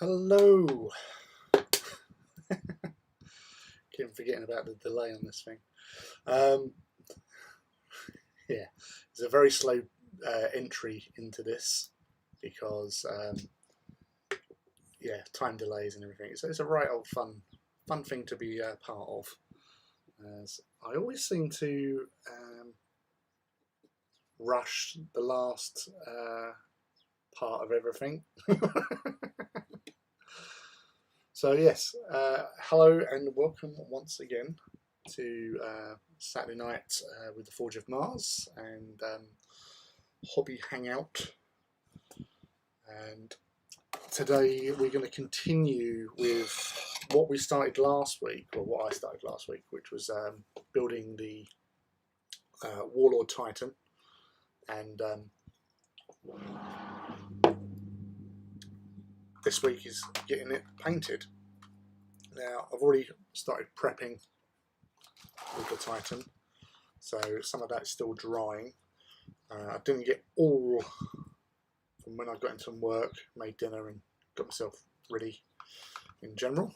Hello. Keep forgetting about the delay on this thing. Yeah, it's a very slow entry into this because yeah, time delays and everything. So it's a right old fun thing to be part of. As I always seem to rush the last part of everything. So yes, hello and welcome once again to Saturday night with the Forge of Mars and Hobby Hangout. And today we're going to continue with what we started last week, or what I started last week, which was building the Warlord Titan. And this week is getting it painted. Now I've already started prepping with the Titan, so some of that's still drying. I didn't get all from when I got into work, made dinner and got myself ready in general.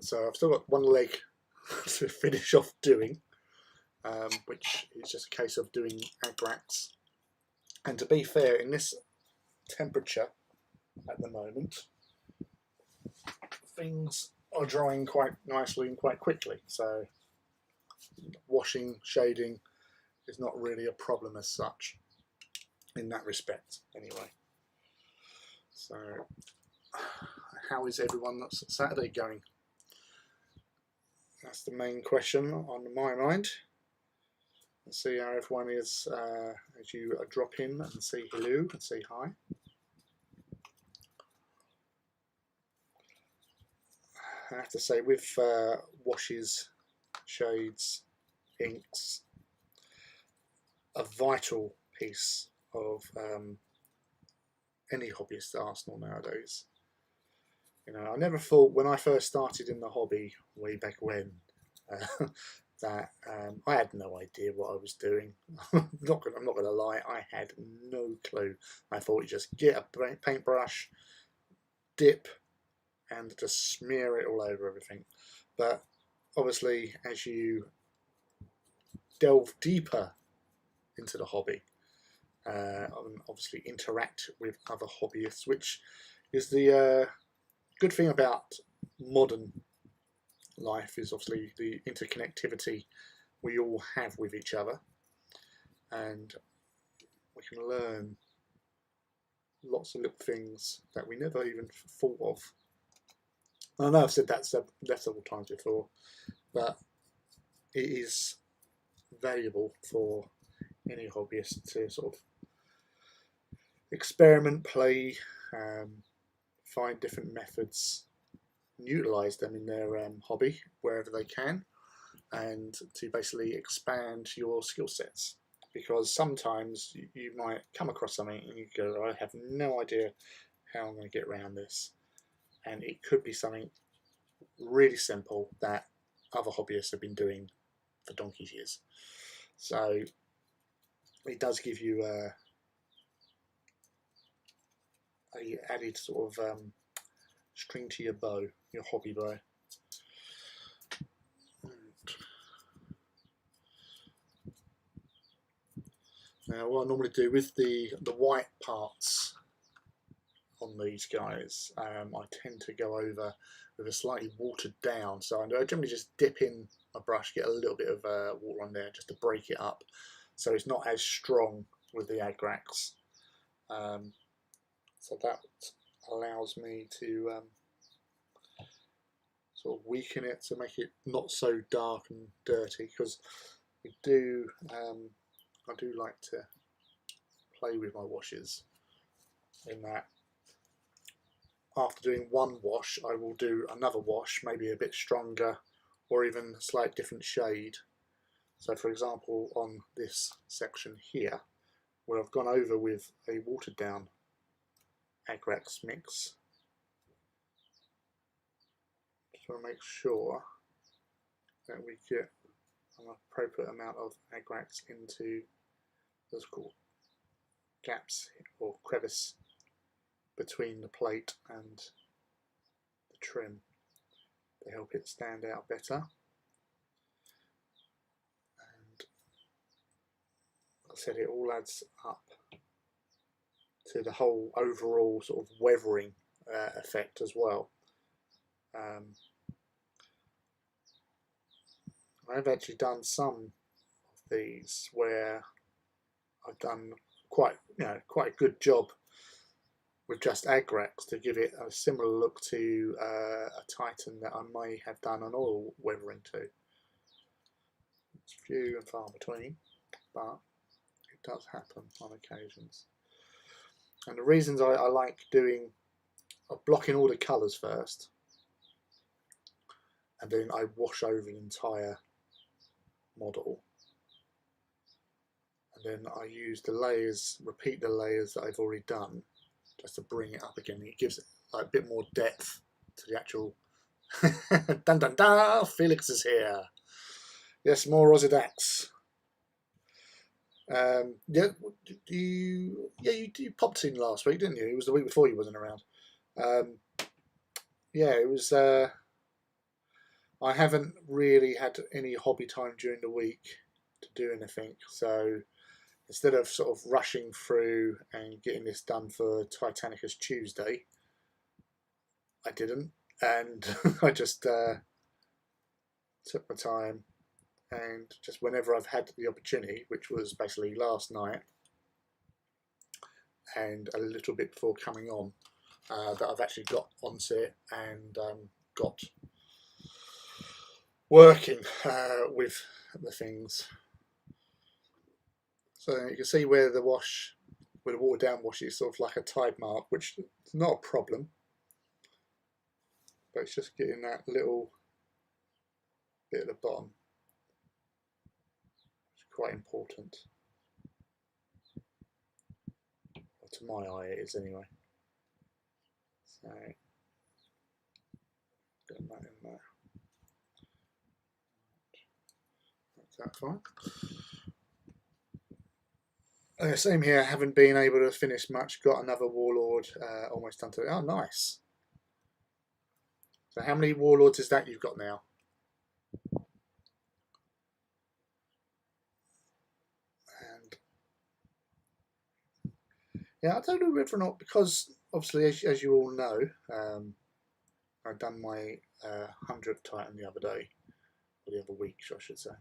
So I've still got one leg to finish off doing, which is just a case of doing agrax. And to be fair, in this temperature at the moment, things are drying quite nicely and quite quickly. So washing, shading is not really a problem as such in that respect anyway. So how is everyone's Saturday going? That's the main question on my mind. Let's see how everyone is as you drop in and say hello and say hi. I have to say, with washes, shades, inks, a vital piece of any hobbyist arsenal nowadays. You know, I never thought when I first started in the hobby way back when that I had no idea what I was doing. I'm not gonna lie, I had no clue. I thought you just get a paintbrush, dip, and just smear it all over everything. But obviously, as you delve deeper into the hobby, obviously interact with other hobbyists, which is the good thing about modern life, is obviously the interconnectivity we all have with each other, and we can learn lots of little things that we never even thought of. I know I've said that several times before, but it is valuable for any hobbyist to sort of experiment, play, find different methods, utilise them in their hobby wherever they can, and to basically expand your skill sets. Because sometimes you might come across something and you go, I have no idea how I'm going to get around this. And it could be something really simple that other hobbyists have been doing for donkey's years. So it does give you a added sort of string to your bow, your hobby bow. Now, what I normally do with the white parts on these guys, I tend to go over with a slightly watered down. So I generally just dip in my brush, get a little bit of water on there just to break it up, so it's not as strong with the agrax. So that allows me to sort of weaken it to make it not so dark and dirty, because I do like to play with my washes in that after doing one wash I will do another wash, maybe a bit stronger or even a slight different shade. So for example, on this section here where I've gone over with a watered down agrax mix, just want to make sure that we get an appropriate amount of agrax into what's called gaps or crevice between the plate and the trim to help it stand out better. And like I said, it all adds up to the whole overall sort of weathering effect as well. I've actually done some of these where I've done quite a good job with just Agrax to give it a similar look to a Titan that I may have done an oil weathering to. It's few and far between, but it does happen on occasions. And the reasons I like blocking all the colours first, and then I wash over the entire model, and then I use the layers, repeat the layers that I've already done, just to bring it up again. It gives it like a bit more depth to the actual. Dun dun dun! Felix is here. Yes, more Osedax. Yeah, you popped in last week, didn't you? It was the week before you wasn't around. Yeah, it was. I haven't really had any hobby time during the week to do anything, so instead of sort of rushing through and getting this done for Titanicus Tuesday, I didn't, and I just took my time, and just whenever I've had the opportunity, which was basically last night and a little bit before coming on, that I've actually got onto it and got working with the things. So you can see where the water down wash is sort of like a tide mark, which is not a problem, but it's just getting that little bit at the bottom. It's quite important. Well, to my eye it is anyway. So get that in there. That's that fine. Same here, haven't been able to finish much. Got another Warlord almost done to it. Oh, nice. So how many Warlords is that you've got now? And yeah, I don't know whether or not, because obviously as you all know, I've done my 100th Titan the other day, or the other week I should say.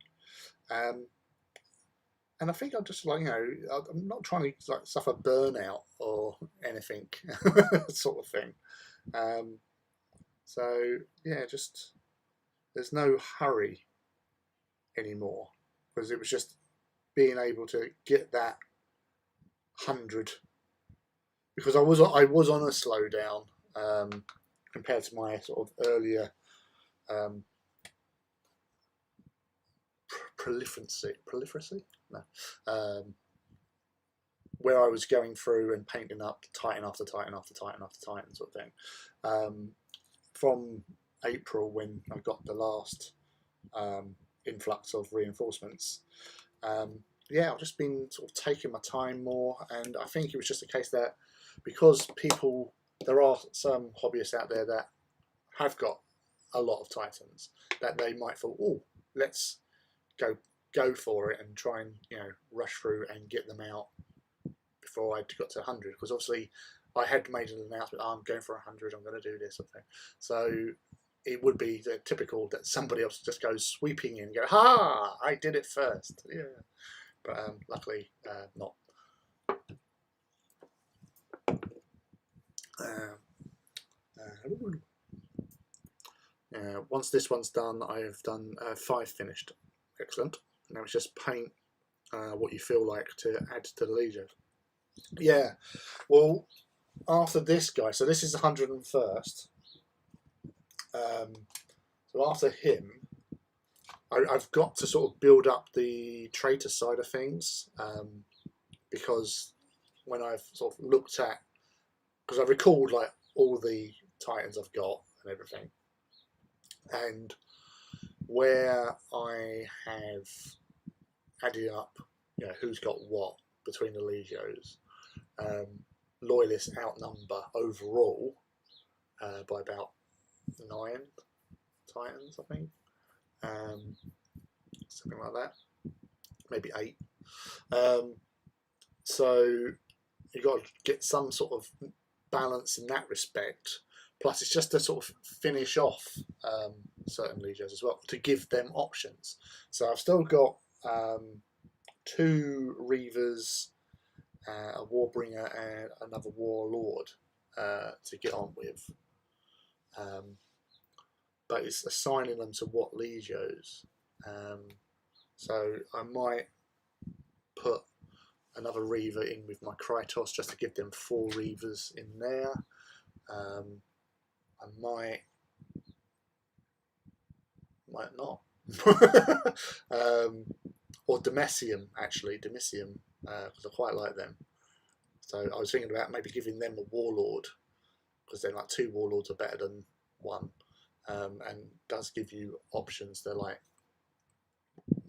And I think I'm just like, I'm not trying to like suffer burnout or anything sort of thing. So yeah, just there's no hurry anymore, because it was just being able to get that 100, because I was on a slowdown compared to my sort of earlier prolifercy. No. Where I was going through and painting up Titan after Titan after Titan after Titan sort of thing. From April, when I got the last influx of reinforcements, yeah, I've just been sort of taking my time more, and I think it was just a case that because there are some hobbyists out there that have got a lot of Titans, that they might thought, oh, let's go for it and try and rush through and get them out before I got to 100, because obviously I had made an announcement, I'm going for 100, I'm going to do this sort of thing. So it would be the typical that somebody else just goes sweeping in and go, ha, I did it first. Yeah, but luckily not. Once this one's done, I have done 5 finished. Excellent. Now it's just paint what you feel like to add to the Legio. Yeah, well, after this guy, so this is 101st. So after him, I've got to sort of build up the traitor side of things, because when I've sort of looked at, because I recalled like all the Titans I've got and everything, and where I have added up, who's got what between the Legios, loyalists outnumber overall by about 9 Titans, I think, something like that, maybe 8. So you've got to get some sort of balance in that respect. Plus, it's just to sort of finish off certain legios as well, to give them options. So I've still got 2 Reavers, a Warbringer, and another Warlord to get on with. But it's assigning them to what legios. So I might put another Reaver in with my Krytos just to give them 4 Reavers in there. I might not. Or Demesium, actually, because I quite like them. So I was thinking about maybe giving them a Warlord, because they're like 2 Warlords are better than 1, and does give you options. They're like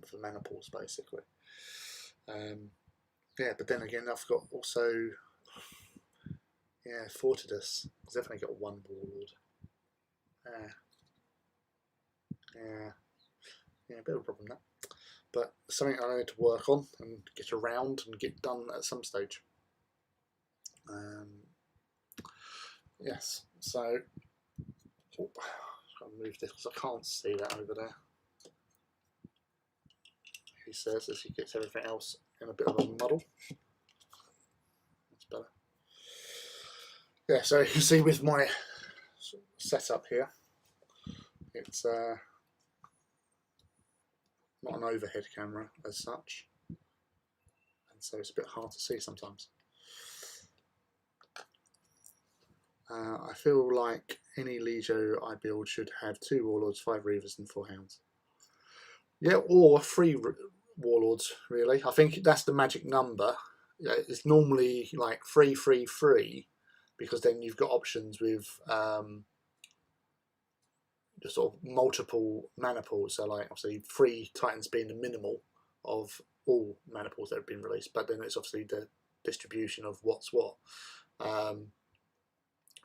for mana pools, basically. Yeah, but then again, I've got also, yeah, Fortidus. I've definitely got 1 Warlord. Yeah, a bit of a problem, that. But something I need to work on and get around and get done at some stage. Yes, so I'll move this because I can't see that over there. He says as he gets everything else in a bit of a muddle. That's better. Yeah, so you can see with my setup here, it's not an overhead camera as such, and so it's a bit hard to see sometimes. I feel like any Legio I build should have 2 Warlords, 5 Reavers and 4 Hounds. Yeah, or 3 Warlords, really. I think that's the magic number. Yeah, it's normally like 3, 3, 3, because then you've got options with just sort of multiple mana pools. So like obviously 3 Titans being the minimal of all mana pools that have been released, but then it's obviously the distribution of what's what.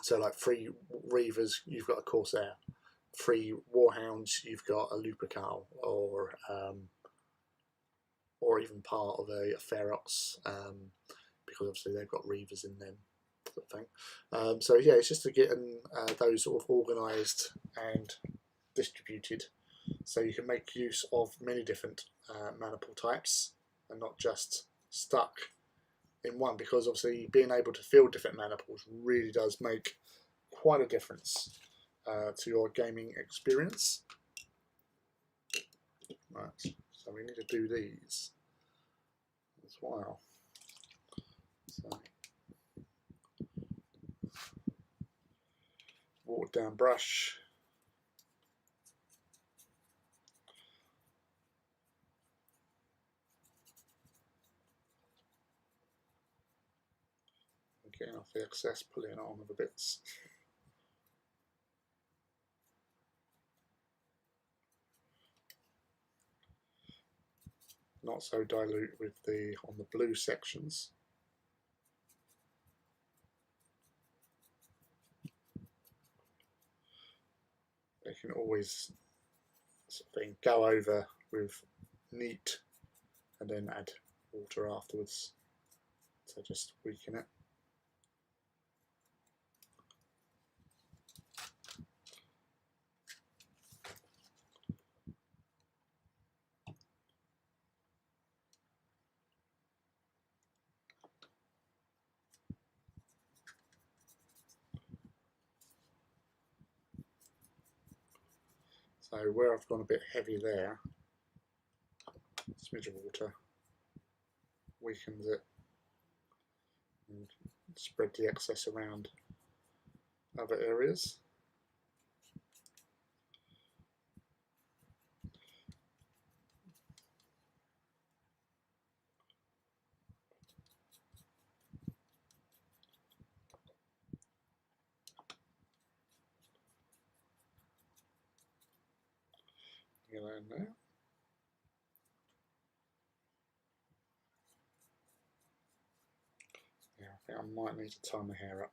So like 3 Reavers, you've got a Corsair. 3 Warhounds, you've got a Lupercal, or even part of a Ferox, because obviously they've got Reavers in them, sort of thing. So yeah, it's just to get those sort of organised and distributed, so you can make use of many different mana pool types and not just stuck in one, because obviously being able to field different mana pools really does make quite a difference to your gaming experience. Right, so we need to do these as well. So, watered down brush. Getting off the excess, pulling it on with the bits. Not so dilute with the on the blue sections. They can always sort of thing go over with neat and then add water afterwards to just weaken it. So where I've gone a bit heavy there, a smidge of water weakens it and spread the excess around other areas. Get that in there. Yeah, think I might need to tie my hair up.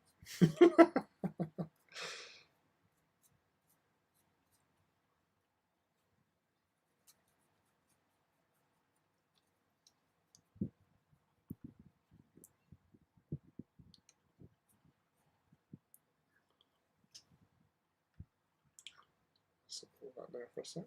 Support that there for a sec.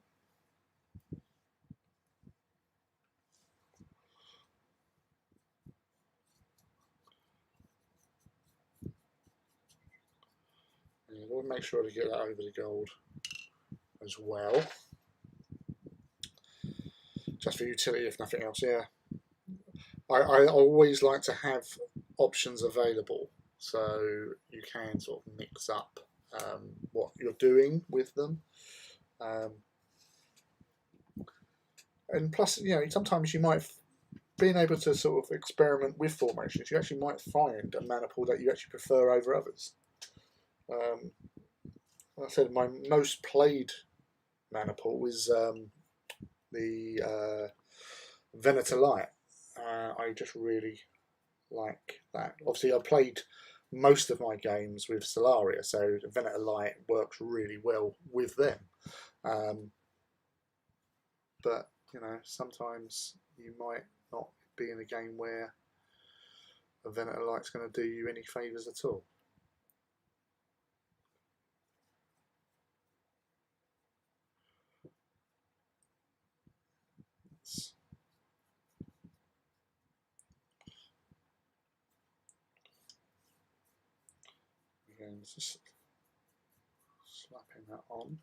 And we'll make sure to get that over the gold as well. Just for utility, if nothing else. Yeah, I always like to have options available so you can sort of mix up what you're doing with them. And plus, you know, sometimes you might, being able to sort of experiment with formations, you actually might find a mana pool that you actually prefer over others. Like I said, my most played mana pool is the Venator Light. I just really like that. Obviously, I played most of my games with Solaria, so the Venator Light works really well with them. But you know, sometimes you might not be in a game where a Venator Light's going to do you any favours at all. Again, just slapping that on.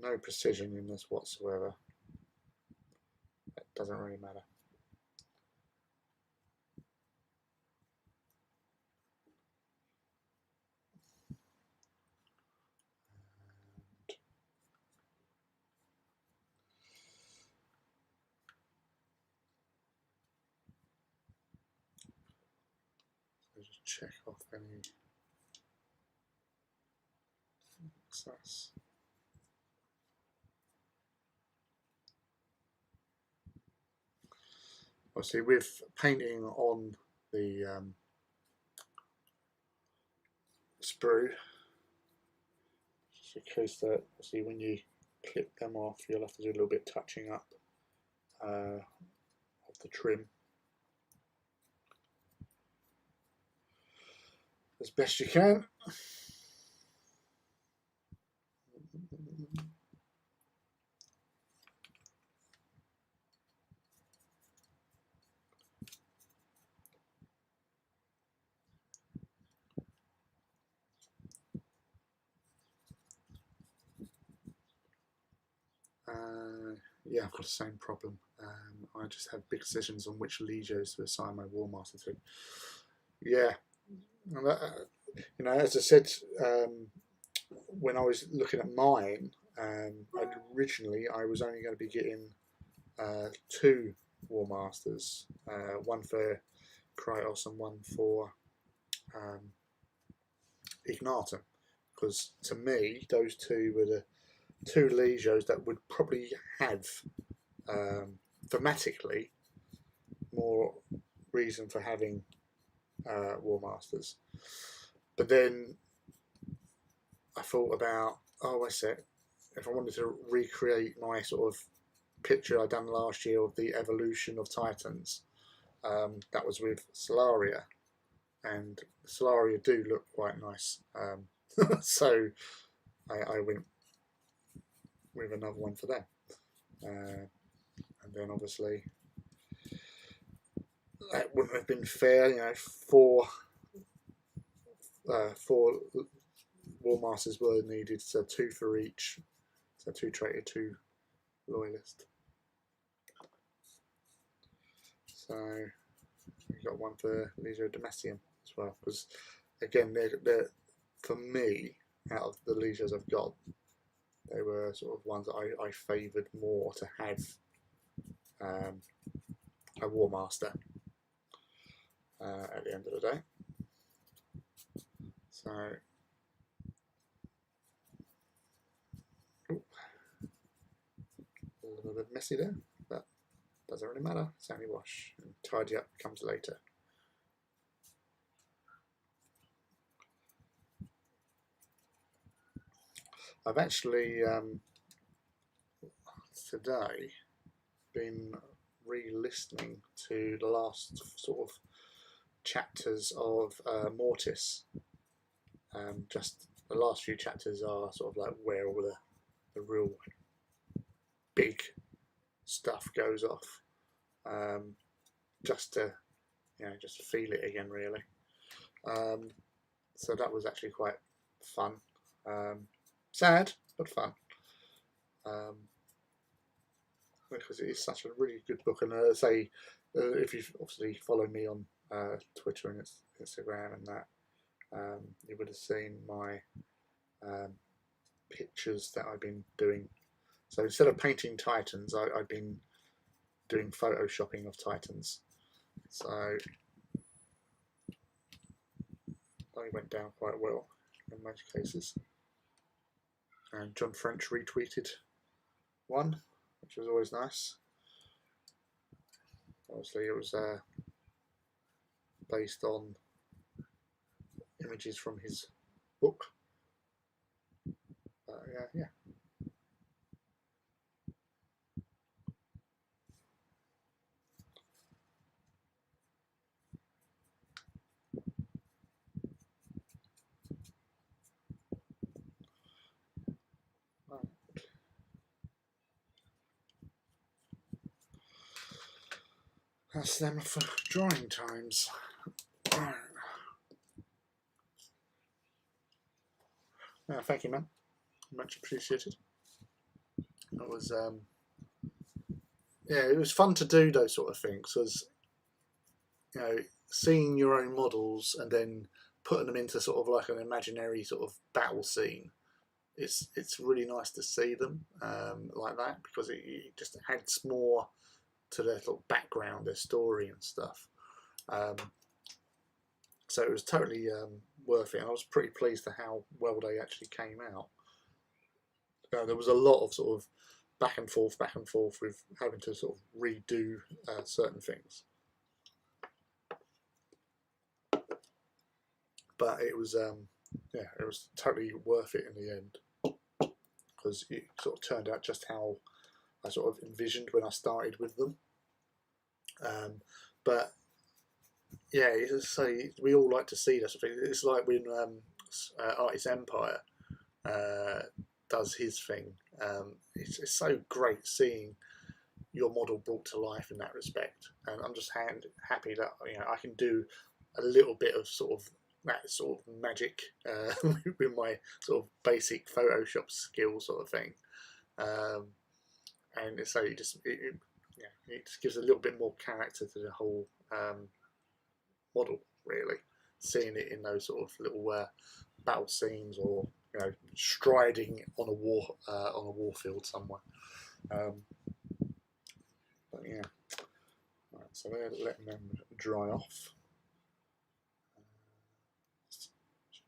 No precision in this whatsoever. It doesn't really matter. So just check off any excess. Obviously, with painting on the sprue, it's a case that obviously when you clip them off, you'll have to do a little bit of touching up of the trim as best you can. Yeah, I've got the same problem. I just have big decisions on which legios to assign my War Master to. Yeah, you know, as I said, when I was looking at mine, originally I was only going to be getting 2 War Masters, one for Kratos and one for Ignatum, because to me those two were the 2 legios that would probably have thematically more reason for having War Masters. But then I thought about, oh, I said, if I wanted to recreate my sort of picture I done last year of the evolution of Titans, that was with Solaria, and Solaria do look quite nice. So I went with another one for them. And then obviously that wouldn't have been fair, you know, 4 War Masters were needed, so 2 for each, so 2 traitor, 2 loyalist. So we got one for Legio Domestium as well, because again, they're for me, out of the Legios I've got, they were sort of ones that I favoured more to have a War Master at the end of the day. So, ooh, a little bit messy there, but doesn't really matter. It's only wash, and tidy up comes later. I've actually today been re-listening to the last sort of chapters of Mortis. Just the last few chapters are sort of like where all the real big stuff goes off, just to just feel it again, really. So that was actually quite fun. Sad, but fun. Because it is such a really good book, and if you obviously follow me on Twitter and Instagram and that, you would have seen my pictures that I've been doing. So instead of painting Titans, I've been doing photoshopping of Titans. So they went down quite well in most cases. And John French retweeted one, which was always nice. Obviously, it was based on images from his book. Yeah. That's them for drawing times. Right. Thank you, man. Much appreciated. It was, it was fun to do those sort of things. Because seeing your own models and then putting them into sort of like an imaginary sort of battle scene. It's really nice to see them like that, because it just adds more to their sort of background, their story and stuff. So it was totally worth it, and I was pretty pleased at how well they actually came out. There was a lot of sort of back and forth with having to sort of redo certain things, but it was it was totally worth it in the end, because it sort of turned out just how I sort of envisioned when I started with them. But yeah, so we all like to see that sort of thing. It's like when Artist Empire does his thing. It's so great seeing your model brought to life in that respect, and I'm just happy that I can do a little bit of sort of that sort of magic with my sort of basic Photoshop skill sort of thing. And so it just gives a little bit more character to the whole model, really. Seeing it in those sort of little battle scenes, or striding on a war field somewhere. But yeah, right, so we're letting them dry off.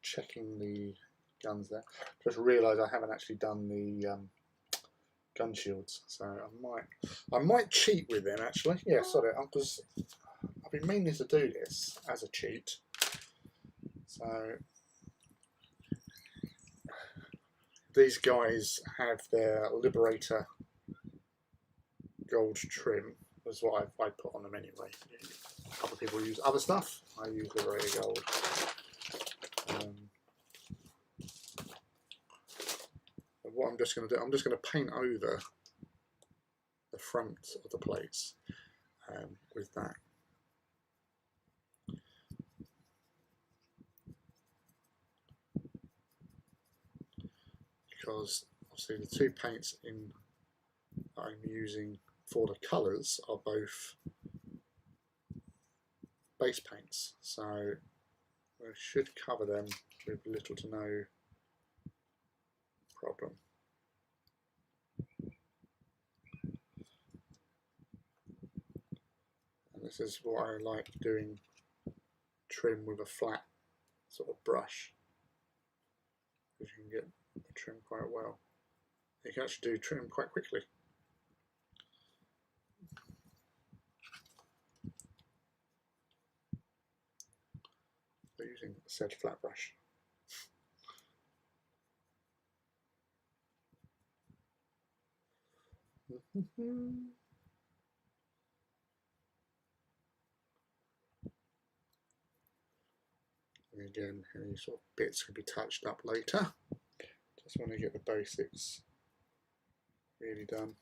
Checking the guns there. Just realised I haven't actually done the gun shields, so I might cheat with them actually. Yeah, sorry, because I've been meaning to do this as a cheat. So these guys have their Liberator gold trim, was what I put on them anyway. Other people use other stuff. I use Liberator gold. What I'm just going to do, I'm just going to paint over the front of the plates with that. Because obviously the two paints I'm using for the colours are both base paints, so I should cover them with little to no problem. And this is what I like doing, trim with a flat sort of brush, because you can get the trim quite well. You can actually do trim quite quickly. But using said flat brush. And again, any sort of bits can be touched up later. Just want to get the basics really done.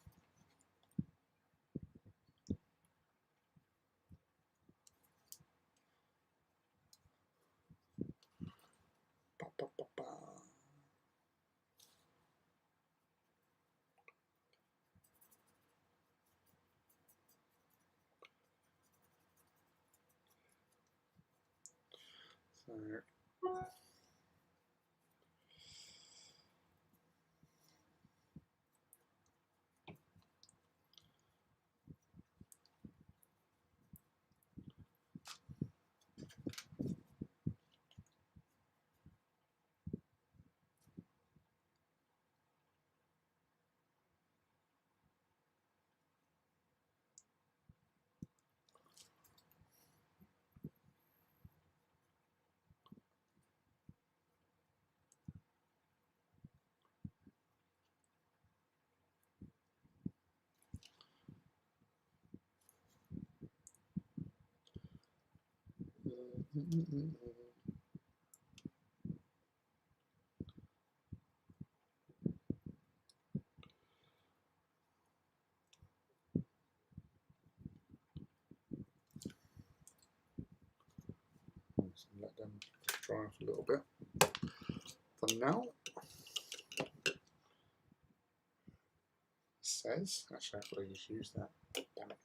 Ba, ba, ba, ba. So let them dry off a little bit for now. It says, actually I thought I just used that. Damn it.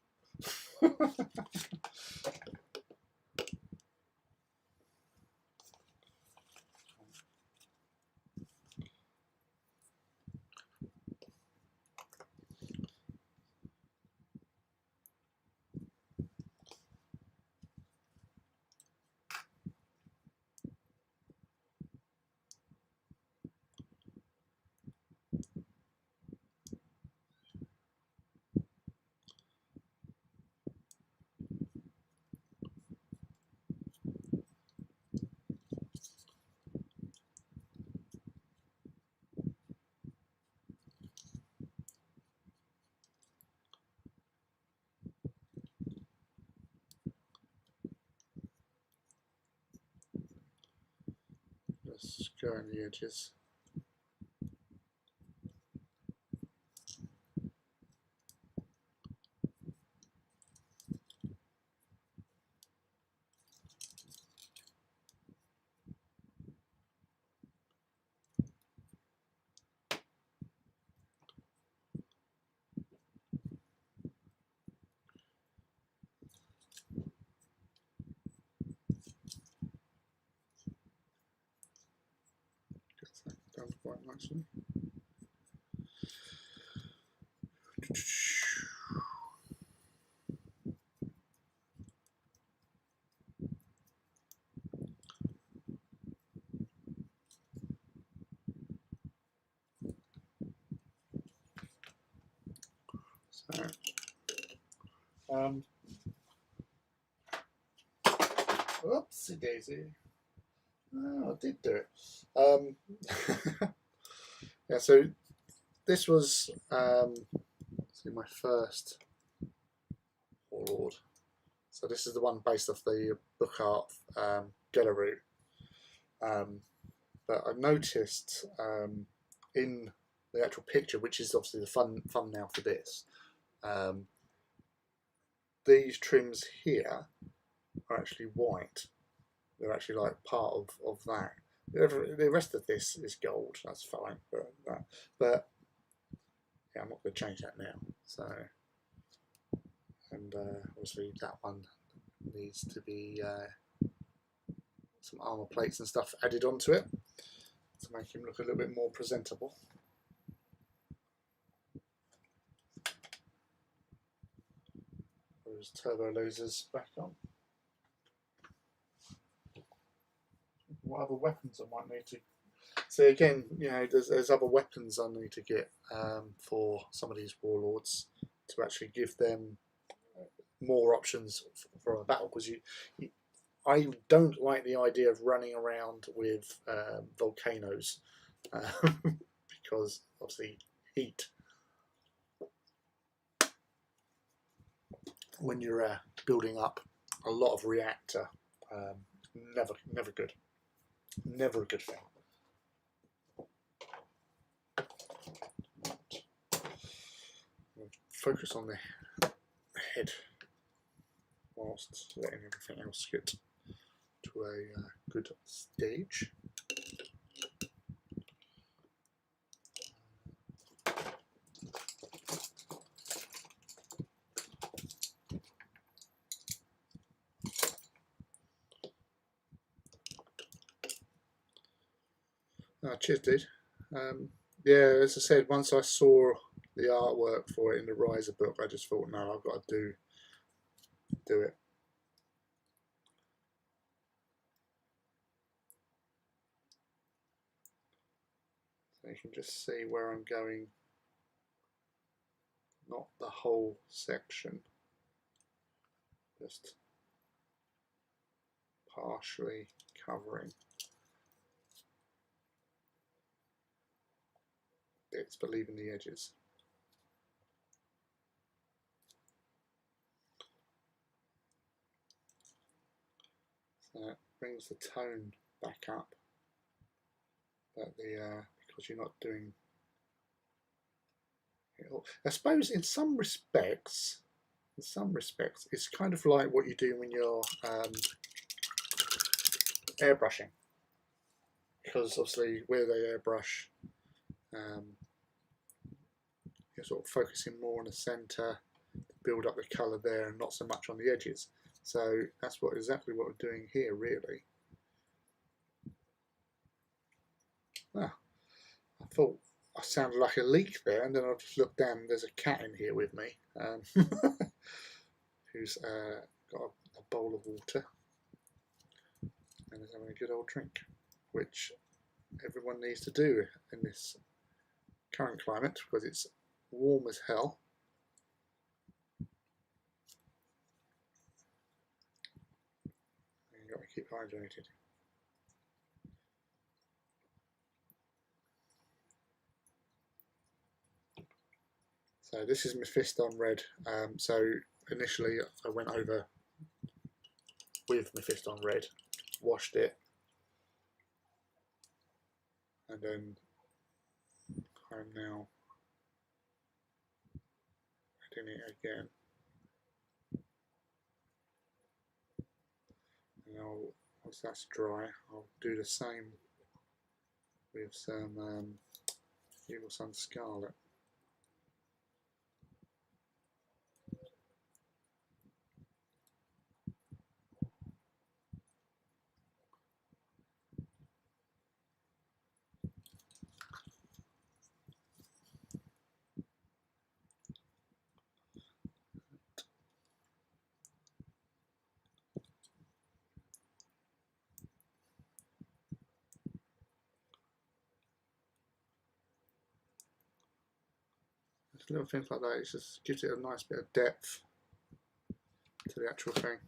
Just go on the edges. Gets that done quite nicely. So, whoopsie daisy. Oh, I did do it. Yeah, so this was my first Warlord. So this is the one based off the book art Gelleroo. But I noticed in the actual picture, which is obviously the thumbnail for this, these trims here are actually white. They're actually like part of that. The rest of this is gold. That's fine, but yeah, I'm not going to change that now. So, and obviously that one needs to be some armor plates and stuff added onto it to make him look a little bit more presentable. Those turbo lasers back on. What other weapons I might need to... So again, you know, there's other weapons I need to get for some of these warlords to actually give them more options for a battle, because I don't like the idea of running around with volcanoes because obviously heat. When you're building up a lot of reactor, never good. Never a good thing. Focus on the head whilst letting everything else get to a good stage. Cheers, dude. Yeah, as I said, once I saw the artwork for it in the Riser book, I just thought, no, I've got to do it. So you can just see where I'm going, not the whole section, just partially covering bits, but leaving the edges. So it brings the tone back up, but because you're not doing it all. I suppose in some respects, it's kind of like what you do when you're airbrushing, because obviously where they airbrush, you're sort of focusing more on the centre, build up the colour there, and not so much on the edges. So that's exactly what we're doing here, really. Ah, I thought I sounded like a leak there, and then I just looked down and there's a cat in here with me who's got a bowl of water and is having a good old drink, which everyone needs to do in this current climate because it's warm as hell. And you've got to keep hydrated. So this is Mephiston Red. So initially I went over with Mephiston Red, washed it, and then I'm now adding it again. And once that's dry, I'll do the same with some Evil Sun Scarlet. Little things like that, it just gives it a nice bit of depth to the actual thing.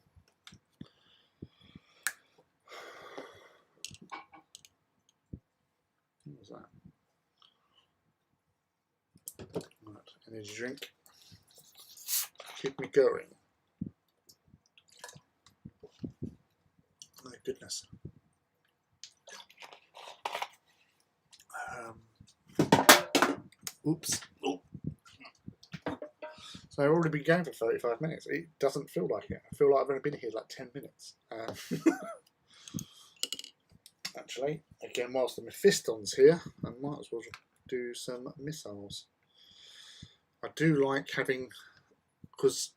What was that? Right, energy drink. Keep me going. My goodness. Oops. Oh. So I've already been going for 35 minutes. It doesn't feel like it. I feel like I've only been here like 10 minutes. Actually, again, whilst the Mephiston's here, I might as well do some missiles. I do like having, because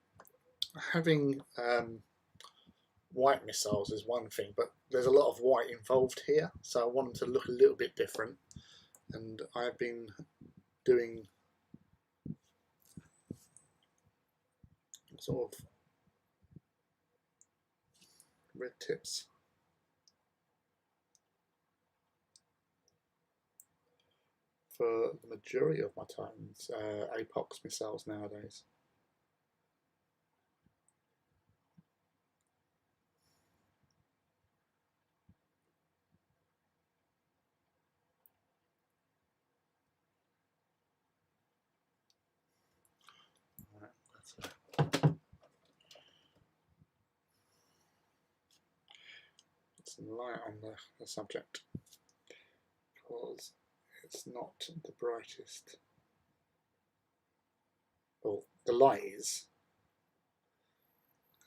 having white missiles is one thing, but there's a lot of white involved here, so I want them to look a little bit different. And I've been doing sort of red tips for the majority of my Titans, APOX missiles nowadays. Right, some light on the subject, because it's not the brightest. Well, the light is,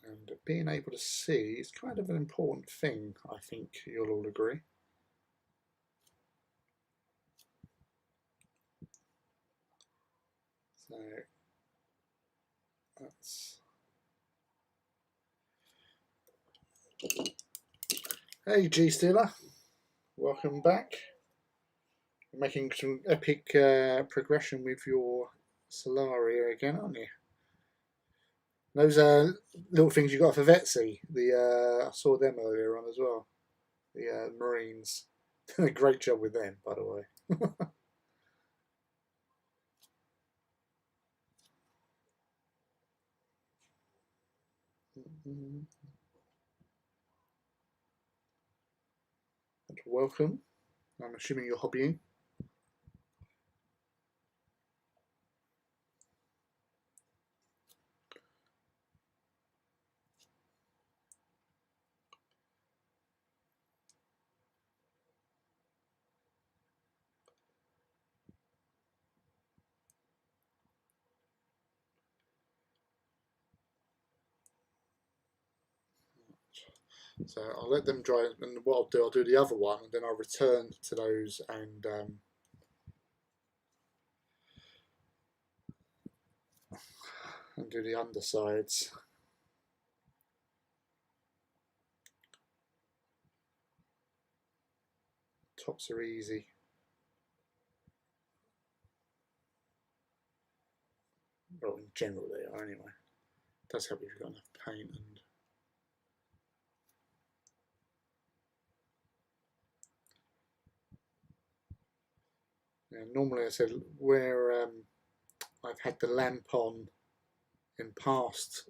and being able to see is kind of an important thing, I think you'll all agree. So that's... Hey G-Stealer, welcome back. You're making some epic progression with your Solaria again, aren't you? Those little things you got for Vetsy, I saw them earlier on as well. The Marines. Did a great job with them, by the way. And welcome. I'm assuming you're hobbying. So I'll let them dry, and what I'll do the other one, and then I'll return to those and do the undersides. Tops are easy. Well, in general they are anyway. It does help if you've got enough paint and... Yeah, normally I said where I've had the lamp on in past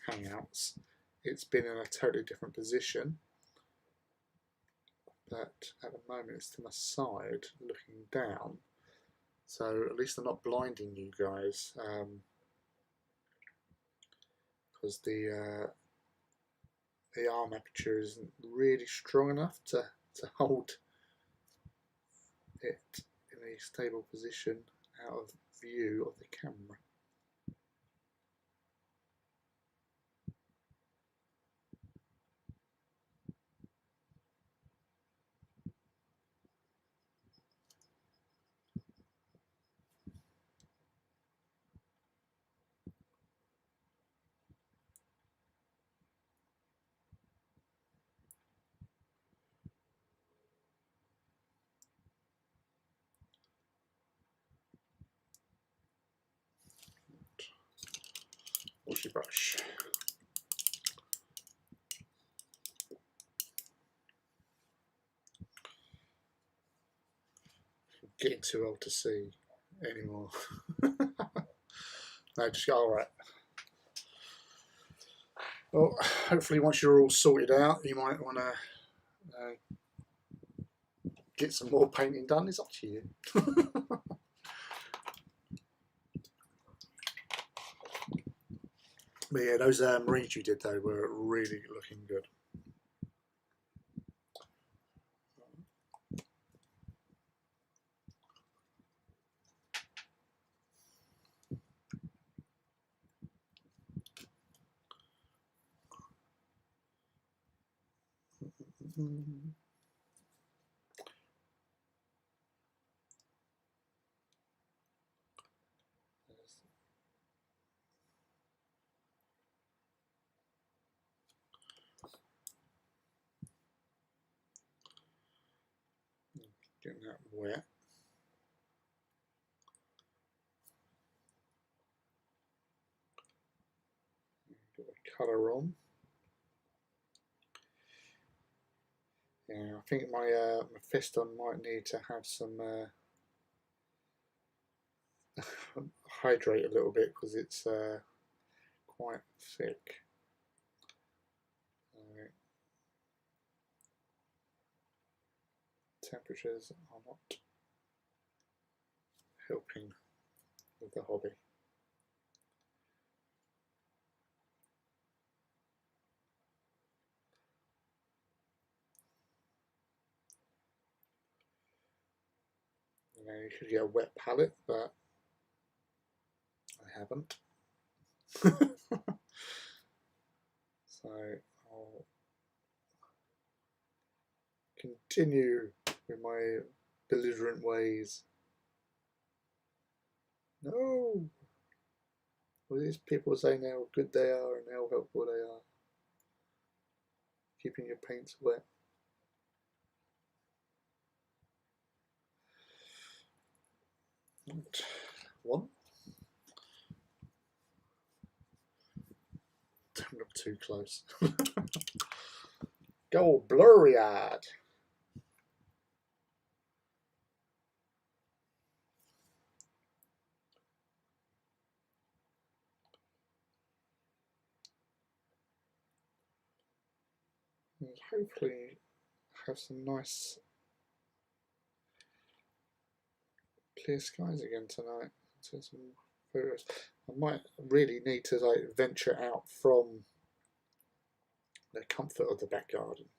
Hangouts, it's been in a totally different position, but at the moment it's to my side looking down, so at least I'm not blinding you guys, because the arm aperture isn't really strong enough to hold it in a stable position out of view of the camera. Washy brush. Getting too old to see anymore. No, just go, alright. Well, hopefully once you're all sorted out, you might want to get some more painting done. It's up to you. But yeah, those Marines you did though were really looking good. Getting that wet. Get the colour on. Yeah, I think my Mephiston might need to have some hydrate a little bit because it's quite thick. Temperatures are not helping with the hobby. You know, you could get a wet palette, but I haven't. So I'll continue with my belligerent ways. No! Well, these people saying how good they are and how helpful they are. Keeping your paints wet. One. Don't look too close. Go blurry-eyed. And hopefully have some nice clear skies again tonight. So some photos. I might really need to like venture out from the comfort of the back garden,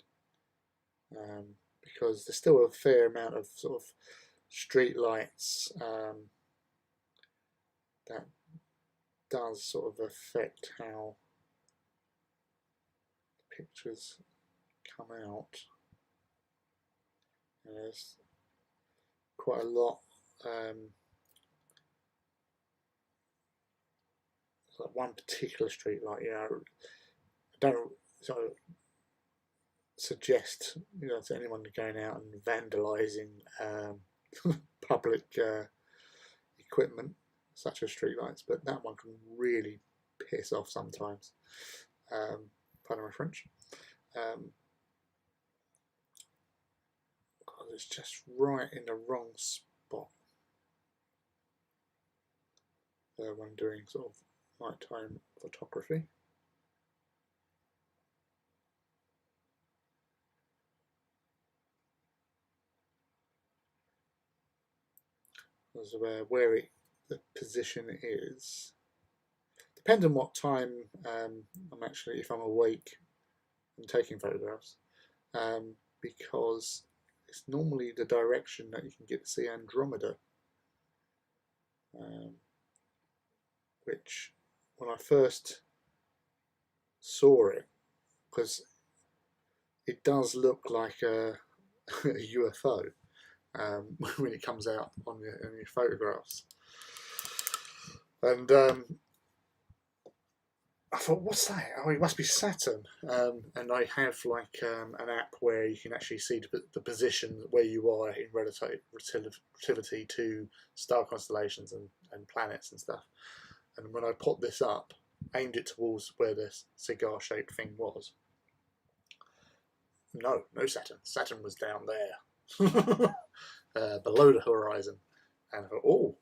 because there's still a fair amount of sort of street lights that does sort of affect how the pictures come out. And there's quite a lot. Like one particular street light, you know, I don't sort of suggest, you know, to anyone going out and vandalising public equipment such as streetlights, but that one can really piss off sometimes. Pardon my French. Because it's just right in the wrong spot when doing sort of nighttime photography. Because where the position is, depends on what time I'm actually, if I'm awake and taking photographs, because it's normally the direction that you can get to see Andromeda, which when I first saw it, because it does look like a UFO when it comes out on your photographs. And I thought, what's that? Oh, it must be Saturn. And I have like an app where you can actually see the position where you are in relativity to star constellations and planets and stuff. And when I put this up, aimed it towards where the cigar-shaped thing was, no Saturn. Saturn was down there, below the horizon. And I thought, oh,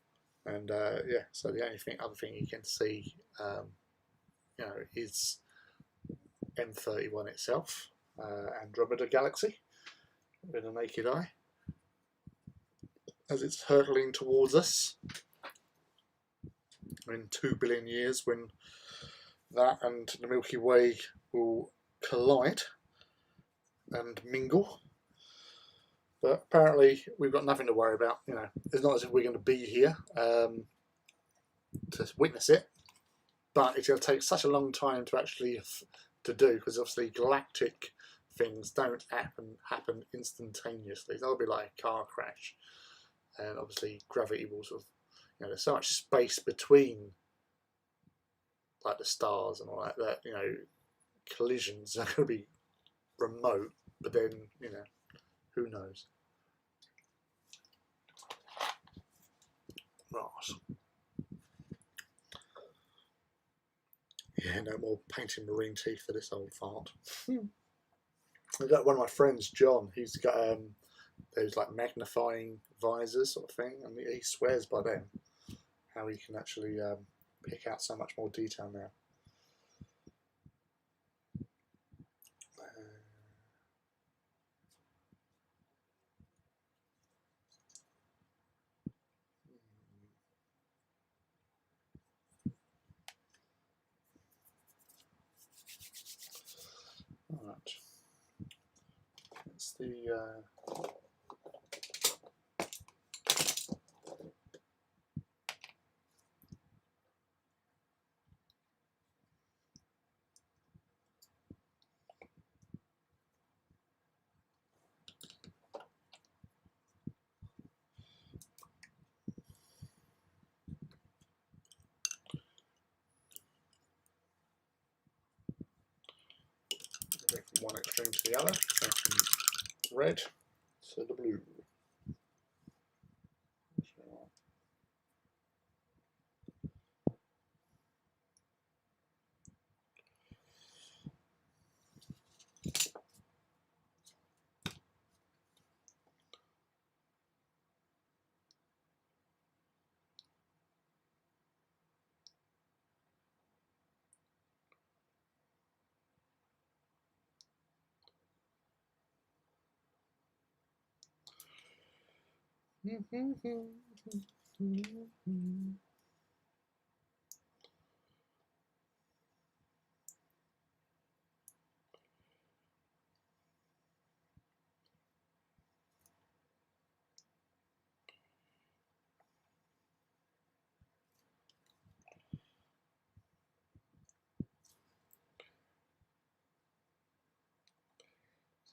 and yeah. So the only other thing you can see, you know, is M31 itself, Andromeda Galaxy, with a naked eye, as it's hurtling towards us. In 2 billion years, when that and the Milky Way will collide and mingle. But apparently we've got nothing to worry about. You know, it's not as if we're going to be here to witness it, but it's going to take such a long time to actually to do, because obviously galactic things don't happen instantaneously. That'll be like a car crash, and obviously gravity will sort of, you know, there's so much space between like the stars and all that, you know, collisions are going to be remote, but then, you know, who knows. Right. Yeah, no more painting marine teeth for this old fart. I got one of my friends, John. He's got those like magnifying visors sort of thing, and he swears by them. How he can actually pick out so much more detail now. Alright. It's the from one extreme to the other. So from red to the blue.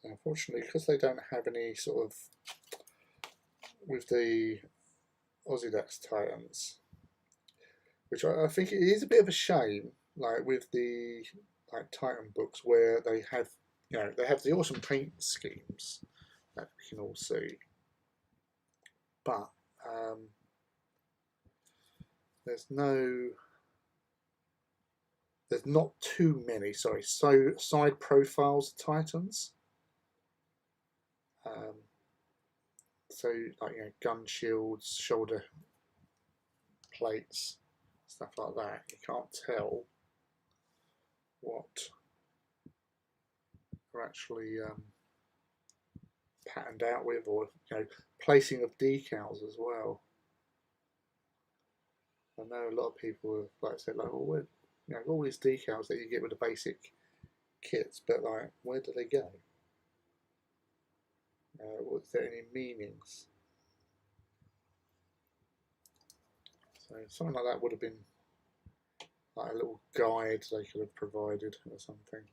So unfortunately, because they don't have any sort of with the Osedax Titans, which I think it is a bit of a shame, like with the like Titan books where they have, they have the awesome paint schemes that we can all see, but there's not too many. Sorry, so side profiles of Titans. So like gun shields, shoulder plates, stuff like that. You can't tell what are actually patterned out with, or placing of decals as well. I know a lot of people have like said like, well, all these decals that you get with the basic kits, but like, where do they go? Was there any meanings? So something like that would have been like a little guide they could have provided or something,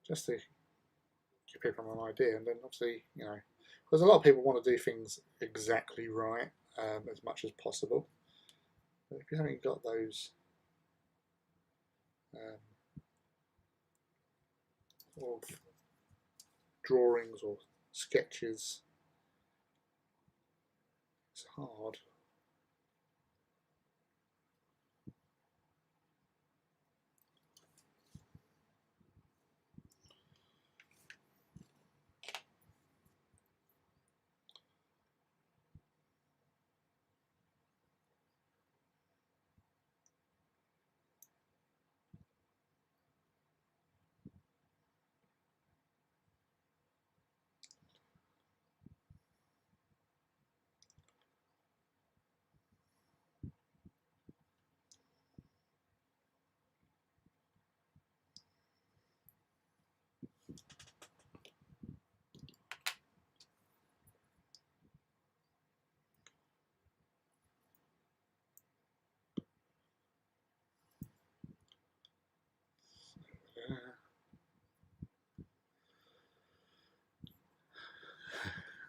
just to give people an idea. And then obviously, because a lot of people want to do things exactly right as much as possible. But if you haven't got those sort of drawings or sketches, it's hard.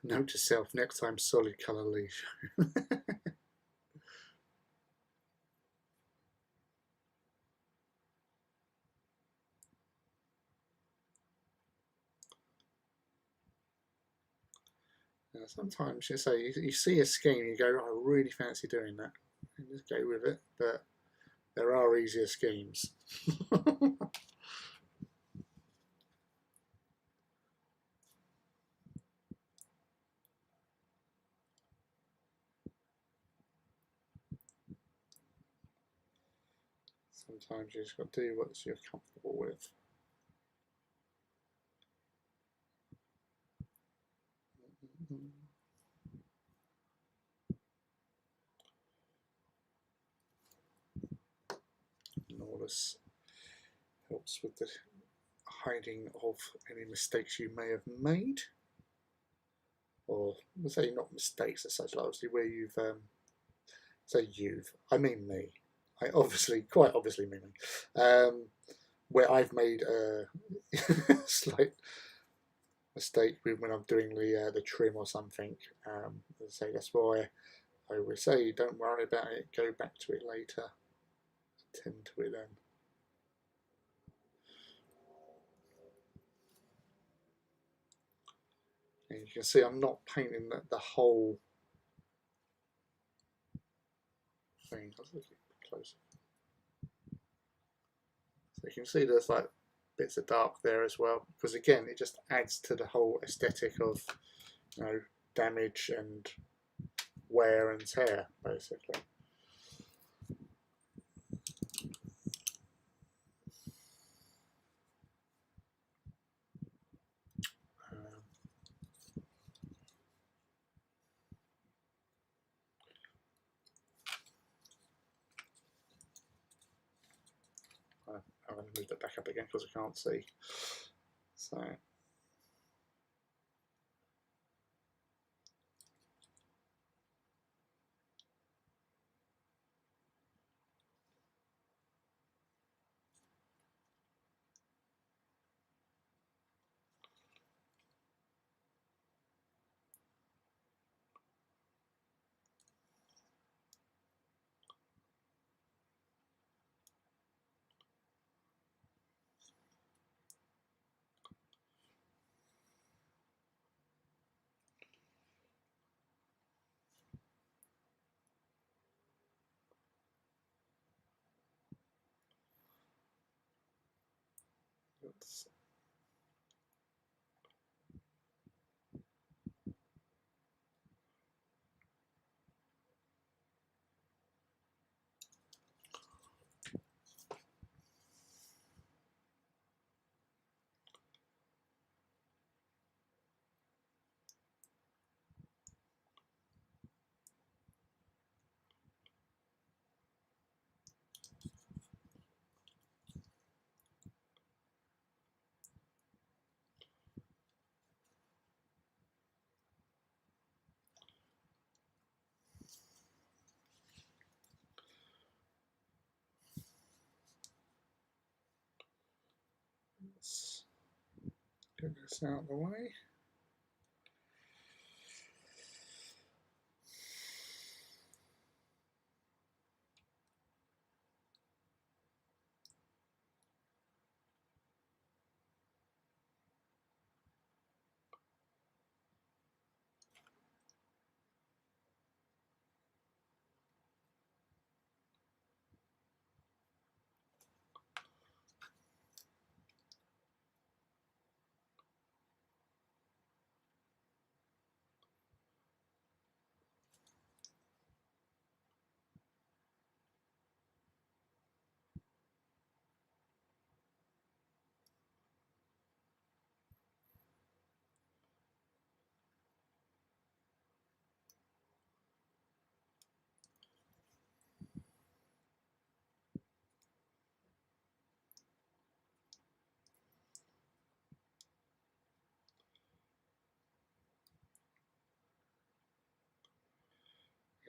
Note to self: next time, solid colour Legio. Sometimes you say you see a scheme, you go, I really fancy doing that, and just go with it. But there are easier schemes. Sometimes you just got to do what you're comfortable with. And all this helps with the hiding of any mistakes you may have made, or we'll say not mistakes as such, obviously where you've I mean me. I obviously, quite obviously mean me. Where I've made a slight mistake when I'm doing the trim or something. So that's why I always say, don't worry about it. Go back to it later. Attend to it then. And you can see I'm not painting the whole thing. Let's look closer. So you can see there's like bits of dark there as well, because again, it just adds to the whole aesthetic of, you know, damage and wear and tear, basically. I'm going to move that back up again because I can't see. So. Let's get this out of the way.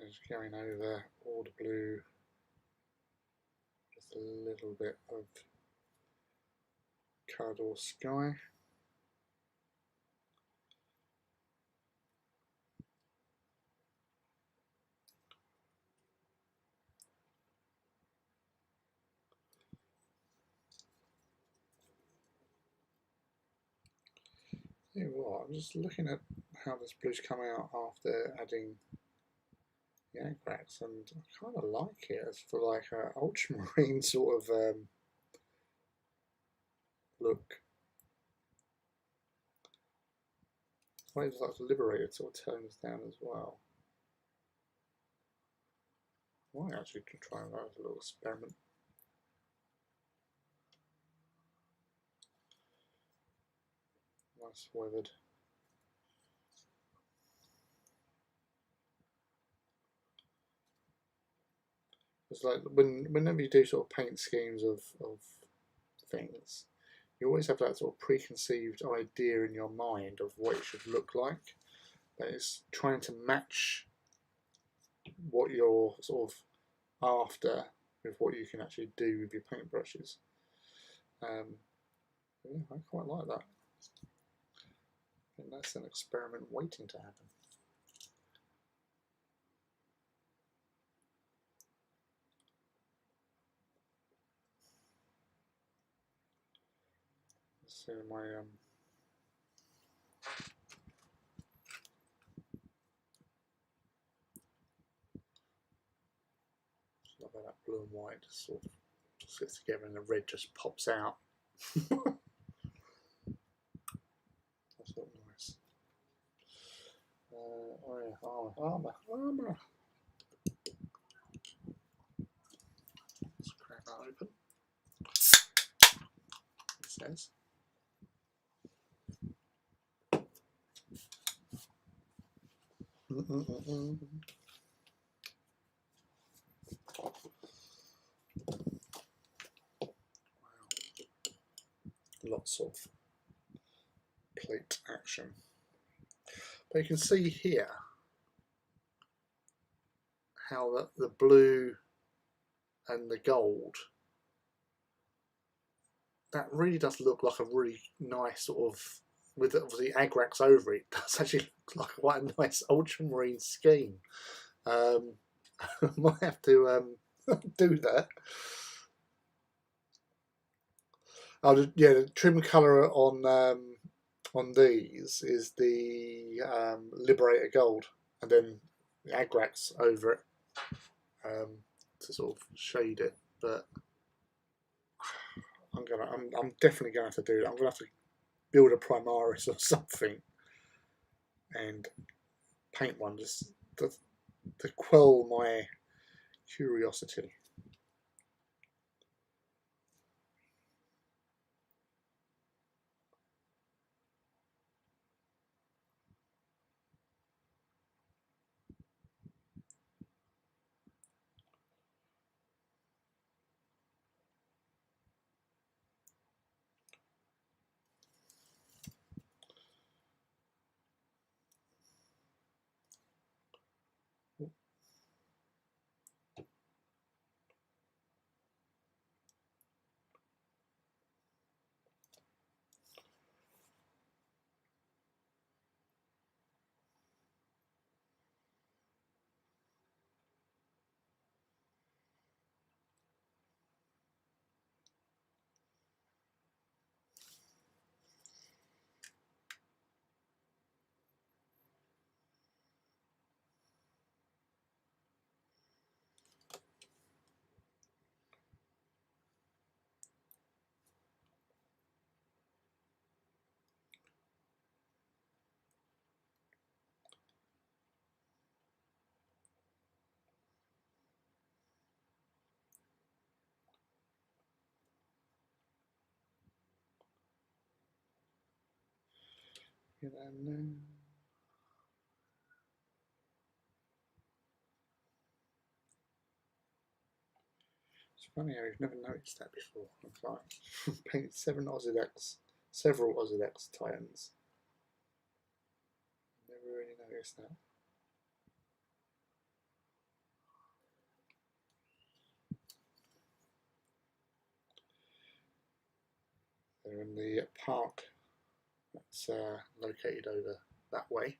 Just going over all the blue, just a little bit of Cardor Sky. You know what, I'm just looking at how this blue's come out after adding the Agrax, and I kind of like it as for like an ultramarine sort of look. Waves like the Liberated sort of tones down as well. I might actually try and have a little experiment. Nice weathered. It's like whenever you do sort of paint schemes of things, you always have that sort of preconceived idea in your mind of what it should look like. But it's trying to match what you're sort of after with what you can actually do with your paintbrushes. Yeah, I quite like that. And that's an experiment waiting to happen. So my love how that blue and white just sort of just gets together and the red just pops out. That's not nice. Oh yeah, armor. Let's crack that open. It says. Wow. Lots of plate action. But you can see here how the blue and the gold, that really does look like a really nice sort of, with obviously Agrax over it, does actually look like quite a nice ultramarine scheme. I might have to do that. Yeah, the trim colour on these is the Liberator Gold, and then the Agrax over it to sort of shade it. But I'm definitely going to have to do that. I'm going to have to build a Primaris or something and paint one just to quell my curiosity. You know, it's funny how you've never noticed that before. It's like painted several Osedax Titans. Never really noticed that. They're in the park that's located over that way.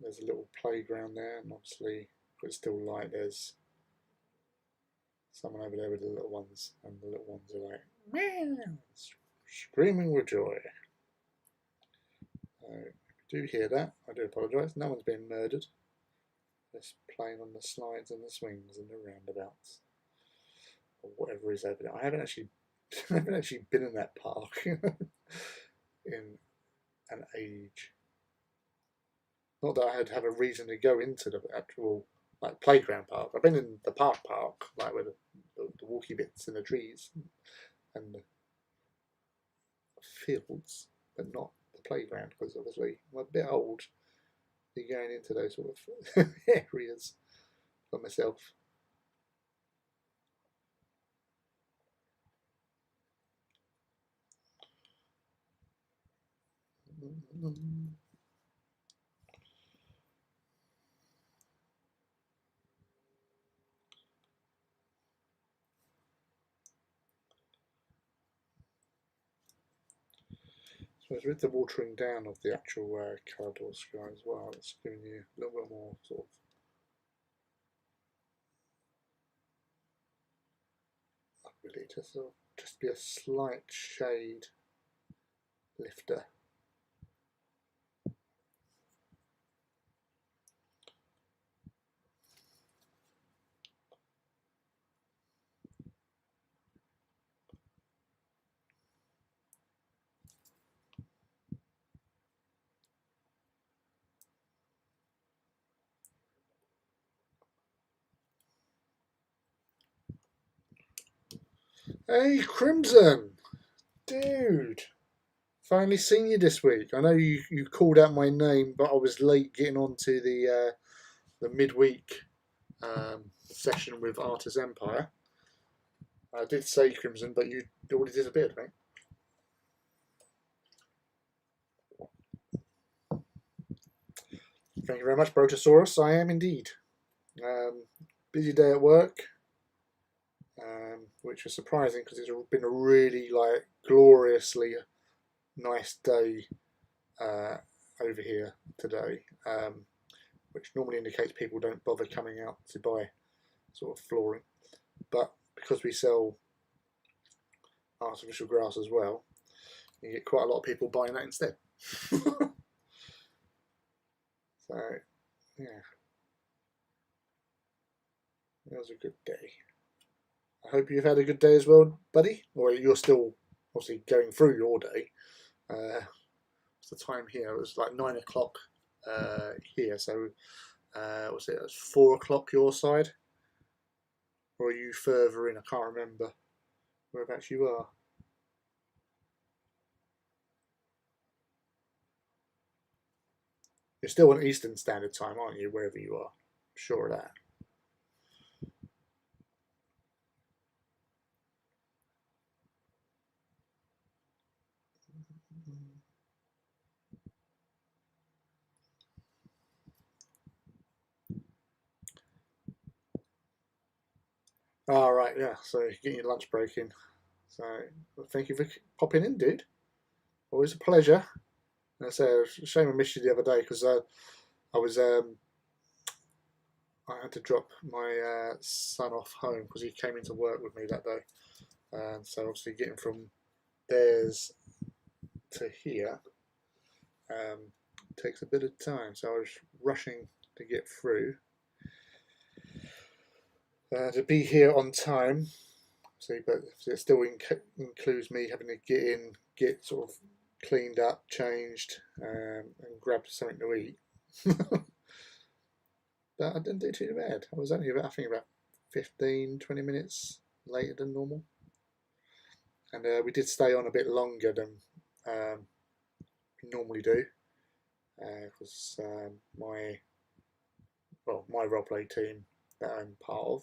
There's a little playground there, and obviously, if it's still light, there's someone over there with the little ones, and the little ones are like, meow, screaming with joy. Do you hear that? I do apologise. No one's been murdered. Just playing on the slides and the swings and the roundabouts, or whatever is over there. I haven't actually been in that park in an age. Not that I'd have a reason to go into the actual like playground park. I've been in the park, like where the walky bits in the trees and the fields, but not the playground because obviously I'm a bit old. You're going into those sort of areas for myself. So with the watering down of the actual corridor sky as well, it's giving you a little bit more sort of ability to sort of just be a slight shade lifter. Hey, Crimson! Dude! Finally seen you this week. I know you called out my name, but I was late getting onto the midweek session with Artis Empire. I did say Crimson, but you already disappeared, mate. Thank you very much, Brotosaurus. I am indeed. Busy day at work, which was surprising because it's been a really like gloriously nice day over here today, which normally indicates people don't bother coming out to buy sort of flooring. But because we sell artificial grass as well, you get quite a lot of people buying that instead. So, yeah, it was a good day. I hope you've had a good day as well, buddy. Or you're still obviously going through your day. What's the time here? It was like 9 o'clock here. So, was it 4 o'clock your side? Or are you further in? I can't remember whereabouts you are. You're still on Eastern Standard Time, aren't you? Wherever you are. I'm sure of that. All right, yeah. So getting your lunch break in. So thank you for popping in, dude. Always a pleasure. And I say, it's a shame I missed you the other day because I was I had to drop my son off home because he came into work with me that day. So obviously getting from theirs to here takes a bit of time. So I was rushing to get through to be here on time. See, but it still includes me having to get in, get sort of cleaned up, changed, and grab something to eat. But I didn't do too bad. I was only about, I think, about 15, 20 minutes later than normal. And we did stay on a bit longer than we normally do. Because my roleplay team that I'm part of,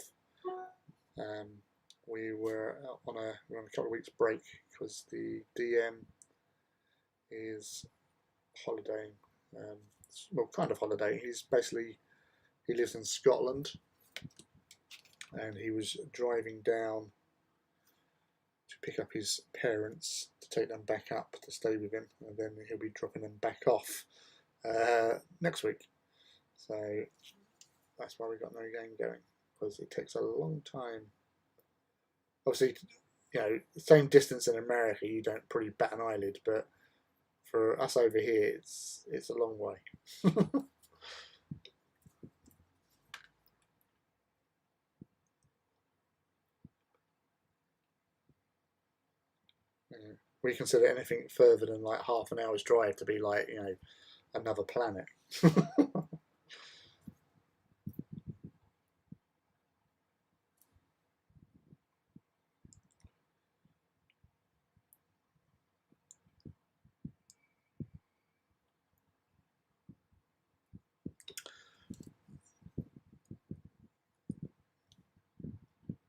we were on a couple of weeks break because the DM is holidaying. Well, kind of holidaying. He lives in Scotland, and he was driving down to pick up his parents to take them back up to stay with him, and then he'll be dropping them back off next week. So that's why we got no game going, because it takes a long time. Obviously, you know, same distance in America, you don't probably bat an eyelid, but for us over here, it's a long way. Yeah. We consider anything further than like half an hour's drive to be like, you know, another planet.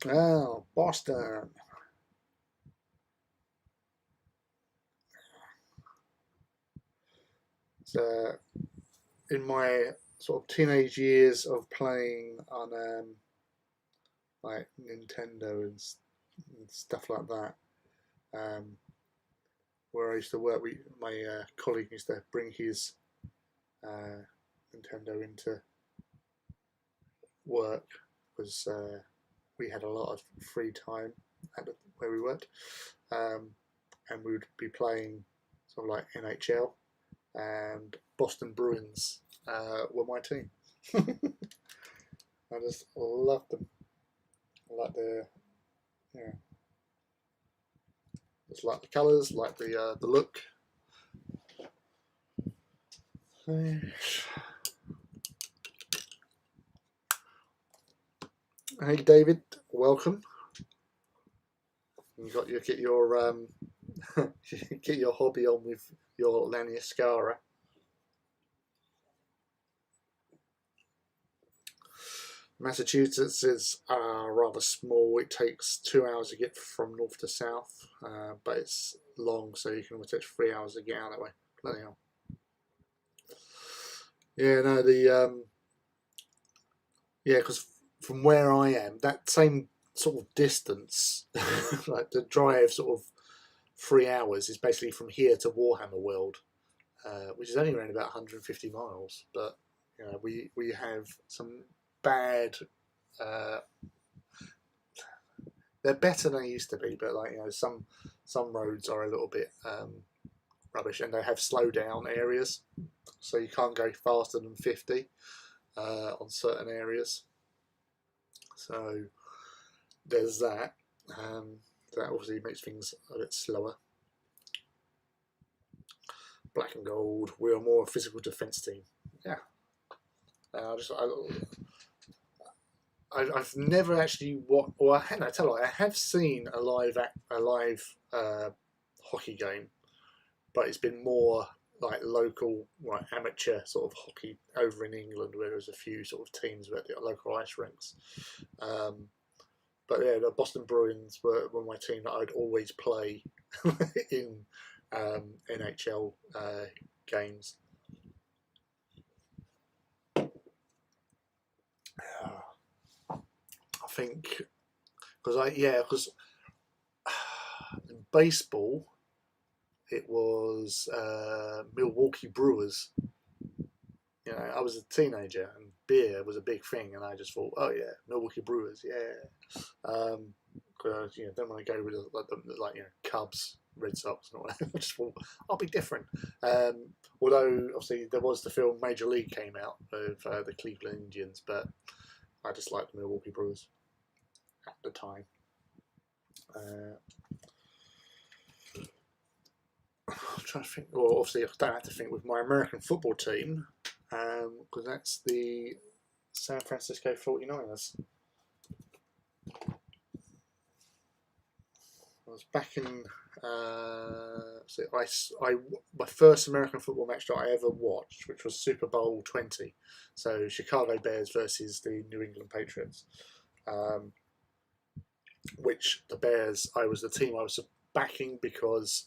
Oh, Boston. So, in my sort of teenage years of playing on like Nintendo and stuff like that, um, where I used to work, my colleague used to bring his Nintendo into work because we had a lot of free time where we worked, and we would be playing sort of like NHL, and Boston Bruins were my team. I just loved them. I like the, yeah, just like the colours, like the look. Hey David, welcome. You got get your get your hobby on with your Laniuscara. Massachusetts is rather small. It takes 2 hours to get from north to south, but it's long, so you can only take 3 hours to get out that way. Bloody hell. Yeah, no, yeah, because from where I am, that same sort of distance, like the drive, sort of 3 hours, is basically from here to Warhammer World, which is only around about 150 miles. But you know, we have some bad. They're better than they used to be, but like, you know, some roads are a little bit rubbish, and they have slow down areas, so you can't go faster than 50 on certain areas. So there's that. That obviously makes things a bit slower. Black and gold. We are more a physical defence team. Yeah. I've never actually watched. Or I tell you, I have seen a live hockey game, but it's been more like local, like amateur sort of hockey over in England, where there's a few sort of teams at the local ice rinks. But yeah, the Boston Bruins were my team that I'd always play in NHL games. I think because in baseball it was Milwaukee Brewers. You know, I was a teenager and beer was a big thing, and I just thought, oh yeah, Milwaukee Brewers, yeah. Because you know, don't want to go with like you know, Cubs, Red Sox, and all that. I just thought I'll be different. Although obviously there was the film Major League came out of the Cleveland Indians, but I just liked the Milwaukee Brewers at the time. I'm trying to think. Well, obviously I don't have to think with my American football team, because that's the San Francisco 49ers. I was back in. So my first American football match that I ever watched, which was Super Bowl 20, so Chicago Bears versus the New England Patriots. Which the Bears, I was the team I was backing because,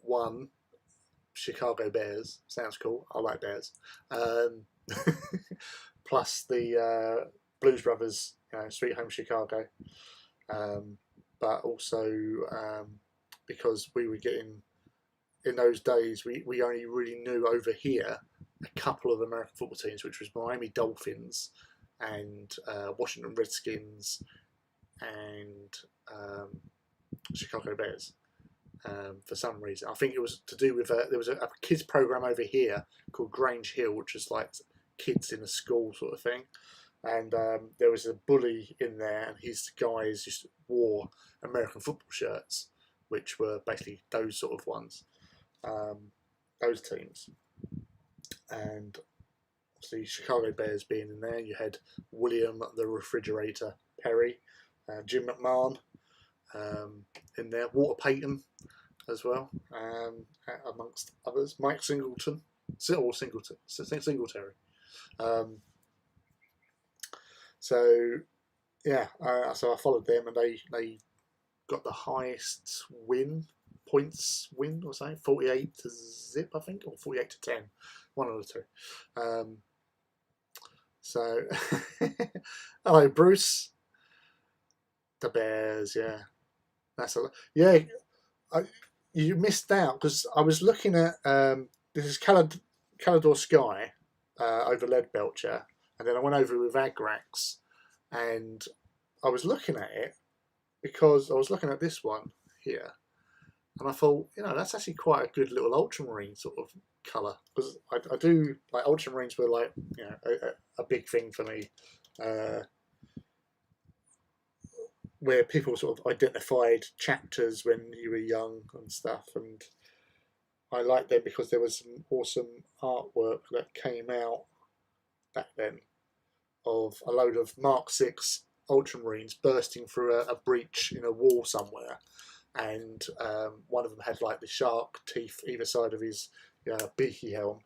one, Chicago Bears sounds cool. I like Bears. Plus the Blues Brothers, you know, Sweet Home Chicago. But also because we were getting, in those days, we only really knew over here a couple of American football teams, which was Miami Dolphins and Washington Redskins and Chicago Bears. for some reason. I think it was to do with there was a kids program over here called Grange Hill, which was like kids in a school sort of thing. And there was a bully in there, and his guys just wore American football shirts, which were basically those sort of ones, those teams. And obviously, Chicago Bears being in there, you had William the Refrigerator Perry, Jim McMahon in there, Walter Payton as well, amongst others, Mike Singleton, or Singletary. So yeah, so I followed them, and they got the highest points win or something, 48 to zip, I think, or 48 to 10, one of the two. So hello, Bruce. The Bears, yeah, that's you missed out because I was looking at this is Calador Sky over Leadbelcher, and then I went over with Agrax, and I was looking at it because I was looking at this one here, and I thought, that's actually quite a good little ultramarine sort of colour, because I do like ultramarines were like a big thing for me, where people sort of identified chapters when you were young and stuff, and I liked them because there was some awesome artwork that came out back then of a load of Mark 6 ultramarines bursting through a breach in a wall somewhere, and one of them had like the shark teeth either side of his beaky helm,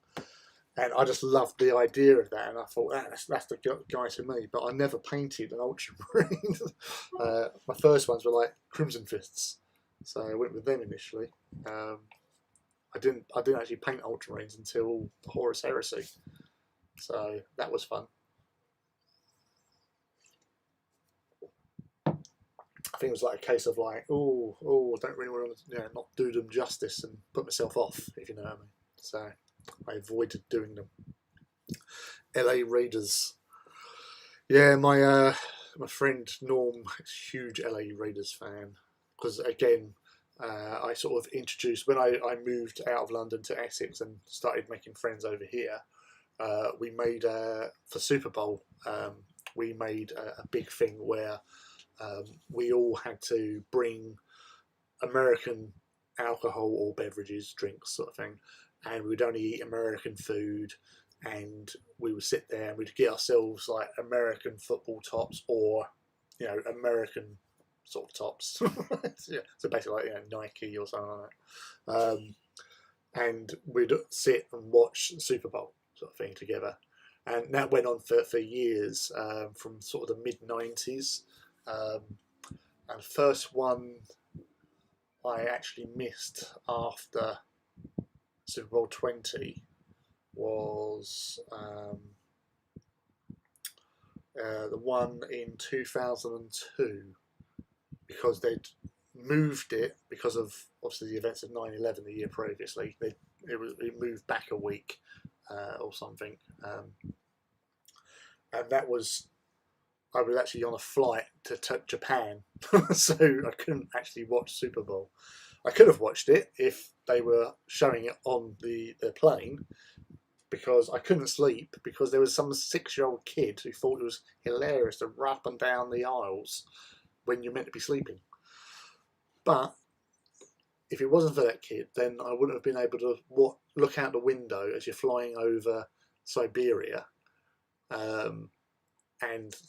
and I just loved the idea of that, and I thought that's the guy to me. But I never painted an ultramarine. My first ones were like Crimson Fists, so I went with them initially. I didn't actually paint ultramarines until the Horus Heresy, so that was fun. I think it was like a case of like, I don't really want to not do them justice and put myself off, if you know what I mean. So I avoided doing them. LA Raiders. Yeah, my friend Norm is a huge LA Raiders fan, because again, I sort of introduced, when I moved out of London to Essex and started making friends over here, we made for Super Bowl, we made a big thing where we all had to bring American alcohol or beverages, drinks sort of thing, and we'd only eat American food, and we would sit there and we'd get ourselves like American football tops, or American sort of tops. Yeah, so basically like Nike or something like that, and we'd sit and watch the Super Bowl sort of thing together, and that went on for years, from sort of the mid-90s, and the first one I actually missed after Super Bowl 20 was the one in 2002, because they'd moved it because of obviously the events of 9/11 the year previously. It moved back a week or something, and that was, I was actually on a flight to Japan, so I couldn't actually watch Super Bowl. I could have watched it if they were showing it on the plane, because I couldn't sleep, because there was some 6-year-old kid who thought it was hilarious to run up and down the aisles when you're meant to be sleeping. But if it wasn't for that kid, then I wouldn't have been able to look out the window as you're flying over Siberia, and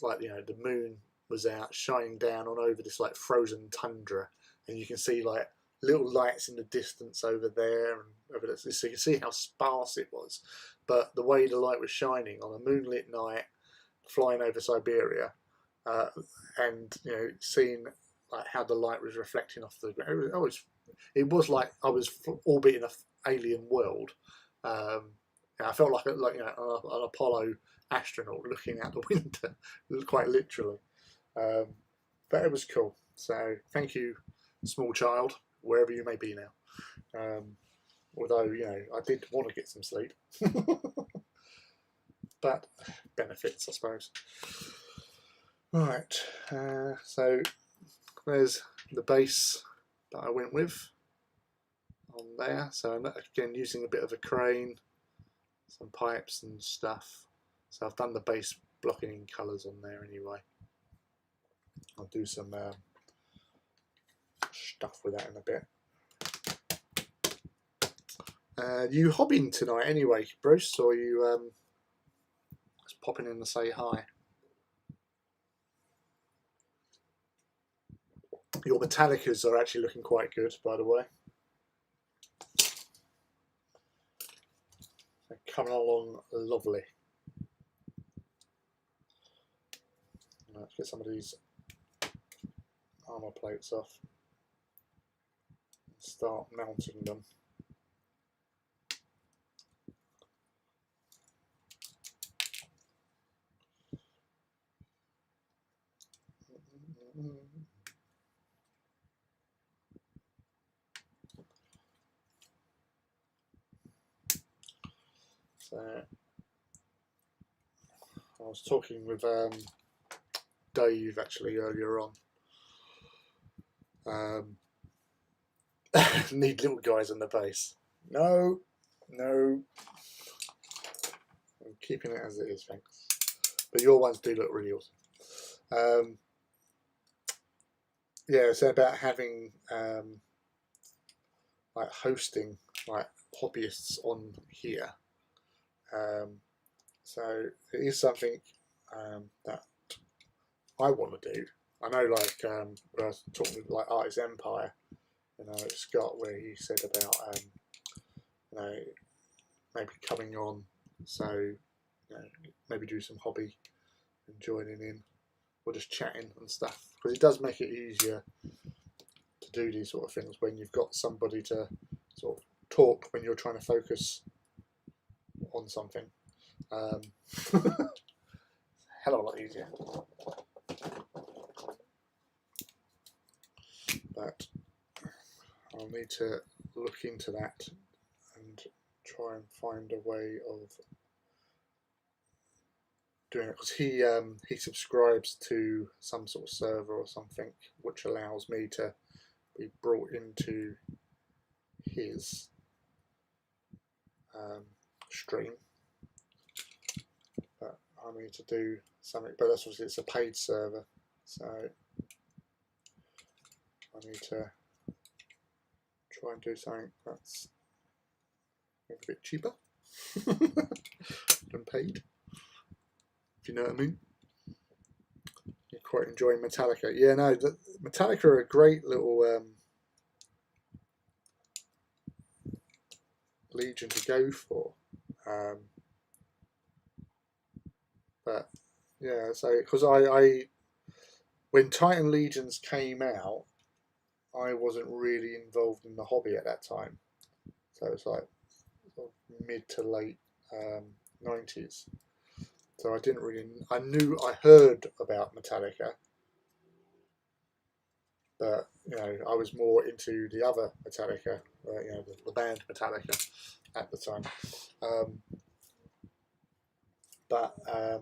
like the moon was out shining down on over this like frozen tundra, and you can see like little lights in the distance over there and over there, so you can see how sparse it was. But the way the light was shining on a moonlit night flying over Siberia, and seeing like how the light was reflecting off the ground, it was like I was orbiting an alien world. I felt like an Apollo astronaut looking out the window, quite literally. But it was cool. So thank you, small child, wherever you may be now. Although I did want to get some sleep, but benefits, I suppose. Right. So there's the base that I went with. on there. So I'm again using a bit of a crane, some pipes and stuff. So I've done the base blocking colours on there anyway. I'll do some stuff with that in a bit. You hobbying tonight anyway, Bruce, or you just popping in to say hi? Your Metallicas are actually looking quite good, by the way. They're coming along lovely. Let's get some of these armour plates off and start mounting them. So I was talking with Dave actually earlier on. Need little guys on the base. No. I'm keeping it as it is, thanks. But your ones do look really awesome. Yeah, so about having like hosting like hobbyists on here. So it is something that I want to do. I know, like when I was talking with like Artist Empire, you know, Scott, where he said about you know, maybe coming on, so you know, maybe do some hobby and joining in, or just chatting and stuff, because it does make it easier to do these sort of things when you've got somebody to sort of talk when you're trying to focus on something. Hell of a lot easier. But I'll need to look into that and try and find a way of doing it, because he subscribes to some sort of server or something which allows me to be brought into his stream. But I need to do something, but that's obviously it's a paid server, so I need to try and do something that's maybe a bit cheaper than paid, if you know what I mean. You're quite enjoying Metallica. Yeah, no, Metallica are a great little Legion to go for. But yeah, so because I when Titan Legions came out, I wasn't really involved in the hobby at that time. So it's like sort of mid to late 90s. So I didn't really. I heard about Metallica, but you know, I was more into the other Metallica, you know, the band Metallica at the time. But I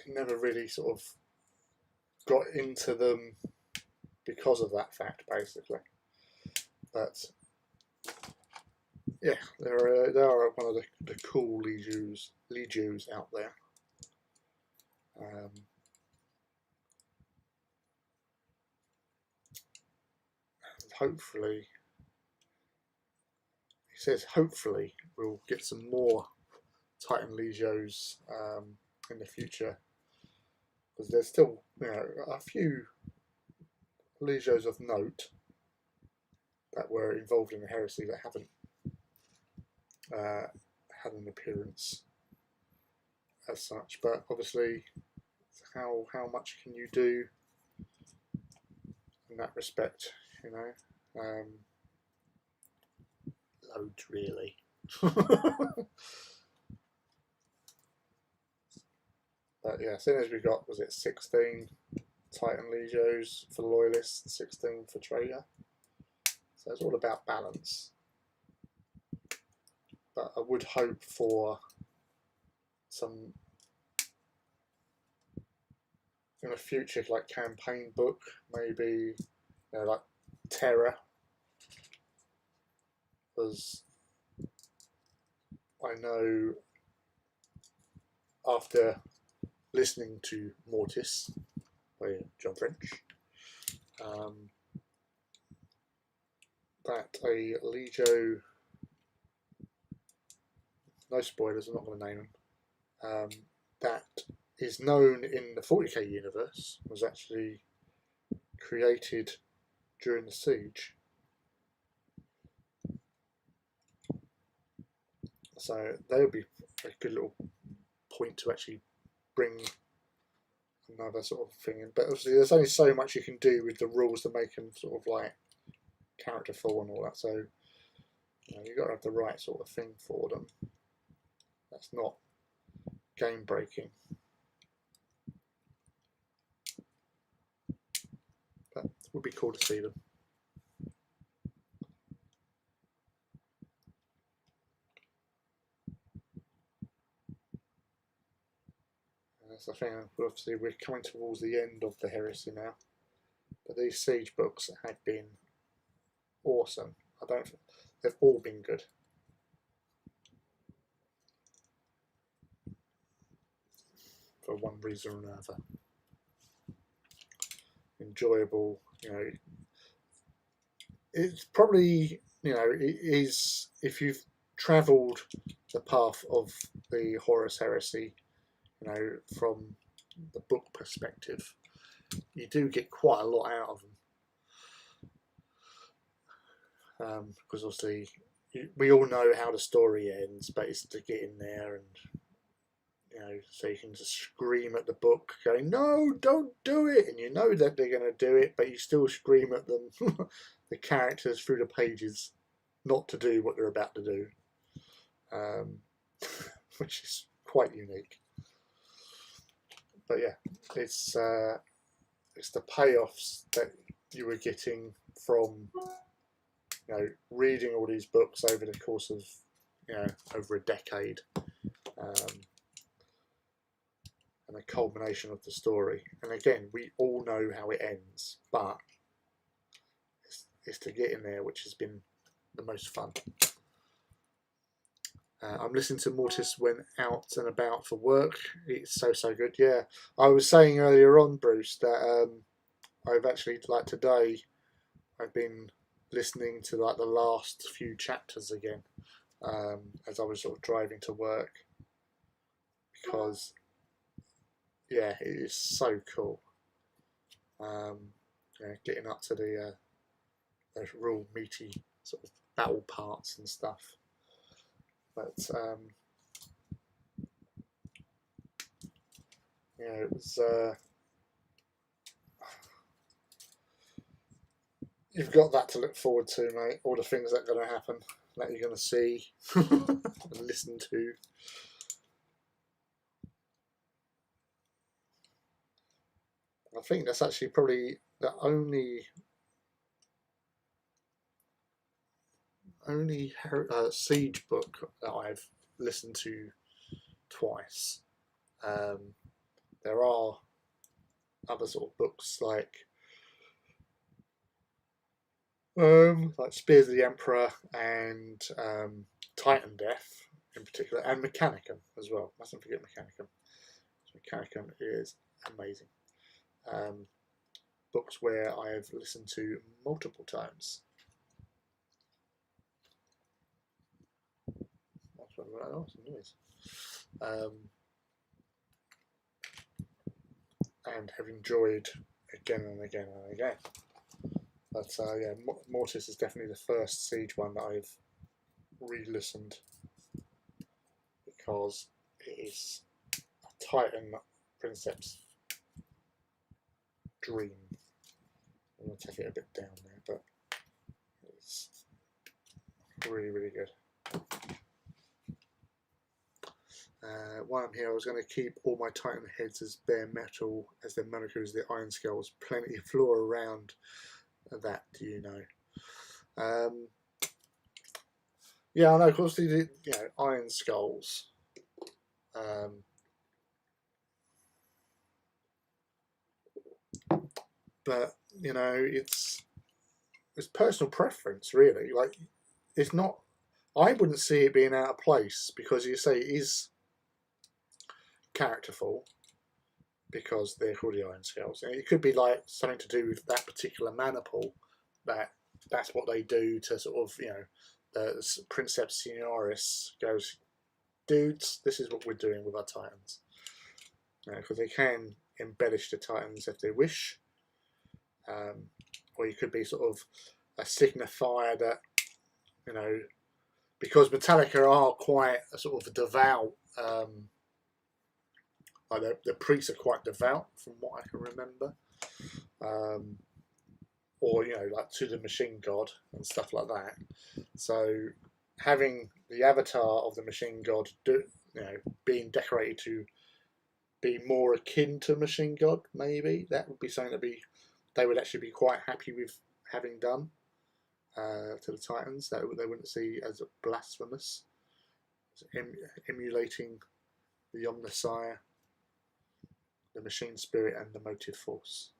never really sort of got into them because of that fact, basically. But yeah, they are one of the cool Legios out there. Hopefully, he says, hopefully we'll get some more Titan Legios in the future, because there's still, you know, a few Legios of note that were involved in the heresy that haven't had an appearance as such. But obviously, how much can you do in that respect, you know? Loads, really. But yeah, as soon as we got, was it 16 Titan Legios for Loyalists, 16 for Traitor? So it's all about balance. But I would hope for some in a future like campaign book, maybe like Terror, because I know after listening to Mortis by John French, that a Legio, no spoilers, I'm not going to name him, that is known in the 40k universe was actually created during the siege. So that would be a good little point to actually bring another sort of thing in. But obviously there's only so much you can do with the rules to make them sort of like characterful and all that. So you've got to have the right sort of thing for them. That's not game breaking. But it would be cool to see them. That's the thing. Obviously we're coming towards the end of the Heresy now. But these siege books have been awesome. They've all been good. For one reason or another. Enjoyable, it's probably, it is, if you've travelled the path of the Horus Heresy, from the book perspective, you do get quite a lot out of them. Because obviously we all know how the story ends, but it's to get in there and so you can just scream at the book going, no, don't do it, and you know that they're going to do it, but you still scream at them, the characters through the pages, not to do what they're about to do, which is quite unique. But yeah, it's the payoffs that you were getting from reading all these books over the course of over a decade. And the culmination of the story. And again, we all know how it ends, but it's to get in there which has been the most fun. I'm listening to Mortis when out and about for work. It's so good. Yeah, I was saying earlier on, Bruce, that I've actually, like today, I've been listening to like the last few chapters again as I was sort of driving to work, because yeah, it is so cool. Getting up to the those real meaty sort of battle parts and stuff. But it was. You've got that to look forward to, mate. All the things that are going to happen, that you're going to see and listen to. I think that's actually probably the only siege book that I've listened to twice. There are other sort of books like Spears of the Emperor and Titan Death in particular, and Mechanicum as well. Mustn't forget Mechanicum. Mechanicum is amazing. Books where I have listened to multiple times. And have enjoyed again and again and again. But yeah, Mortis is definitely the first siege one that I've re-listened, because it is a Titan Princeps dream. I'm going to take it a bit down there, but it's really, really good. While I'm here, I was going to keep all my Titan heads as bare metal, as their moniker is the Iron Skulls. Plenty of floor around that, do you know? Yeah, I know, of course, the Iron Skulls. But you know, it's personal preference, really. Like, it's not. I wouldn't see it being out of place because you say it is characterful because they're called the Iron Scales. And it could be like something to do with that particular mana pool. That's what they do to sort of, you know, the Princeps Senioris goes, dudes, this is what we're doing with our Titans. Because they can embellish the Titans if they wish. Or you could be sort of a signifier that, you know, because Metallica are quite a sort of devout, like the priests are quite devout from what I can remember. Or, you know, like to the machine god and stuff like that. So having the avatar of the machine god, being decorated to be more akin to machine god, maybe that would be something that they would actually be quite happy with having done to the Titans. That they wouldn't see as blasphemous, emulating the Omnissiah, the machine spirit, and the motive force,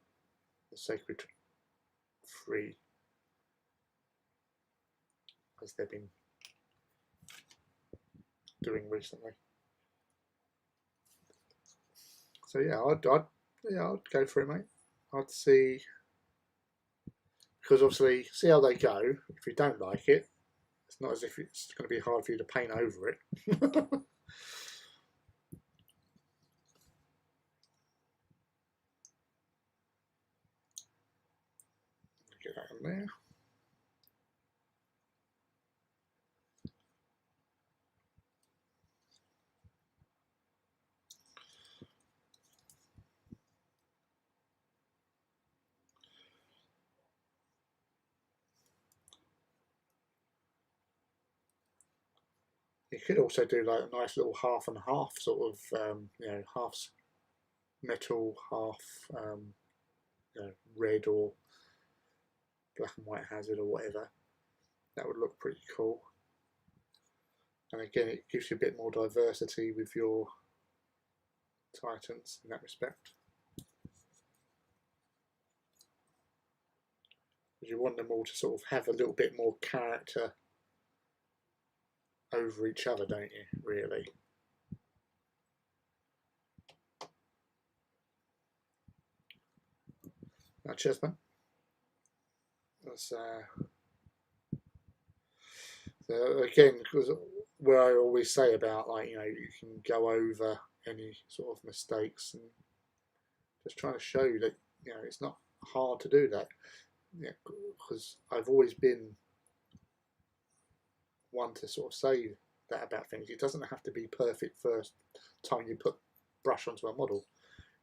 the sacred free, as they've been doing recently. So yeah, I'd go for it, mate. I'd see, because obviously, see how they go. If you don't like it, it's not as if it's going to be hard for you to paint over it. Get that in there. You could also do like a nice little half and half sort of, half metal, half red or black and white hazard or whatever. That would look pretty cool. And again, it gives you a bit more diversity with your Titans in that respect. You want them all to sort of have a little bit more character over each other, don't you, really? Now, cheers, man. That's, so again, because where I always say about, like, you know, you can go over any sort of mistakes, and just trying to show you that, you know, it's not hard to do that. Yeah, because I've always been one to sort of say that about things. It doesn't have to be perfect first time you put brush onto a model.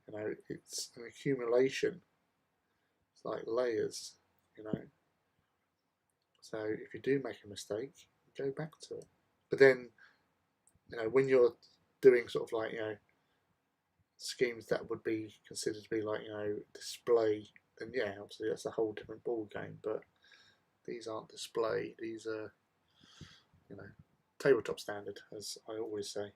You know, it's an accumulation. It's like layers, you know. So if you do make a mistake, go back to it. But then, you know, when you're doing sort of like, you know, schemes that would be considered to be like, you know, display, then yeah, obviously that's a whole different ball game. But these aren't display. These are, you know, tabletop standard, as I always say.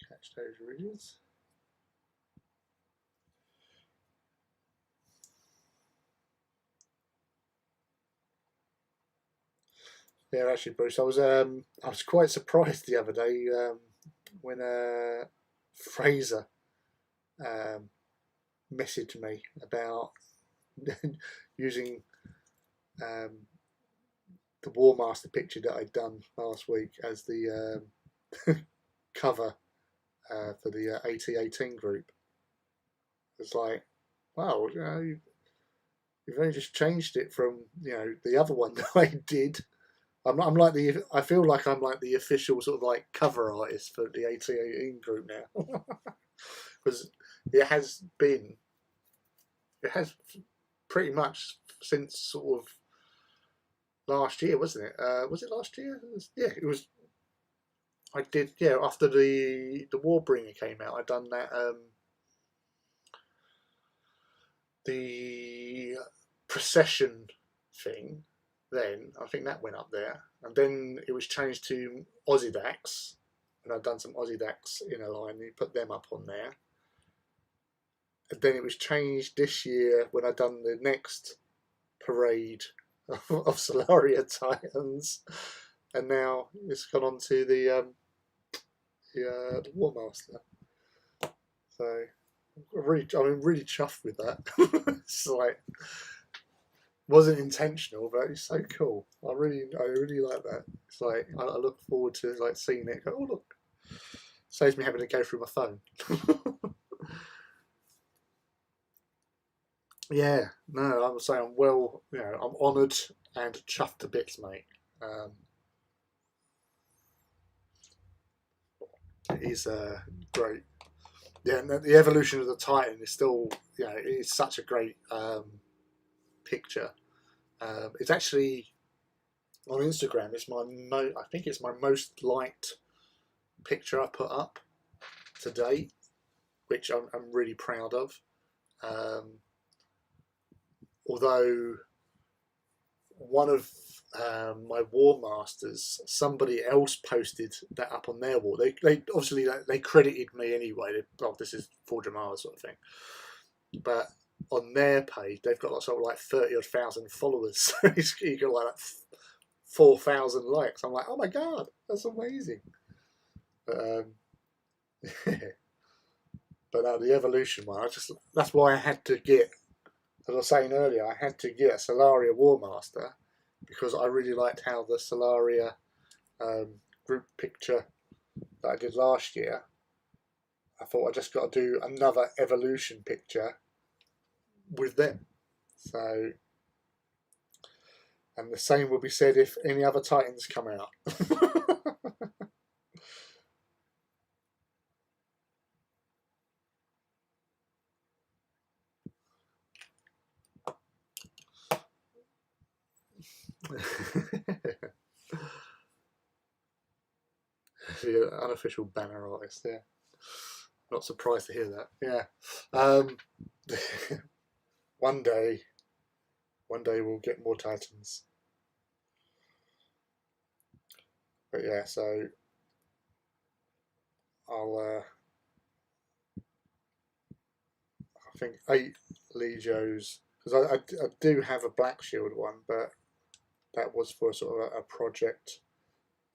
Catch those ridges. Yeah, actually, Bruce, I was quite surprised the other day when Fraser messaged me about using the War Master picture that I'd done last week as the cover for the AT18 group. It's like, wow, you know, you've only just changed it from, you know, the other one that I did. I feel like I'm like the official sort of like cover artist for the AT18 group now, because it has pretty much since sort of last year, wasn't it? Was it last year? Yeah, it was. I did, yeah. After the Warbringer came out, I'd done that. The procession thing. Then I think that went up there, and then it was changed to Osedax, and I'd done some Osedax in a line. You put them up on there, and then it was changed this year when I'd done the next parade of Solaria Titans, and now it's gone on to the War Master. So I'm really chuffed with that. It's like, wasn't intentional, but it's so cool. I really like that. It's like I look forward to like seeing it. Go, oh look, saves me having to go through my phone. Yeah, no, I would say I'm well. You know, I'm honoured and chuffed to bits, mate. It is great. Yeah, and the evolution of the Titan is still, you know, it's such a great picture. It's actually on Instagram. It's I think it's my most liked picture I put up to date, which I'm really proud of. Although one of my War Masters, somebody else posted that up on their wall. They obviously they credited me anyway. Oh, this is Forge of Mars sort of thing. But on their page, they've got sort of like 30,000 followers. You got like 4,000 likes. I'm like, oh my god, that's amazing. But the evolution one, that's why I had to get, as I was saying earlier, I had to get a Solaria War Master because I really liked how the Solaria group picture that I did last year. I thought I just got to do another evolution picture with them. So, and the same will be said if any other Titans come out. The unofficial banner artist, yeah. Not surprised to hear that. Yeah. One day we'll get more Titans. But yeah, so I think 8 Legios, because I do have a Black Shield one, but that was for sort of a project.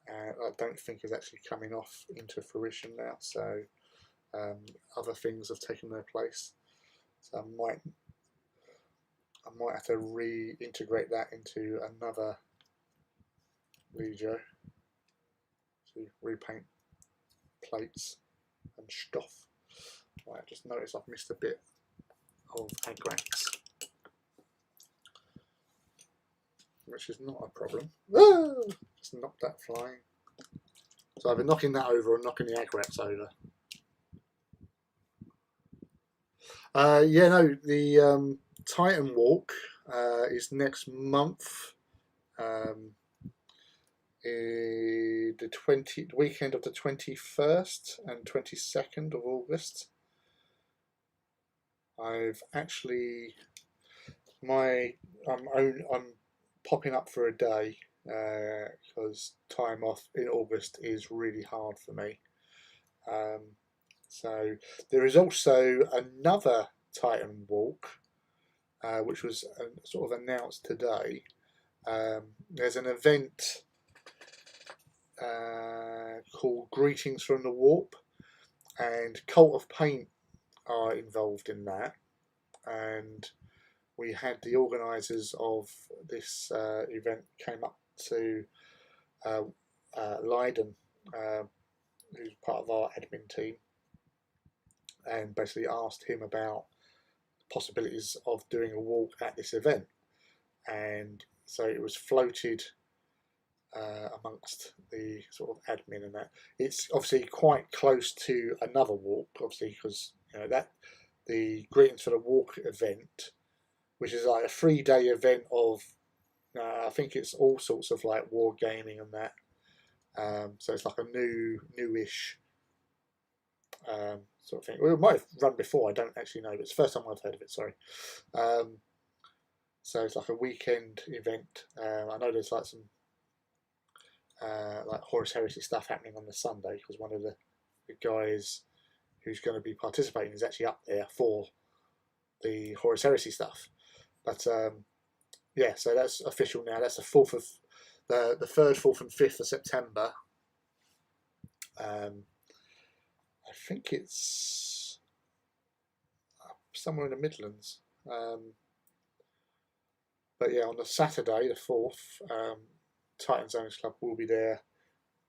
I don't think is actually coming off into fruition now. So other things have taken their place. So I might have to reintegrate that into another Legio to repaint plates and stuff. I just noticed I've missed a bit of Agrax, which is not a problem. Ah! Just knocked that flying. So I've been knocking that over or knocking the Agrax over. Yeah, no, the Titan Walk is next month. The weekend of the 21st and 22nd of August. I've actually I'm popping up for a day because time off in August is really hard for me. So there is also another Titan Walk, which was sort of announced today. There's an event called Greetings from the Warp, and Cult of Paint are involved in that. And we had the organisers of this event came up to Leiden, who's part of our admin team, and basically asked him about possibilities of doing a walk at this event. And so it was floated amongst the sort of admin and that. It's obviously quite close to another walk, obviously, because you know that the Greetings for the Walk event, which is like a 3-day event of I think it's all sorts of like war gaming and that. So it's like a newish sort of thing. Well, it might have run before, I don't actually know, but it's the first time I've heard of it, sorry. So it's like a weekend event. I know there's like some like Horus Heresy stuff happening on the Sunday, because one of the guys who's going to be participating is actually up there for the Horus Heresy stuff. But yeah, so that's official now. That's the 4th of the 3rd, 4th, and 5th of September. I think it's somewhere in the Midlands. But yeah, on the Saturday, the 4th, Titans Owners Club will be there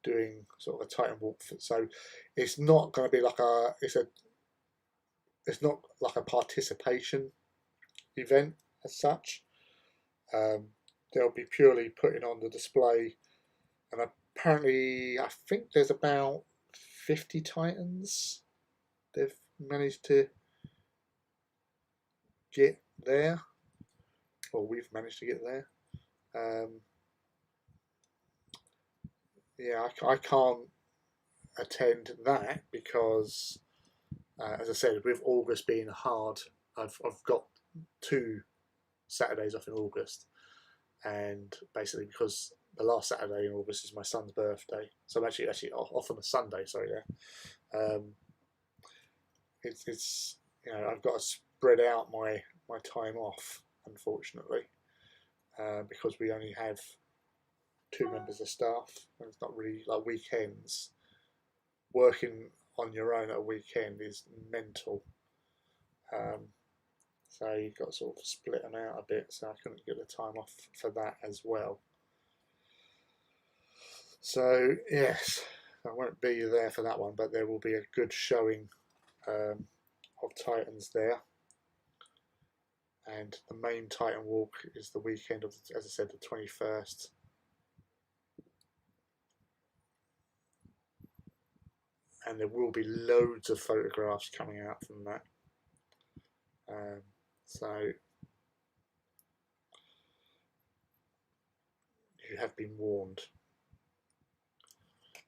doing sort of a Titan walk. So it's not going to be like it's not like a participation event as such. They'll be purely putting on the display, and apparently I think there's about 50 Titans they've managed to get there, or we've managed to get there. Yeah, I can't attend that because, as I said, with August being hard, I've got 2 Saturdays off in August, and basically because the last Saturday in August is my son's birthday, so I'm actually off on a Sunday. Sorry, yeah. It's I've got to spread out my time off, unfortunately, because we only have 2 members of staff, and it's not really like weekends. Working on your own at a weekend is mental. So you've got to sort of split them out a bit, so I couldn't get the time off for that as well. So yes, I won't be there for that one, but there will be a good showing of Titans there. And the main Titan walk is the weekend of, as I said, the 21st. And there will be loads of photographs coming out from that. So you have been warned.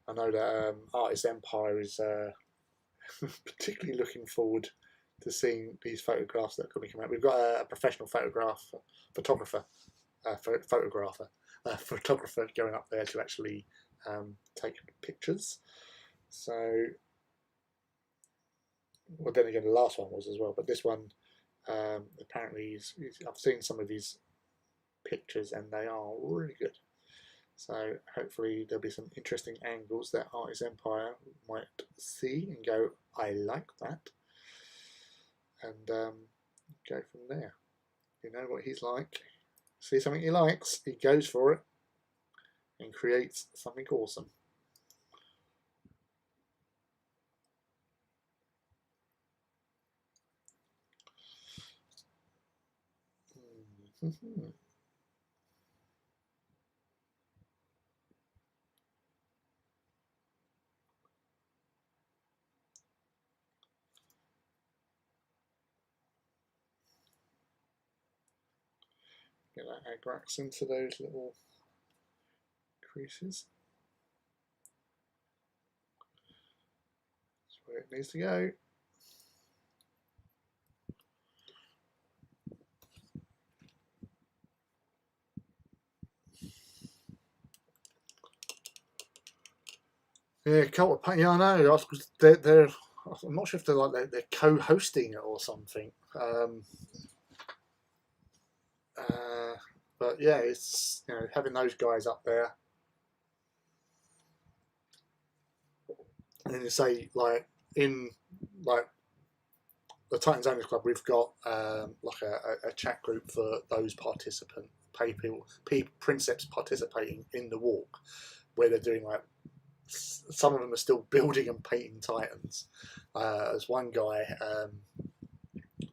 I know that Artist Empire is particularly looking forward to seeing these photographs that are going to come out. We've got a professional photographer going up there to actually take pictures. So, well, then again, the last one was as well, but this one apparently I've seen some of these pictures and they are really good. So hopefully there'll be some interesting angles that Artist Empire might see and go, I like that, and go from there. You know what he's like. See something he likes, he goes for it and creates something awesome. Get that Agrax into those little creases. That's where it needs to go. Yeah, Cult of Pain. Yeah, I know. They're I'm not sure if they're co-hosting it or something. But yeah, it's having those guys up there, and then you say in the Titans Owners Club, we've got like a chat group for those participants, princeps participating in the walk, where they're doing some of them are still building and painting Titans. There's one guy,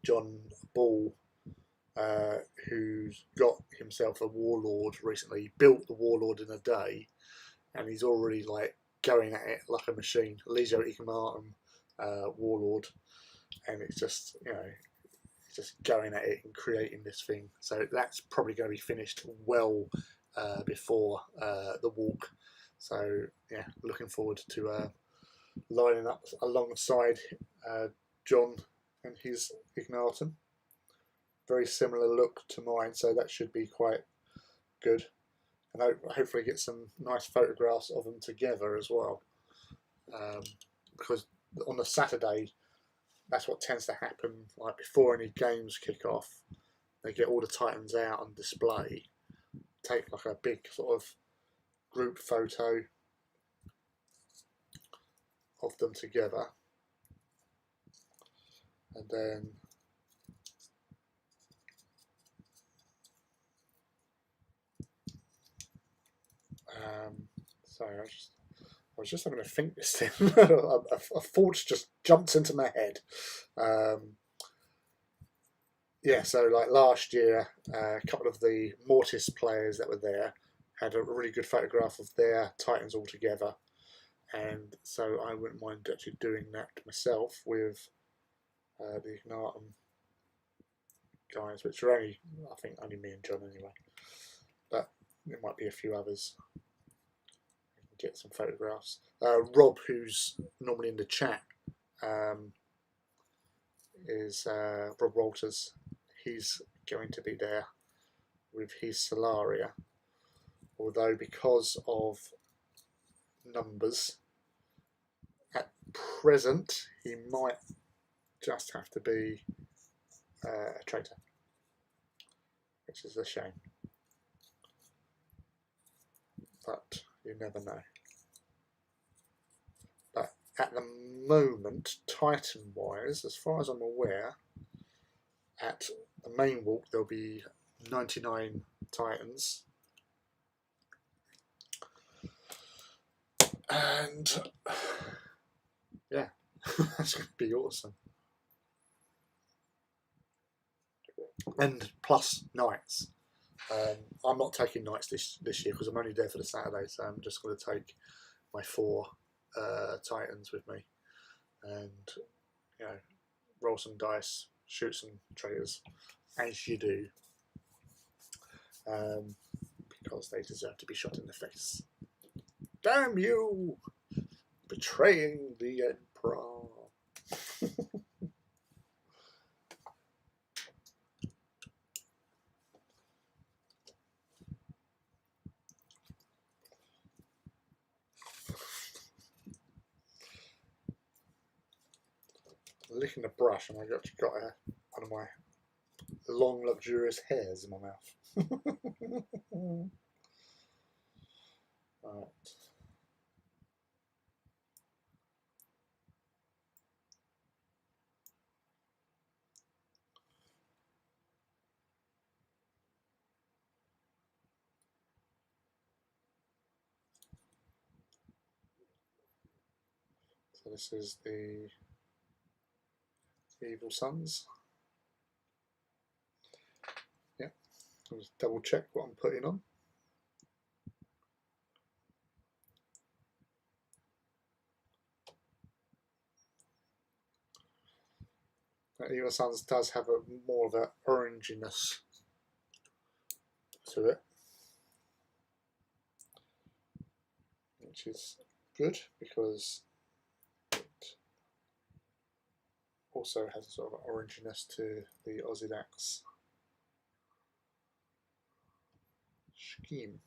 John Ball, who's got himself a Warlord recently. He built the Warlord in a day, and he's already going at it like a machine. Legio Warlord, and it's just just going at it and creating this thing. So that's probably going to be finished well before the walk. So yeah, looking forward to lining up alongside John and his Ignatum. very similar look to mine, so that should be quite good. And hopefully get some nice photographs of them together as well, because on the Saturday, that's what tends to happen. Like before any games kick off, they get all the Titans out on display, take like a big sort of group photo of them together, and then sorry, I was just having a think this thing. a thought just jumped into my head. Yeah, so like last year, a couple of the Mortis players that were there had a really good photograph of their Titans all together, and so I wouldn't mind actually doing that myself with the Ignatum guys, which are only, I think, only me and John anyway, but there might be a few others. Get some photographs. Rob, who's normally in the chat, is Rob Walters. He's going to be there with his Solaria, although because of numbers at present he might just have to be a traitor, which is a shame, but you never know. But at the moment, Titan wise, as far as I'm aware, at the main walk there'll be 99 Titans, and yeah, that's going to be awesome. And plus Knights. I'm not taking Knights this year because I'm only there for the Saturday, so I'm just going to take my 4 Titans with me, and you know, roll some dice, shoot some traitors, as you do, because they deserve to be shot in the face. Damn you, betraying the Emperor. Licking the brush, and I got one of my long, luxurious hairs in my mouth. Right. So this is the Evil Sons. Yeah, I'll just double check what I'm putting on. Evil Sons does have a more of an oranginess to it, which is good because it also has a sort of oranginess to the Osedax scheme.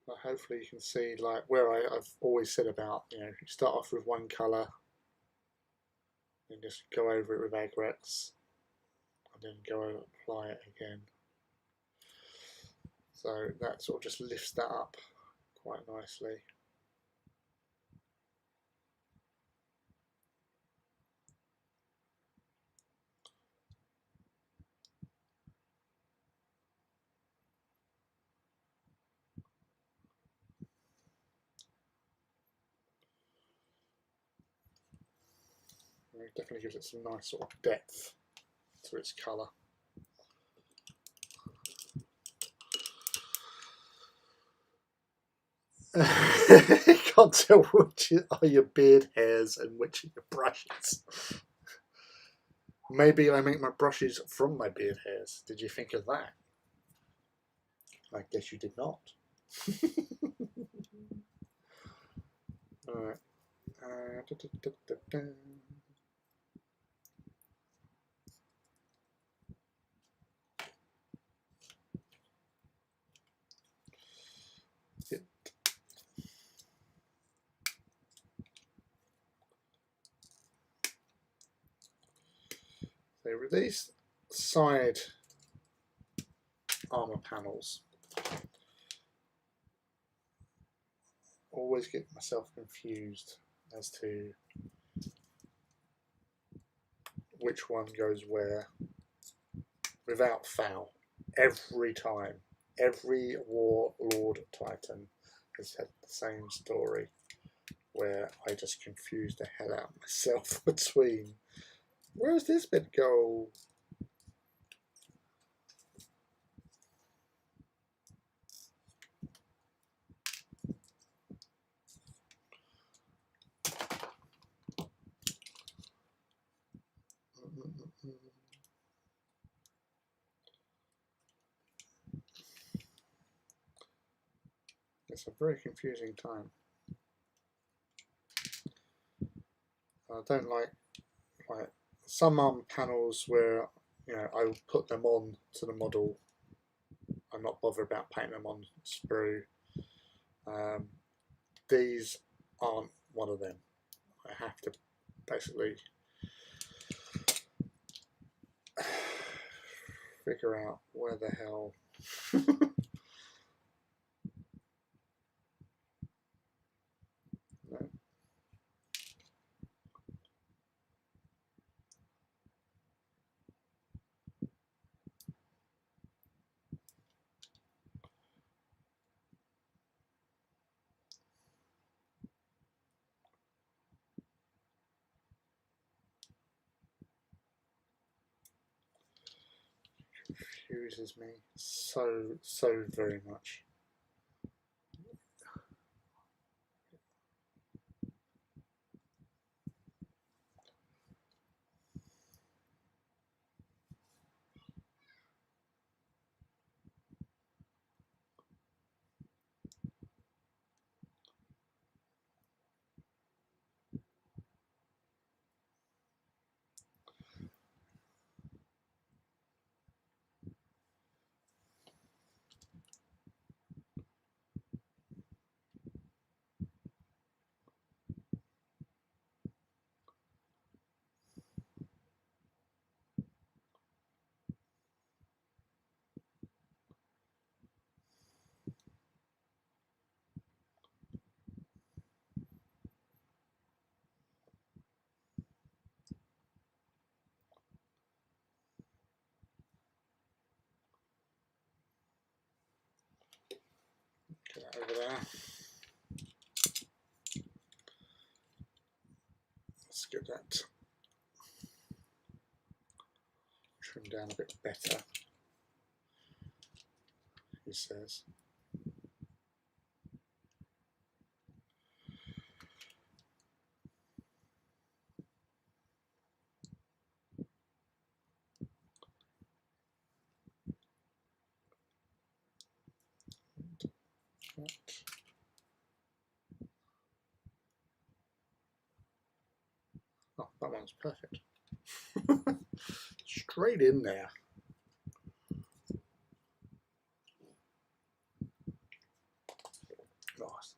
But hopefully you can see like where I've always said about, you know, you start off with one colour and just go over it with Agrex and then go over and apply it again. So that sort of just lifts that up quite nicely. It definitely gives it some nice sort of depth to its colour. You can't tell which are your beard hairs and which are your brushes. Maybe I make my brushes from my beard hairs. Did you think of that? I guess you did not. Alright. So with these side armor panels, always get myself confused as to which one goes where without foul. Every time, every Warlord Titan has had the same story where I just confused the hell out of myself between where's this bit go? It's a very confusing time. I don't like some panels where I will put them on to the model. I'm not bothered about painting them on sprue. These aren't one of them. I have to basically figure out where the hell no. Confuses me so very much. Get that over there. Let's get that trimmed down a bit better, he says. Oh, that one's perfect. Straight in there. Nice.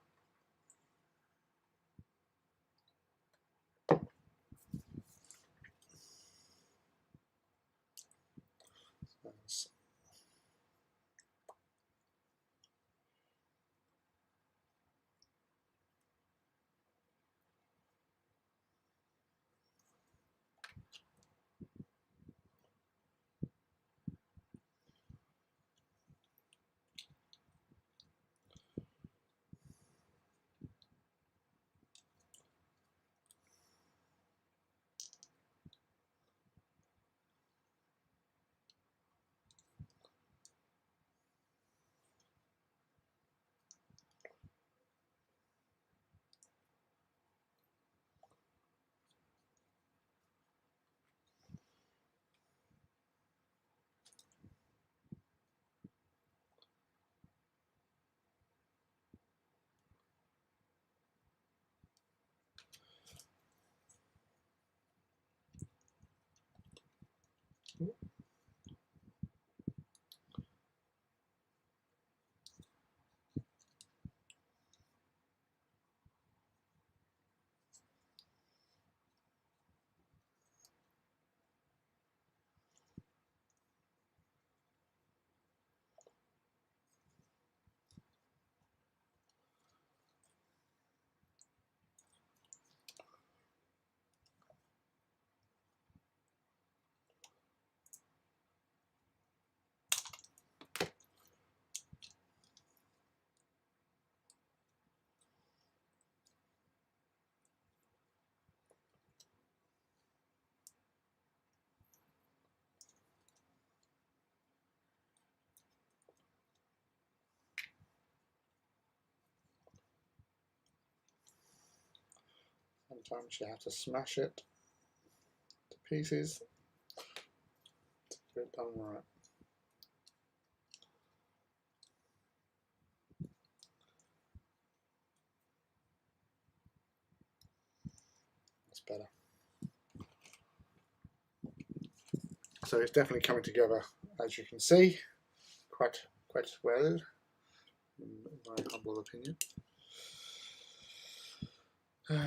Sometimes you have to smash it to pieces to get it done right. That's better. So it's definitely coming together, as you can see, quite well, in my humble opinion. Put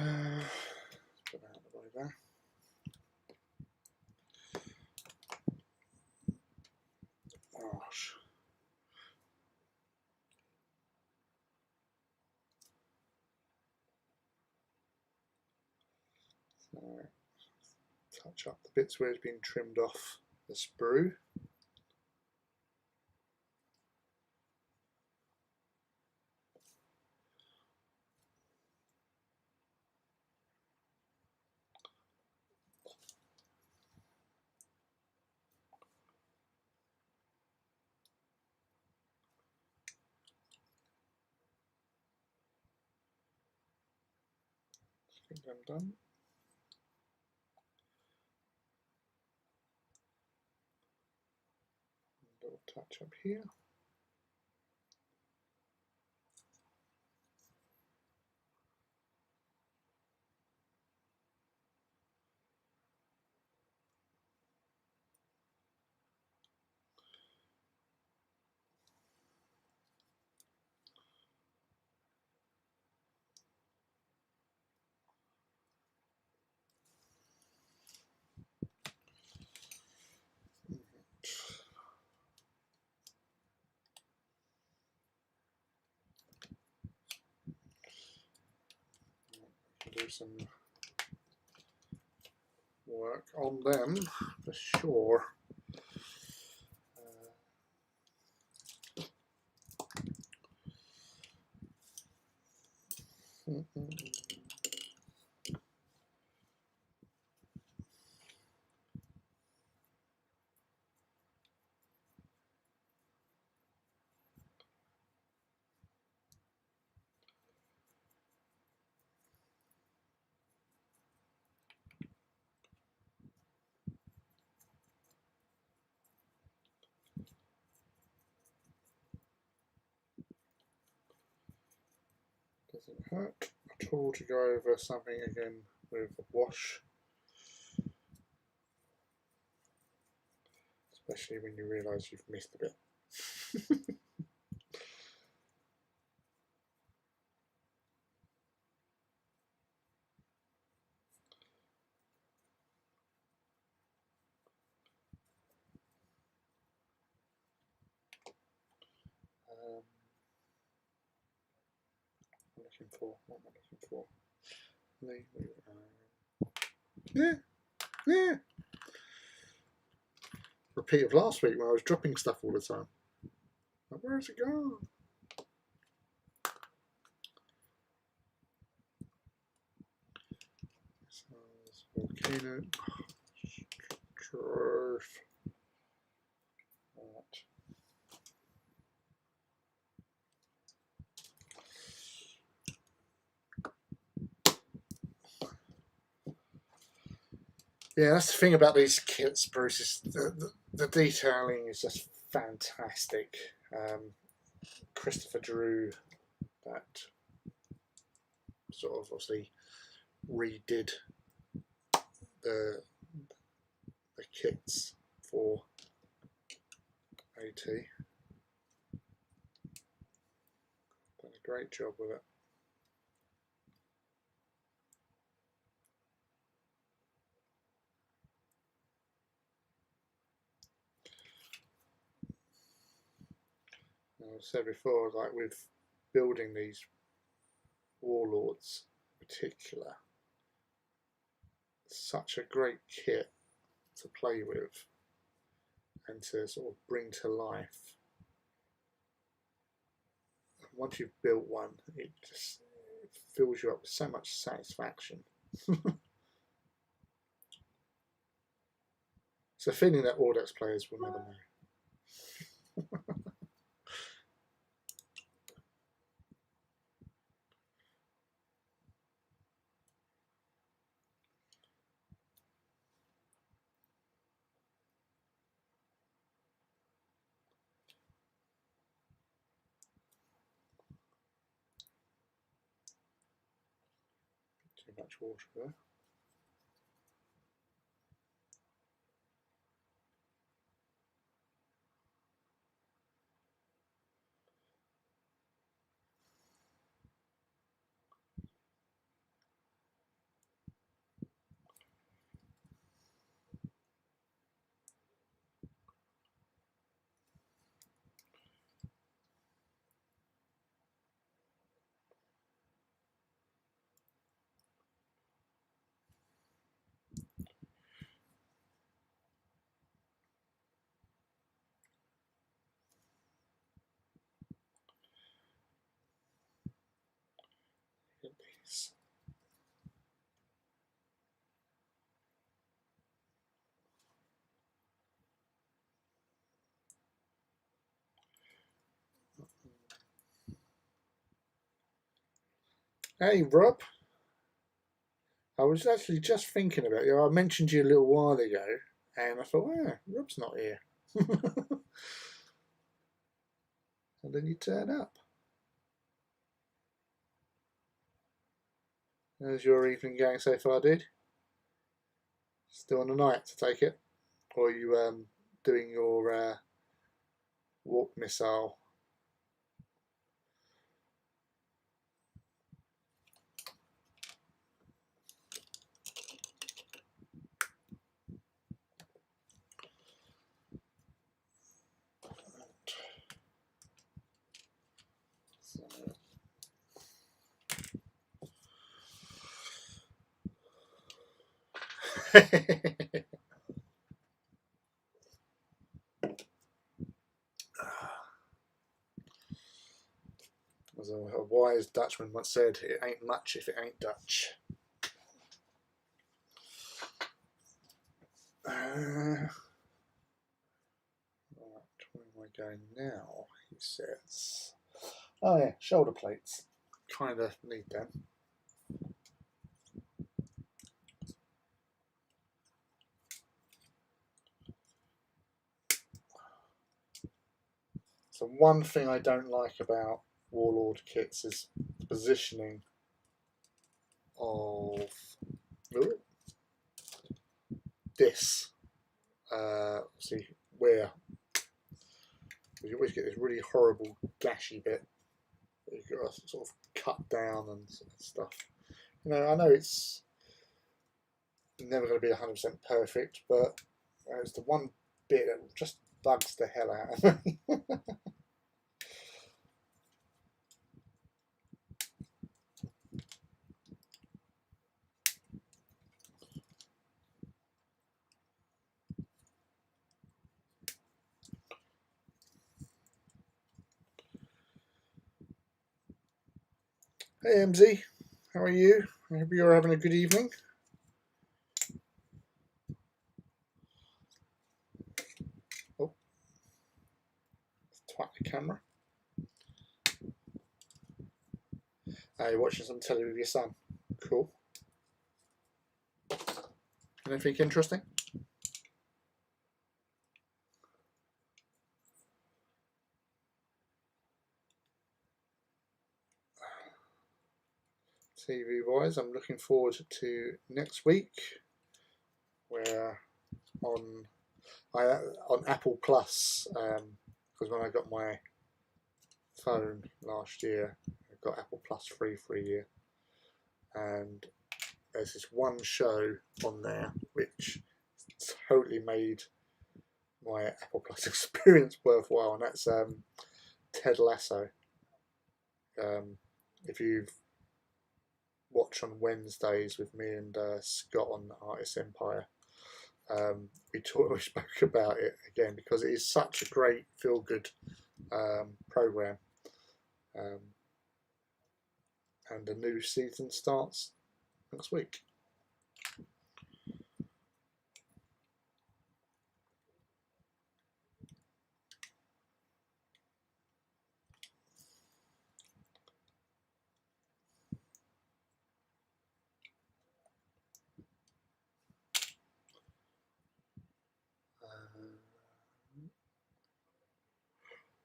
that out of the way there. Gosh. So, touch up the bits where it's been trimmed off the sprue. I think I'm done. A little touch up here. Do some work on them for sure. Doesn't hurt at all to go over something again with a wash, especially when you realise you've missed a bit. What am I looking for? Yeah. Repeat of last week when I was dropping stuff all the time. Like, where's it gone? Volcano. Truth. Right. Yeah, that's the thing about these kits, Bruce, is the detailing is just fantastic. Christopher Drew, that sort of obviously redid the kits for AT. Done a great job with it. I've said before, like with building these warlords in particular, such a great kit to play with and to sort of bring to life. Once you've built one, it just fills you up with so much satisfaction. It's a feeling that Audax players will never know. Too much water there. These. Hey Rob, I was actually just thinking about you. I mentioned you a little while ago, and I thought, Rob's not here. And then you turn up. How's your evening going so far, dude? Still on the night to take it? Or are you doing your warp missile? As a wise Dutchman once said, it ain't much if it ain't Dutch. Right, where am I going now? He says. Oh yeah, shoulder plates. Kind of need them. So one thing I don't like about Warlord kits is the positioning of this. See where you always get this really horrible gashy bit that you've got to sort of cut down and stuff. You know, I know it's never going to be 100% perfect, but it's the one bit that just bugs the hell out of me. Hey MZ, how are you? I hope you're having a good evening. Oh, twat the camera. You're watching some telly with your son. Cool. Anything interesting? TV wise, I'm looking forward to next week, where on Apple Plus, because when I got my phone last year, I got Apple Plus free for a year, and there's this one show on there which totally made my Apple Plus experience worthwhile, and that's Ted Lasso. If you've watched on Wednesdays with me and Scott on Artist Empire, we spoke about it again because it is such a great feel-good program, and the new season starts next week.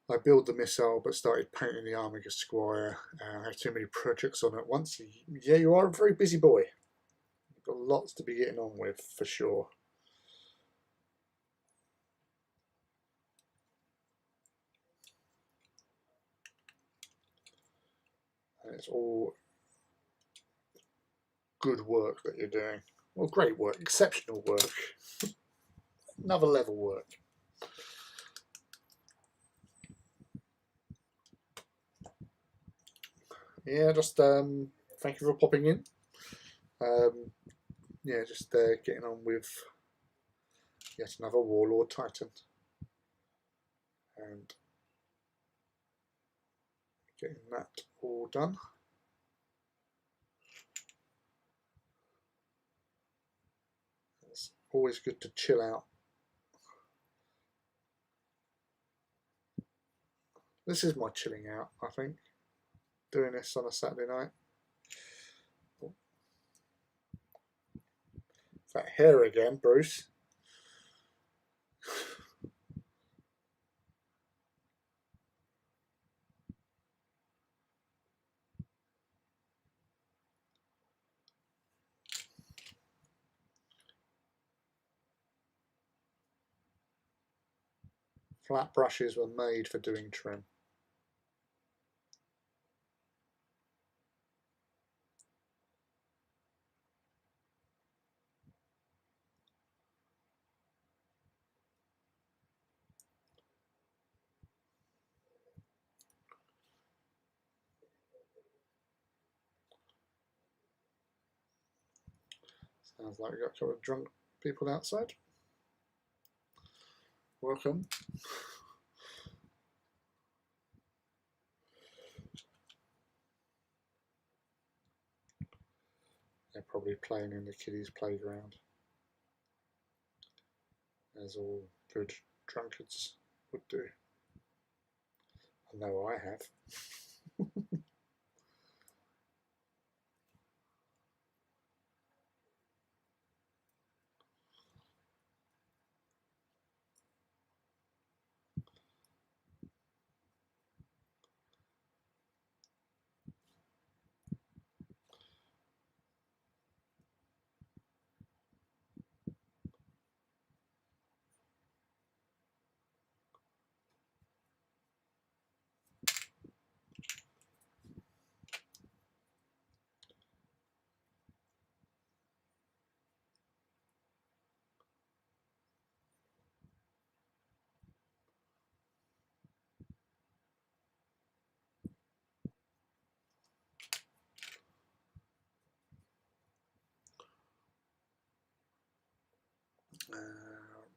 I build the missile but started painting the Army Squire. I have too many projects on at once. Yeah, you are a very busy boy. You've got lots to be getting on with, for sure. And it's all good work that you're doing. Well, great work, exceptional work. Another level work. Yeah, just thank you for popping in. Yeah, just getting on with yet another Warlord Titan. And getting that all done. It's always good to chill out. This is my chilling out, I think. Doing this on a Saturday night. That hair again, Bruce. Flat brushes were made for doing trim. Sounds like we got a couple of drunk people outside. Welcome. They're probably playing in the kiddies' playground, as all good drunkards would do. I know I have.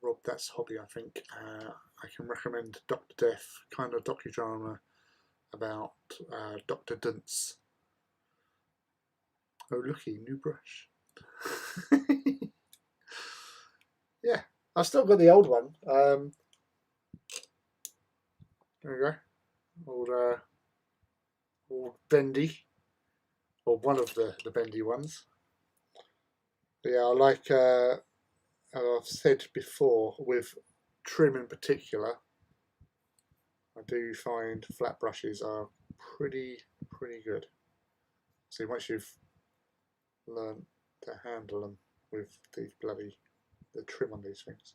Rob, that's hobby, I think. I can recommend Dr. Death, kind of docudrama about Dr. Dunce. Oh, looky, new brush. Yeah, I've still got the old one. There we go. Old bendy, or one of the bendy ones. But yeah, I like, as I've said before, with trim in particular, I do find flat brushes are pretty good. See, once you've learned to handle them with the trim on these things.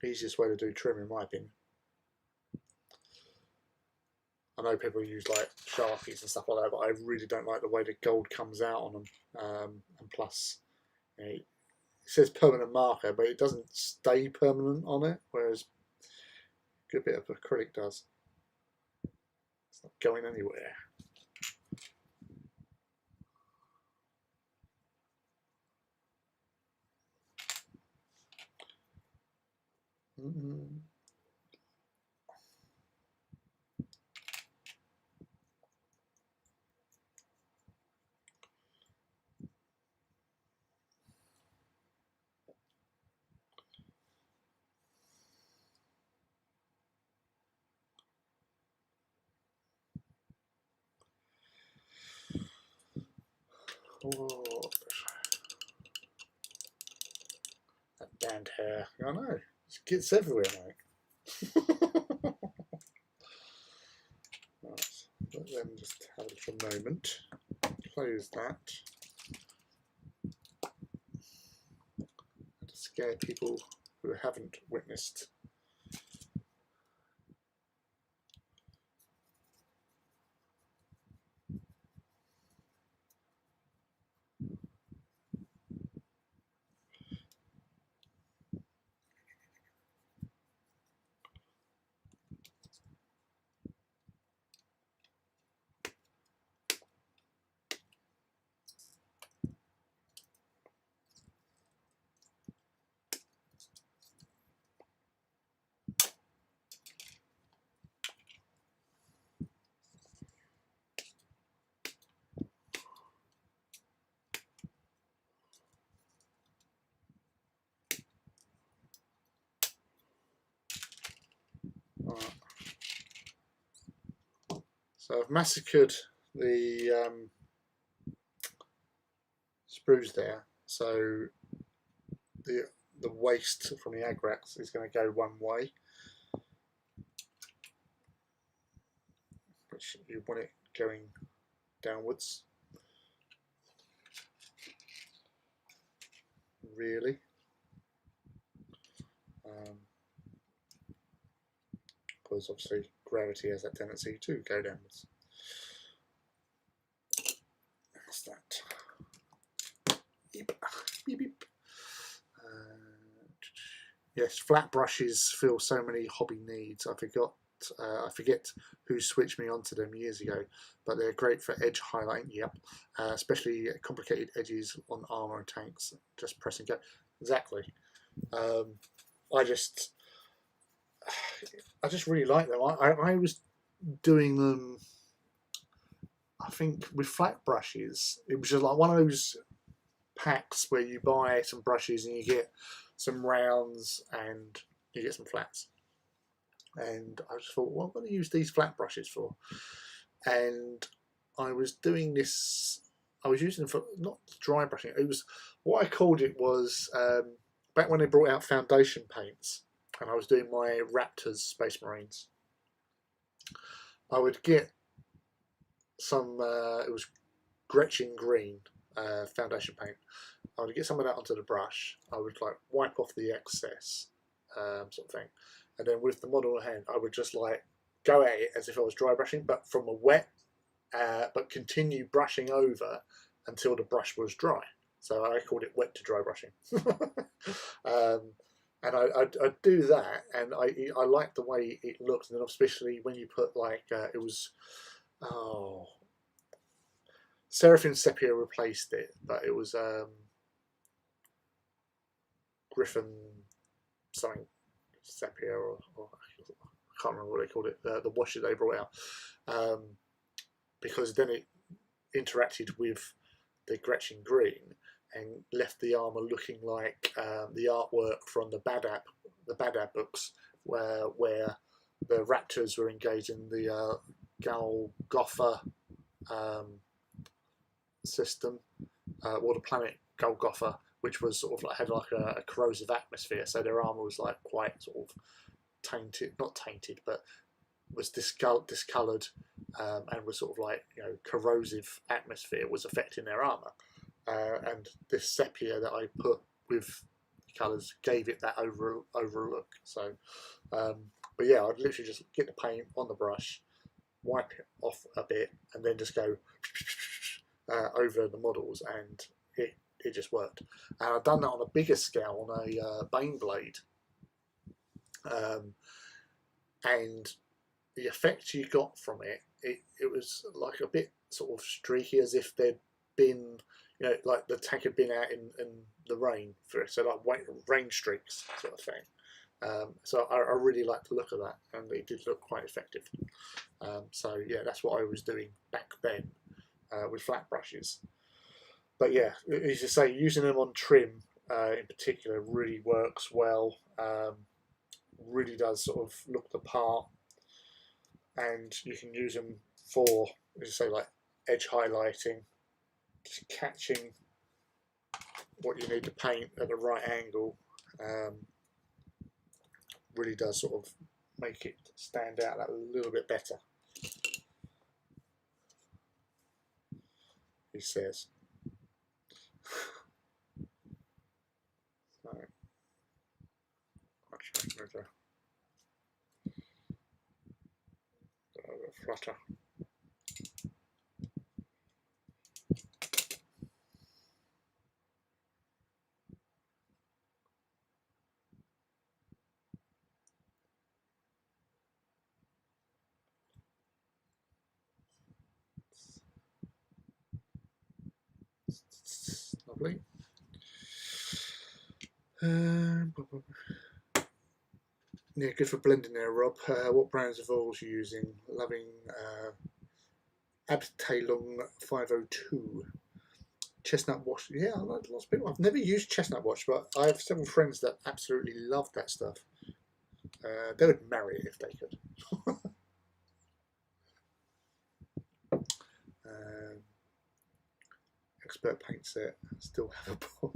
Easiest way to do trim, in my opinion. I know people use like Sharpies and stuff like that, but I really don't like the way the gold comes out on them. And plus, you know, it says permanent marker, but it doesn't stay permanent on it, whereas a good bit of acrylic does. It's not going anywhere. Oh, that damned hair. I know. gets everywhere, mate. Right, let them just have a little moment. Close that. To scare people who haven't witnessed. Right. So I've massacred the sprues there. So the waste from the agrax is going to go one way, which you want it going downwards. Really. Because obviously gravity has that tendency to go downwards. What's that? Beep, beep, beep. Yes, flat brushes fill so many hobby needs. I forget who switched me onto them years ago, but they're great for edge highlighting. Yep, especially complicated edges on armor and tanks. Just press and go. Exactly. I just really like them. I was doing them, I think, with flat brushes. It was just like one of those packs where you buy some brushes and you get some rounds and you get some flats. And I just thought, what am I going to use these flat brushes for? And I was doing this, I was using them for not dry brushing. It was, what I called it was, back when they brought out foundation paints and I was doing my Raptors Space Marines, I would get some, it was Gretchen Green foundation paint. I would get some of that onto the brush. I would like wipe off the excess, sort of thing, and then with the model in hand, I would just like go at it as if I was dry brushing, but from a wet, but continue brushing over until the brush was dry. So I called it wet to dry brushing. And I'd do that, and I liked the way it looked, and then especially when you put like it was, oh, Seraphim Sepia replaced it, but it was Griffin something Sepia, or I can't remember what they called it, the washer they brought out, because then it interacted with the Gretchen Green and left the armour looking like the artwork from the Badab books, where the Raptors were engaged in the Golgotha system, or the planet Golgotha, which was sort of like had like a corrosive atmosphere, so their armour was like quite sort of tainted, not tainted, but was discoloured, and was sort of like, you know, corrosive atmosphere was affecting their armour, and this sepia that I put with colours gave it that over look. So, but yeah, I'd literally just get the paint on the brush, wipe it off a bit, and then just go over the models, and it just worked. And I've done that on a bigger scale on a Bane blade, and the effect you got from it was like a bit sort of streaky, as if there'd been, you know, like the tank had been out in the rain for it, so like rain streaks sort of thing. So I really liked the look of that, and it did look quite effective. So yeah, that's what I was doing back then with flat brushes. But yeah, as you say, using them on trim in particular really works well. Really does sort of look the part, and you can use them for, as you say, like edge highlighting, just catching what you need to paint at the right angle. really does sort of make it stand out that little bit better, he says. So, actually, there's a flutter. Lovely. Yeah, good for blending there, Rob. What brands of oils are you using? Loving Abteilung 502. Chestnut wash. Yeah, I like lots of people. I've never used chestnut wash, but I have several friends that absolutely love that stuff. They would marry it if they could. Expert paint set. Still have a ball.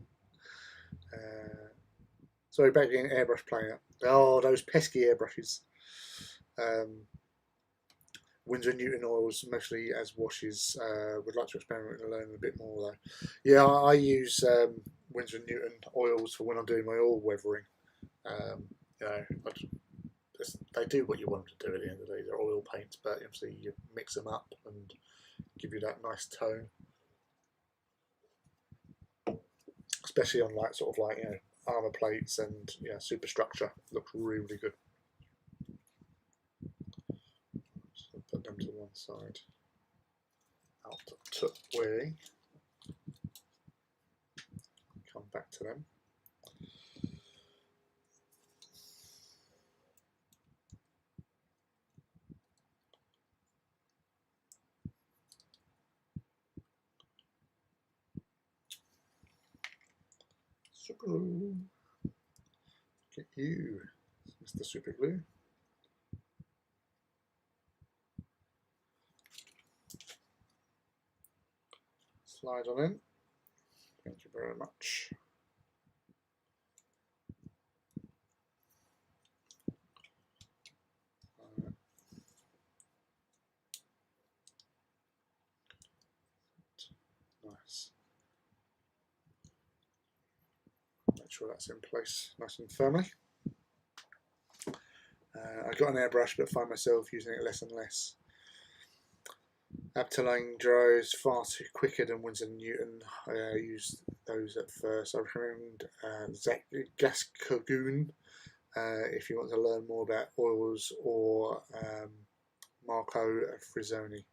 Sorry, back again, airbrush playing up. Oh, those pesky airbrushes. Winsor & Newton oils, mostly as washes. Would like to experiment and learn a bit more though. Yeah, I use Winsor & Newton oils for when I'm doing my oil weathering. You know, they do what you want them to do at the end of the day. They're oil paints, but obviously you mix them up and give you that nice tone. Especially on like sort of like, you know, armor plates and, yeah, superstructure. Looks really, really good. So put them to one side. Out to way. Come back to them. Super glue. Get you, Mr. Super Glue. Slide on in. Thank you very much. Nice. Make sure that's in place nice and firmly. I got an airbrush, but find myself using it less and less. Abteilung dries far too quicker than Winsor & Newton. I used those at first. I recommend Zach Gaskogun if you want to learn more about oils, or Marco Frizzoni.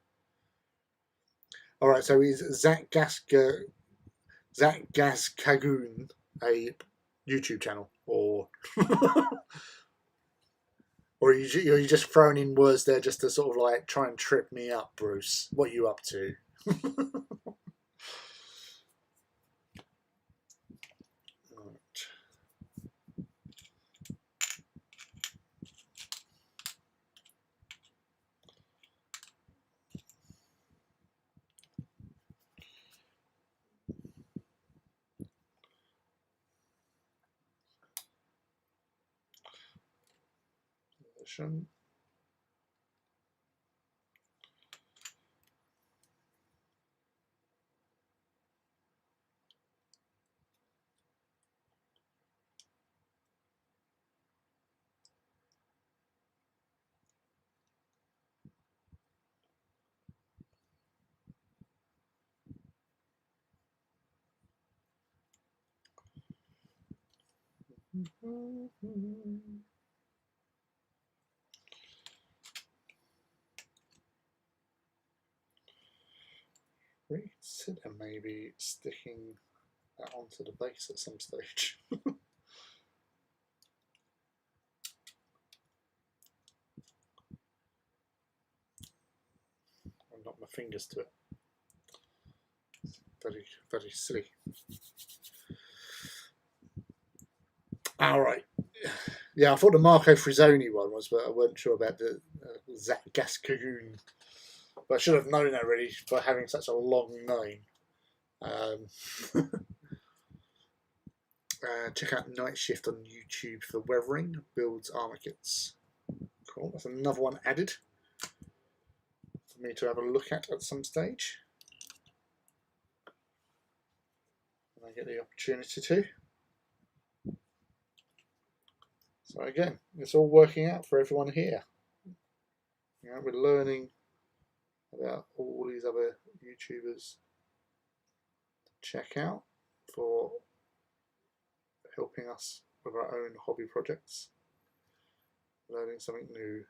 Alright, so is Zach Gaskogun a YouTube channel, or or are you just throwing in words there just to sort of like try and trip me up, Bruce? What are you up to? Right. Position. Consider maybe sticking that onto the base at some stage. And knock my fingers to it. Very, very silly. Alright. Yeah, I thought the Marco Frizzoni one was, but I wasn't sure about the Zach Gaskogun. But I should have known that really by having such a long name. Check out Night Shift on YouTube for weathering, builds armor kits. Cool, that's another one added for me to have a look at some stage. When I get the opportunity to. So again, it's all working out for everyone here. You know, we're learning about all these other YouTubers to check out for helping us with our own hobby projects, learning something new.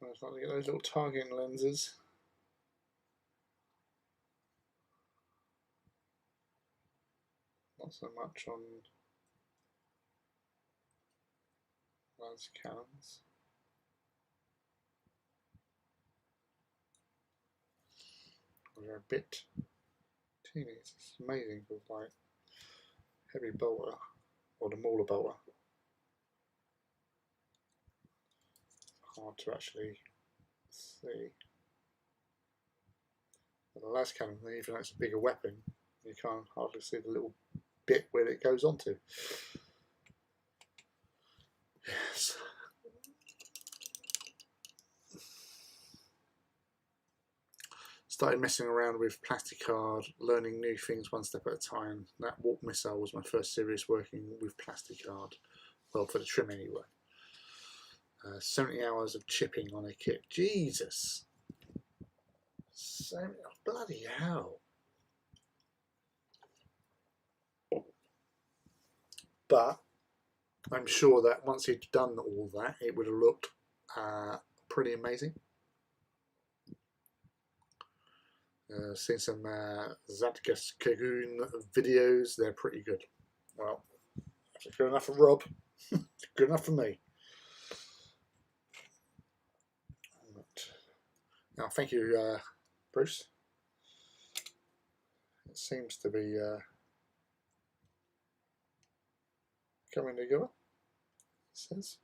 I was trying to get those little targeting lenses. Not so much on those cannons. They're a bit teeny. It's amazing with like heavy bolter or the Mauler bolter. Hard to actually see. But the las cannon, even though it's a bigger weapon, you can't hardly see the little bit where it goes onto. Yes. Started messing around with plastic card, learning new things one step at a time. That warp missile was my first serious working with plastic card. Well, for the trim anyway. 70 hours of chipping on a kit. Jesus! 70, oh, bloody hell. But I'm sure that once he'd done all that, it would have looked pretty amazing. Seen some Zadkus Kagoon videos, they're pretty good. Well, if it's good enough for Rob, it's good enough for me. Now, thank you, Bruce. It seems to be coming together, it says.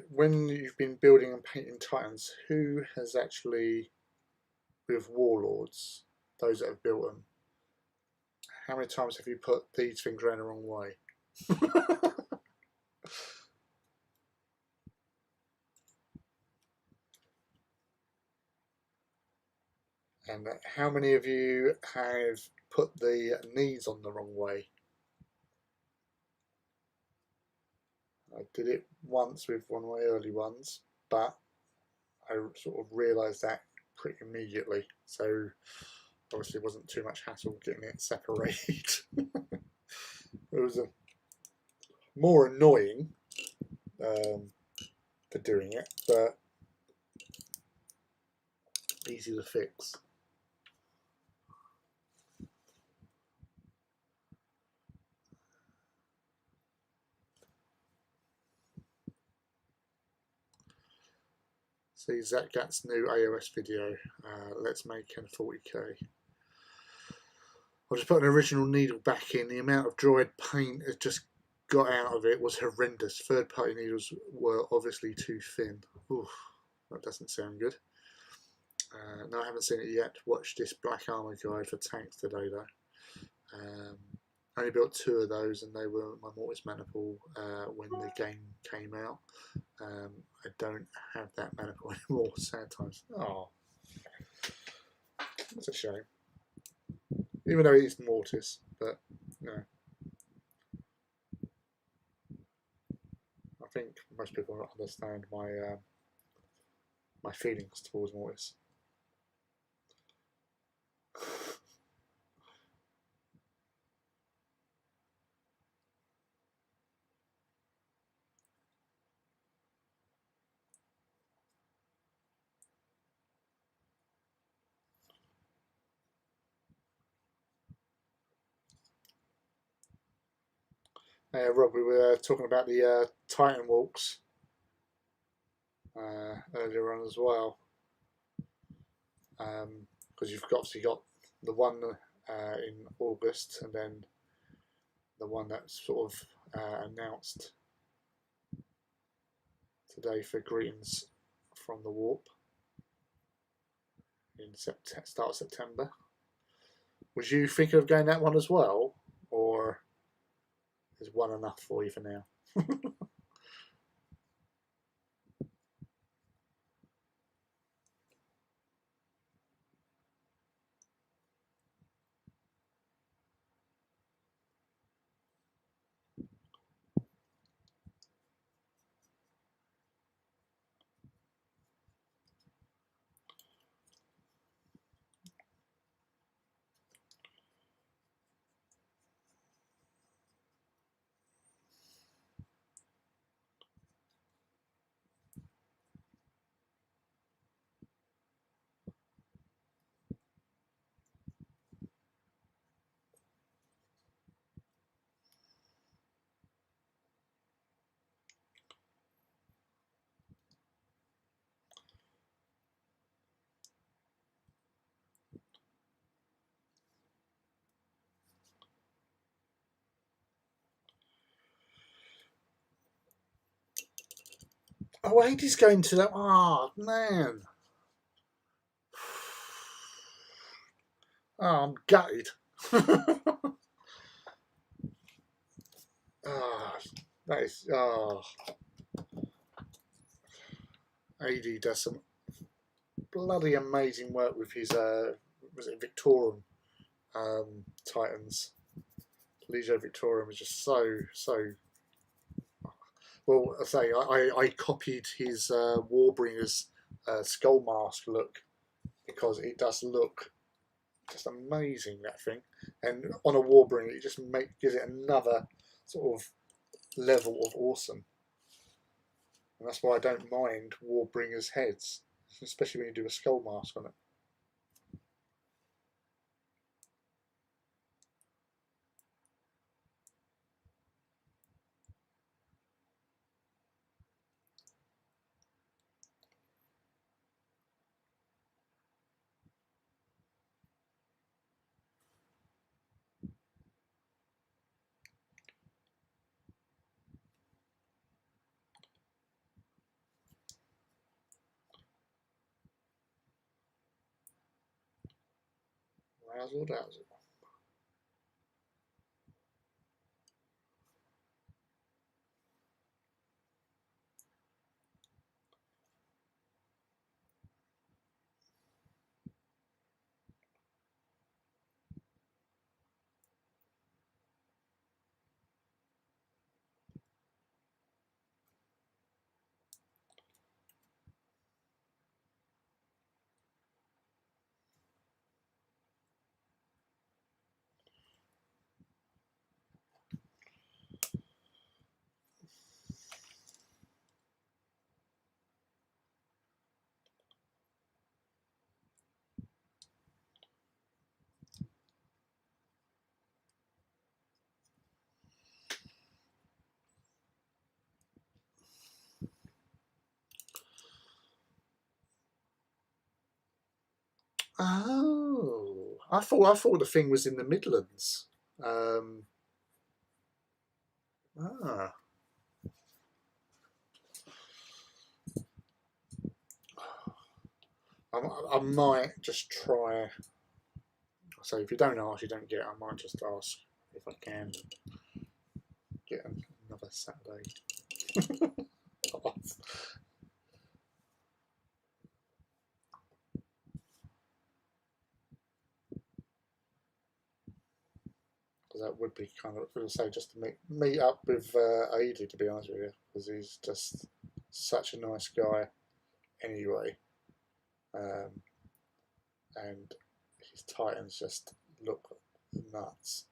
When you've been building and painting Titans, who has actually, with Warlords, those that have built them, how many times have you put these things around the wrong way? And how many of you have put the knees on the wrong way? I did it once with one of my early ones, but I sort of realised that pretty immediately. So obviously it wasn't too much hassle getting it separated. It was more annoying for doing it, but easy to fix. See Zach Gatt's new AOS video, Let's Make N 40k. I just put an original needle back in. The amount of dried paint it just got out of it was horrendous. Third-party needles were obviously too thin. Oof, that doesn't sound good. No, I haven't seen it yet. Watched this Black Armour guide for tanks today, though. I only built 2 of those, and they were my Mortis Maniple when the game came out. I don't have that Maniple anymore, sad times. Oh, that's a shame. Even though it is Mortis, but no. I think most people understand my my feelings towards Mortis. Rob, we were talking about the Titan walks earlier on as well, because you've obviously got the one in August, and then the one that's sort of announced today for Greetings from the Warp in start of September. Was you thinking of going that one as well, or is one enough for you for now? Oh, Hades going to that. Oh, man. Oh, I'm gutted. Oh, that is. Oh. AD does some bloody amazing work with his. Was it Victorian Titans? Legio Victorian was just so. Well, I say I copied his Warbringer's skull mask look because it does look just amazing, that thing, and on a Warbringer it just gives it another sort of level of awesome, and that's why I don't mind Warbringer's heads, especially when you do a skull mask on it. Razzle dazzle. Oh, I thought the thing was in the Midlands. Ah. I might just try. So if you don't ask, you don't get. I might just ask if I can get another Saturday off. Because that would be kind of, as I say, just to meet up with Adi, to be honest with you, because he's just such a nice guy anyway. And his Titans just look nuts.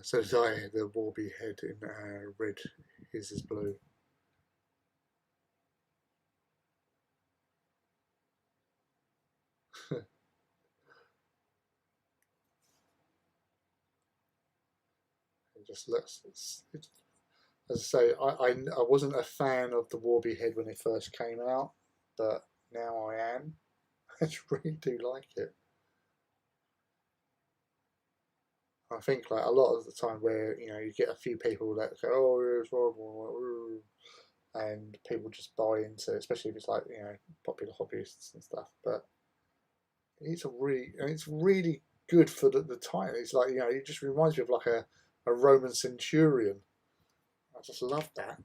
So did I. The Warby head in red. His is blue. It just looks. As I say, I wasn't a fan of the Warby head when it first came out, but now I am. I really do like it. I think like a lot of the time where you get a few people that go, oh, it's horrible, and people just buy into it, especially if it's like popular hobbyists and stuff. But it's really good for the time. It's like it just reminds me of like a Roman centurion. I just love that.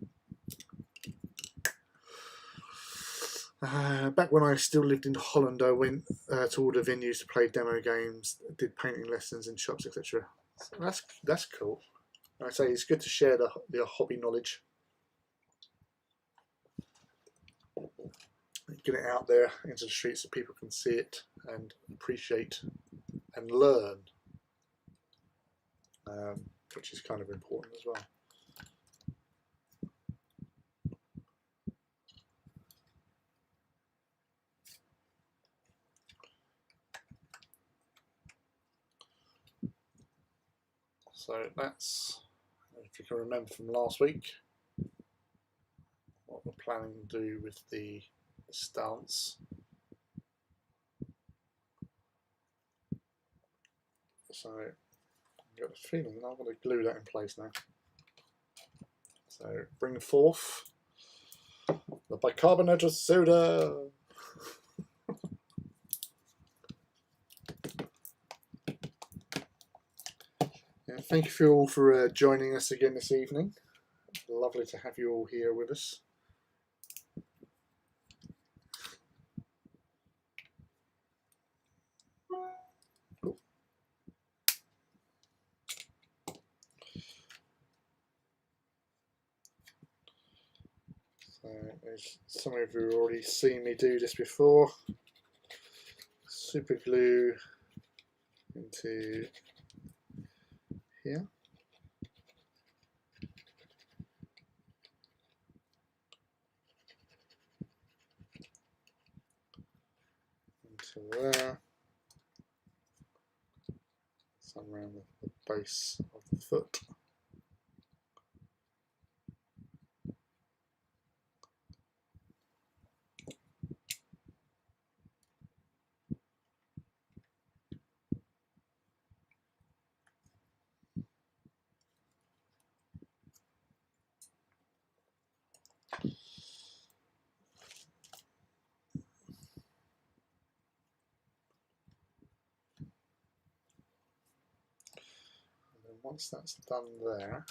Back when I still lived in Holland, I went to all the venues to play demo games, did painting lessons in shops, etc. So that's cool. Like I say it's good to share the hobby knowledge, get it out there into the streets so people can see it and appreciate and learn, which is kind of important as well. So that's, if you can remember from last week, what we're planning to do with the stance. So I've got a feeling I'm going to glue that in place now. So bring forth the bicarbonate of soda. Thank you all for joining us again this evening. Lovely to have you all here with us. So, as some of you have already seen me do this before, super glue into here. Into there. Some around the base of the foot. Once that's done there,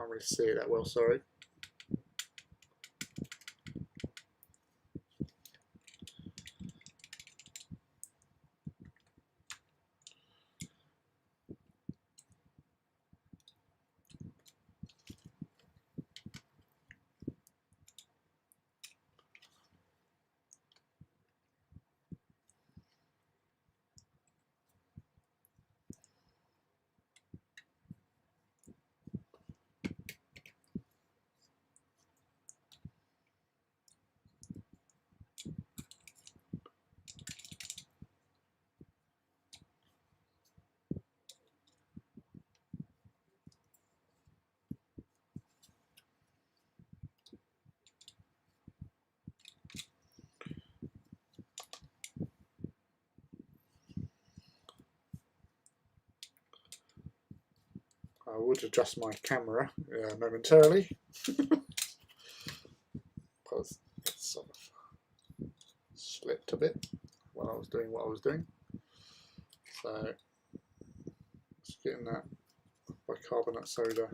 Can't really see it that well, sorry. I would adjust my camera momentarily because it sort of slipped a bit while I was doing what I was doing. So just getting that bicarbonate soda.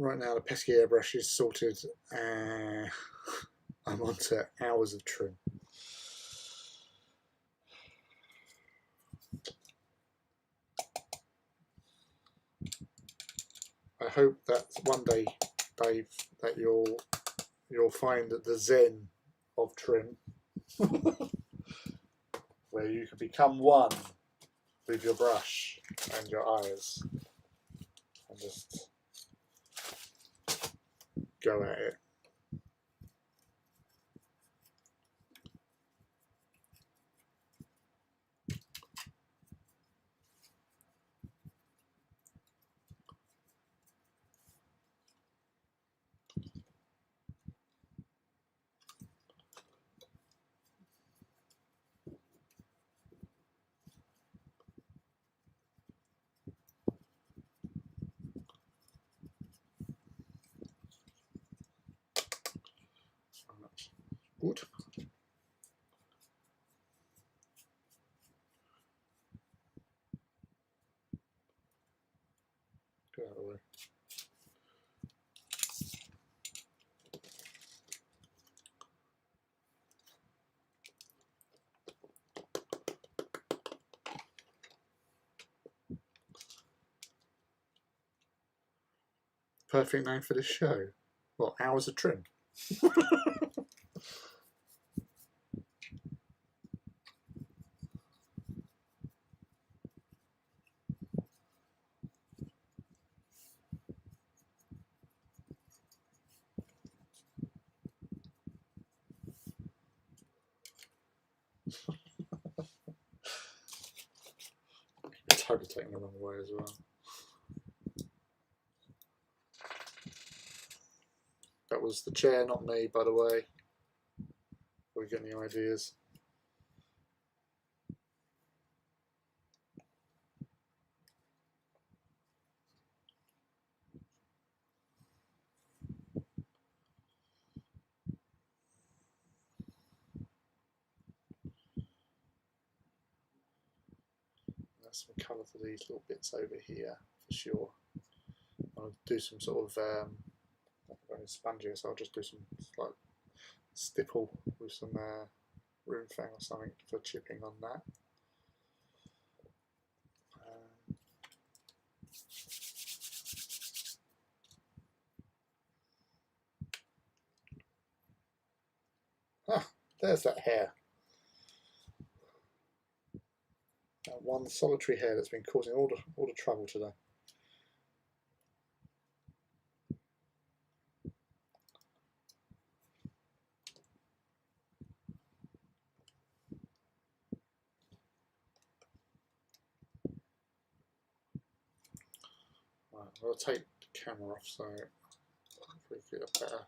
Right now the pesky airbrush is sorted and I'm on to hours of trim. I hope that one day, Dave, that you'll find the zen of trim where you can become one with your brush and your eyes and just go at it. Good. Get out of the way. Perfect name for this show. What, hours of trim? It's totally taken the wrong way as well. That was the chair, not me, by the way. Are we getting any ideas? There's some colour for these little bits over here for sure. I'll do some sort of very spongy, so I'll just do some like stipple with some room fang or something for chipping on that. There's that hair. That one solitary hair that's been causing all the trouble today. I'll take the camera off so we get a better.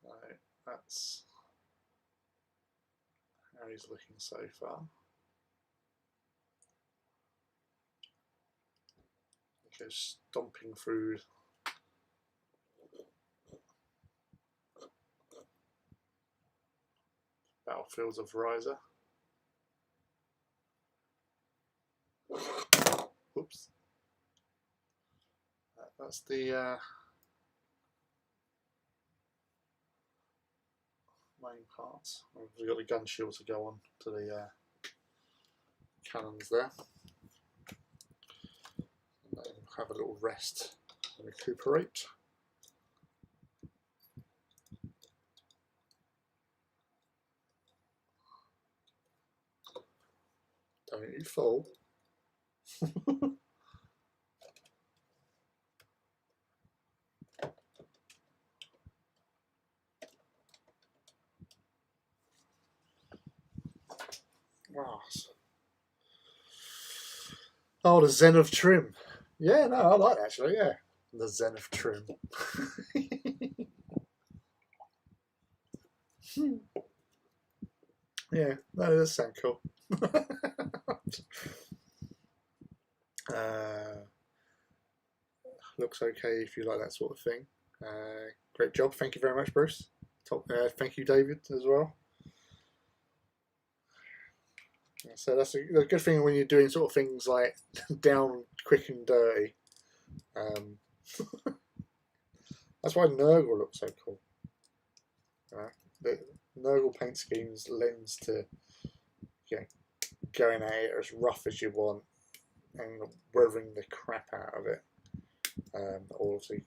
So that's how he's looking so far. He goes stomping through battlefields of Riser. Oops. That's the main parts. We've got the gun shield to go on to the cannons there. And then have a little rest and recuperate. Don't you fall. Wow. Oh, the Zen of Trim. Yeah, no, I like that actually, yeah. The Zen of Trim. Yeah, that does sound cool. Looks okay if you like that sort of thing. Great job. Thank you very much, Bruce. Thank you, David, as well. So that's a good thing when you're doing sort of things like down quick and dirty. That's why Nurgle looks so cool. The Nurgle paint schemes lends to going at it as rough as you want and weathering the crap out of it, or obviously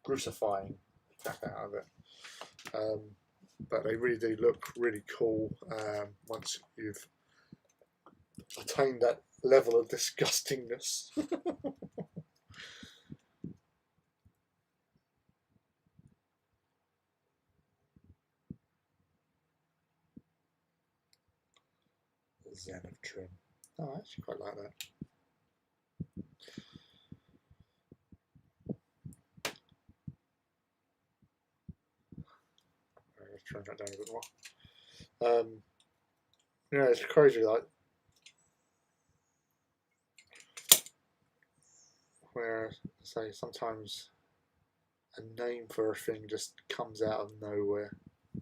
crucifying the crap out of it. But they really do look really cool once you've attained that level of disgustingness. The Zen of Trim. Oh, I actually quite like that. Let's turn that down a bit more. Yeah, it's crazy, like where, say, sometimes a name for a thing just comes out of nowhere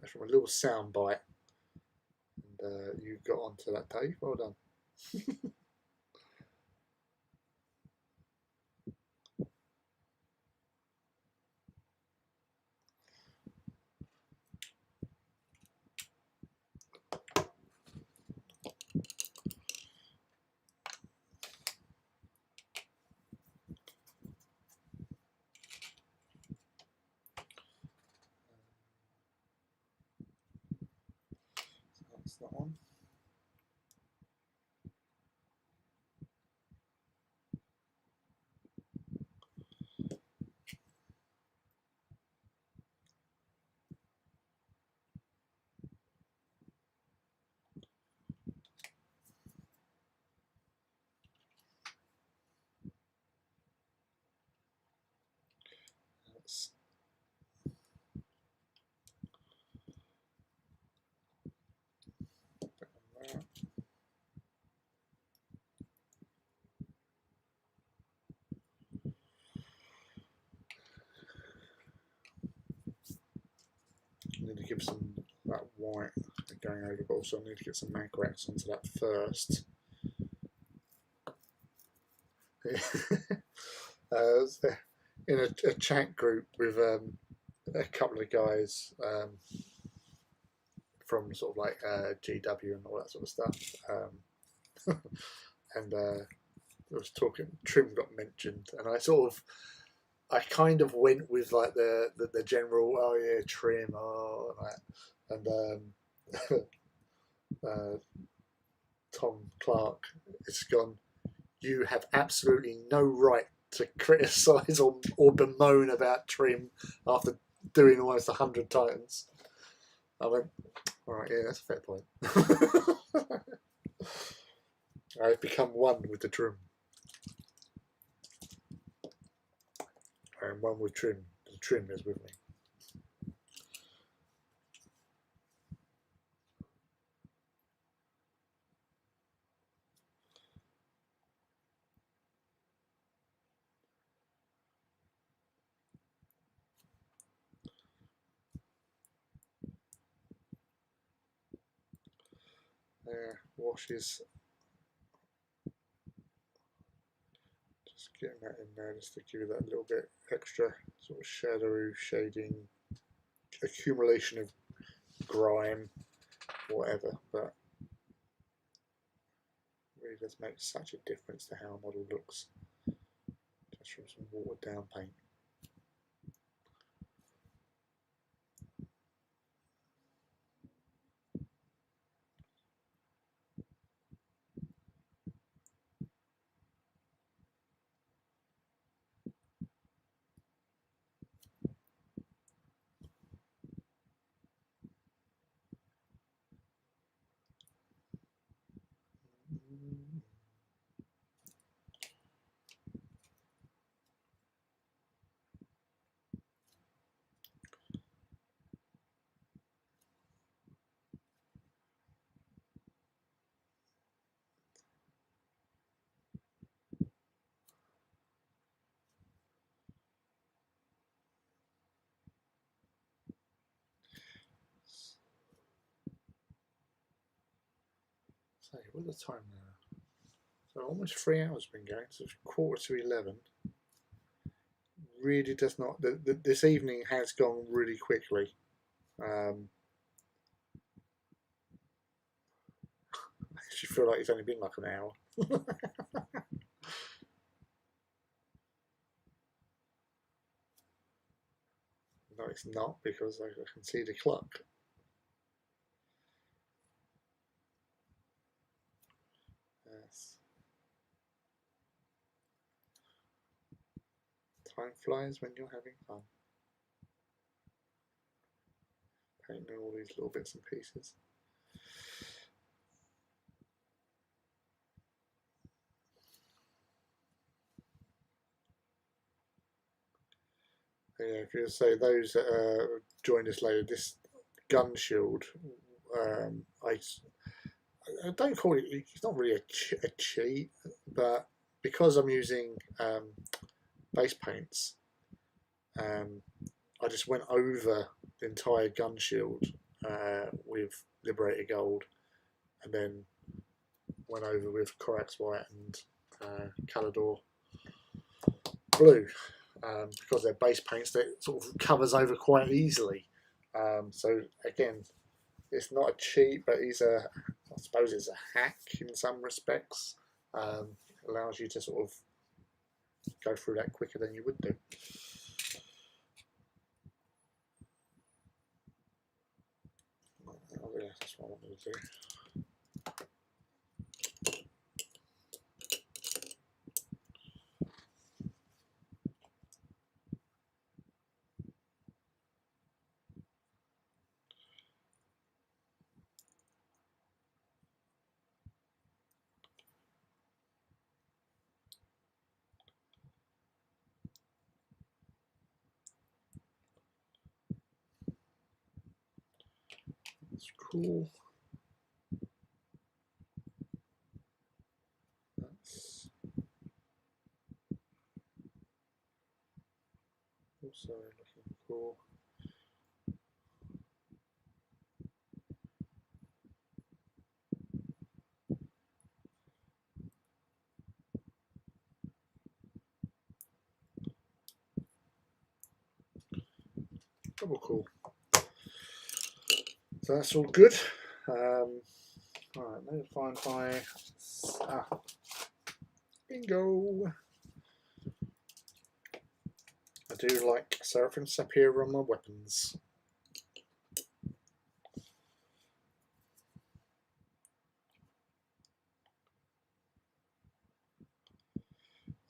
from a little sound bite, and you got onto that, Dave. Well done. That's that one. That's that. I need to give some that white going over, but also I need to get some Magrax onto that first. In a chat group with a couple of guys from sort of like GW and all that sort of stuff, and I was talking. Trim got mentioned, and I kind of went with like the general, oh yeah, Trim, oh that, and Tom Clark has gone, you have absolutely no right to criticise or bemoan about Trim after doing almost 100 titans. I went, all right, yeah, that's a fair point. I've become one with the trim. I am one with trim. The trim is with me. Washes. Just getting that in there just to give that a little bit extra sort of shadow, shading, accumulation of grime, whatever, but it really does make such a difference to how a model looks just from some watered down paint. So, what's the time now? So almost 3 hours been going, so it's 11:15. Really does not. This evening has gone really quickly. I actually feel like it's only been like an hour. No, it's not, because I can see the clock. Yes. Time flies when you're having fun. Painting all these little bits and pieces. Yeah, if you say those that join us later, this gun shield, I don't call it. It's not really a cheat, but because I'm using base paints, I just went over the entire gun shield with Liberator Gold, and then went over with Corax White and Calidor Blue, because they're base paints that sort of covers over quite easily. So again, it's not a cheat, but I suppose it's a hack in some respects. It allows you to sort of go through that quicker than you would do. Oh yeah, that's what I wanted to do. That's cool. That's also looking cool. Double cool. So that's all good. Alright, let's find my bingo. I do like Seraphim Sapir on my weapons.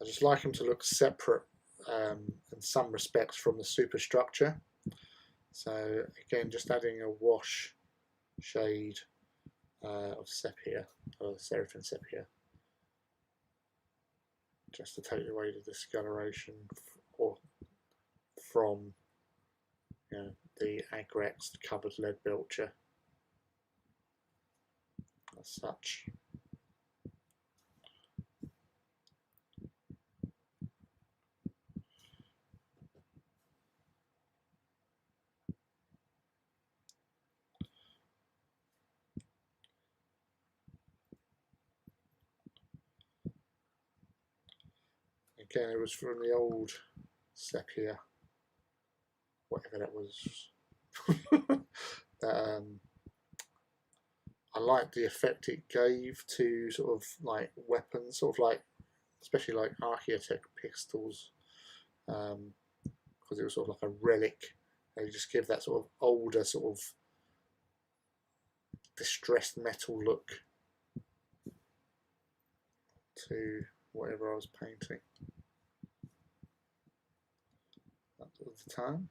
I just like them to look separate in some respects from the superstructure. So again, just adding a wash shade of sepia, or seraphim sepia, just to take away the discoloration or from the Agrax covered lead belcher as such. Again, it was from the old sepia, whatever that was. that, I liked the effect it gave to sort of like weapons, sort of like, especially like Archaeotech pistols, because it was sort of like a relic. They just give that sort of older, sort of distressed metal look to whatever I was painting at the time.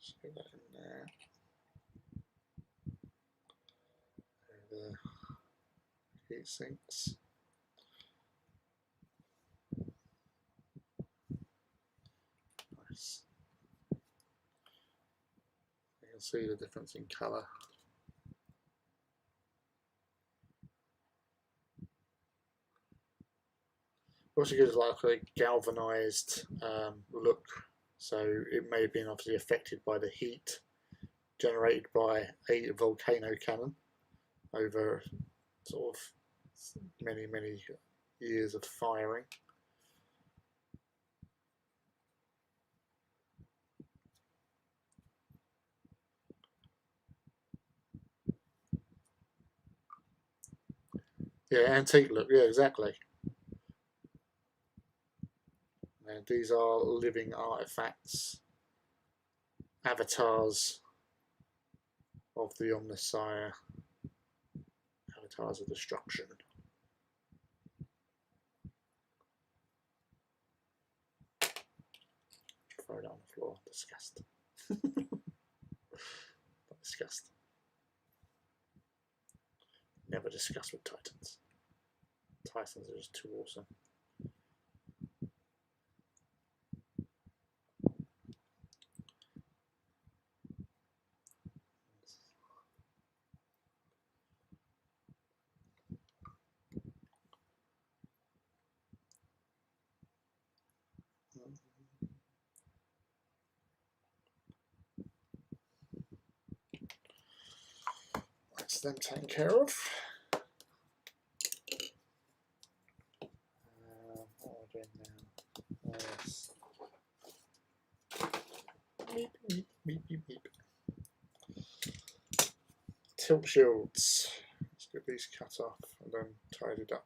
Just get that in there. The heat sinks. Nice. You can see the difference in colour. Also gives like a galvanised look, so it may have been obviously affected by the heat generated by a volcano cannon over sort of many years of firing. Yeah, antique look, yeah, exactly. And these are living artifacts, avatars of the Omnissiah, avatars of destruction. Throw it on the floor, disgust. Disgust. Never discuss with Titans. Titans are just too awesome. That's them taken care of. What are we doing now? Yes. Beep, beep, beep, beep, beep. Tilt shields. Let's get these cut off and then tidied up.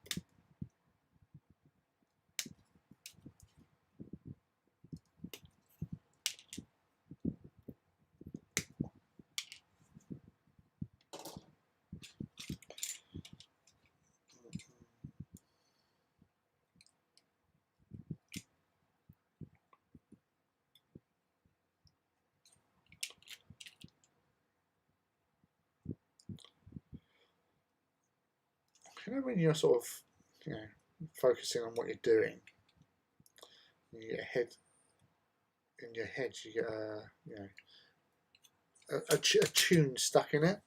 You know when you're sort of, focusing on what you're doing, you get in your head, you get a tune stuck in it.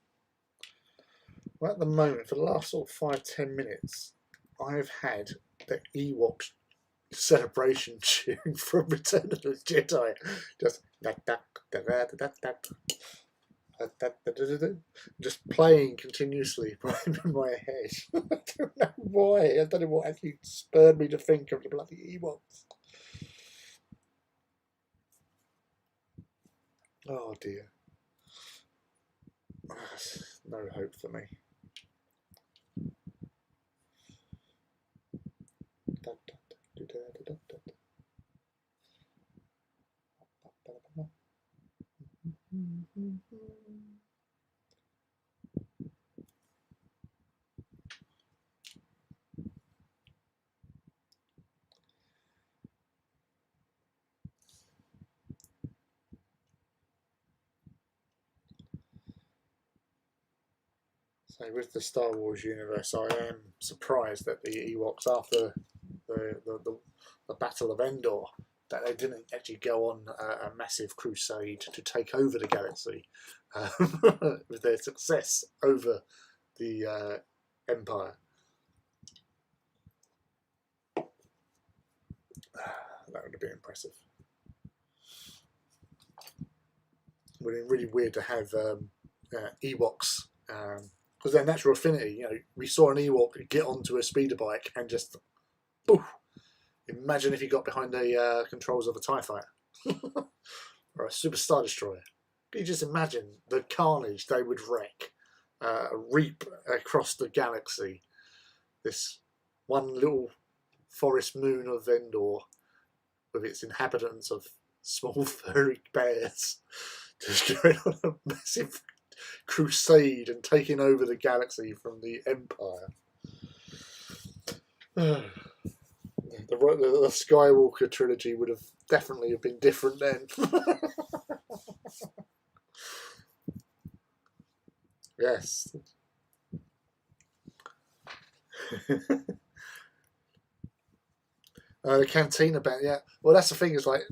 Well, at the moment, for the last sort of 5-10 minutes, I've had the Ewok celebration tune from Return of the Jedi, just just playing continuously in my head. I don't know why. I don't know what actually spurred me to think of the bloody Ewoks. Oh dear. No hope for me. So with the Star Wars universe, I am surprised that the Ewoks, after the Battle of Endor, that they didn't actually go on a massive crusade to take over the galaxy with their success over the Empire. That would have been impressive. It would have been really weird to have Ewoks, because their natural affinity. You know, we saw an Ewok get onto a speeder bike and just, poof. Imagine if he got behind the controls of a TIE fighter or a Super Star Destroyer. Can you just imagine the carnage they would reap across the galaxy? This one little forest moon of Endor, with its inhabitants of small furry bears, just going on a massive crusade and taking over the galaxy from the Empire. The Skywalker trilogy would have definitely have been different then. Yes. The Cantina band, yeah. Well, that's the thing. Is like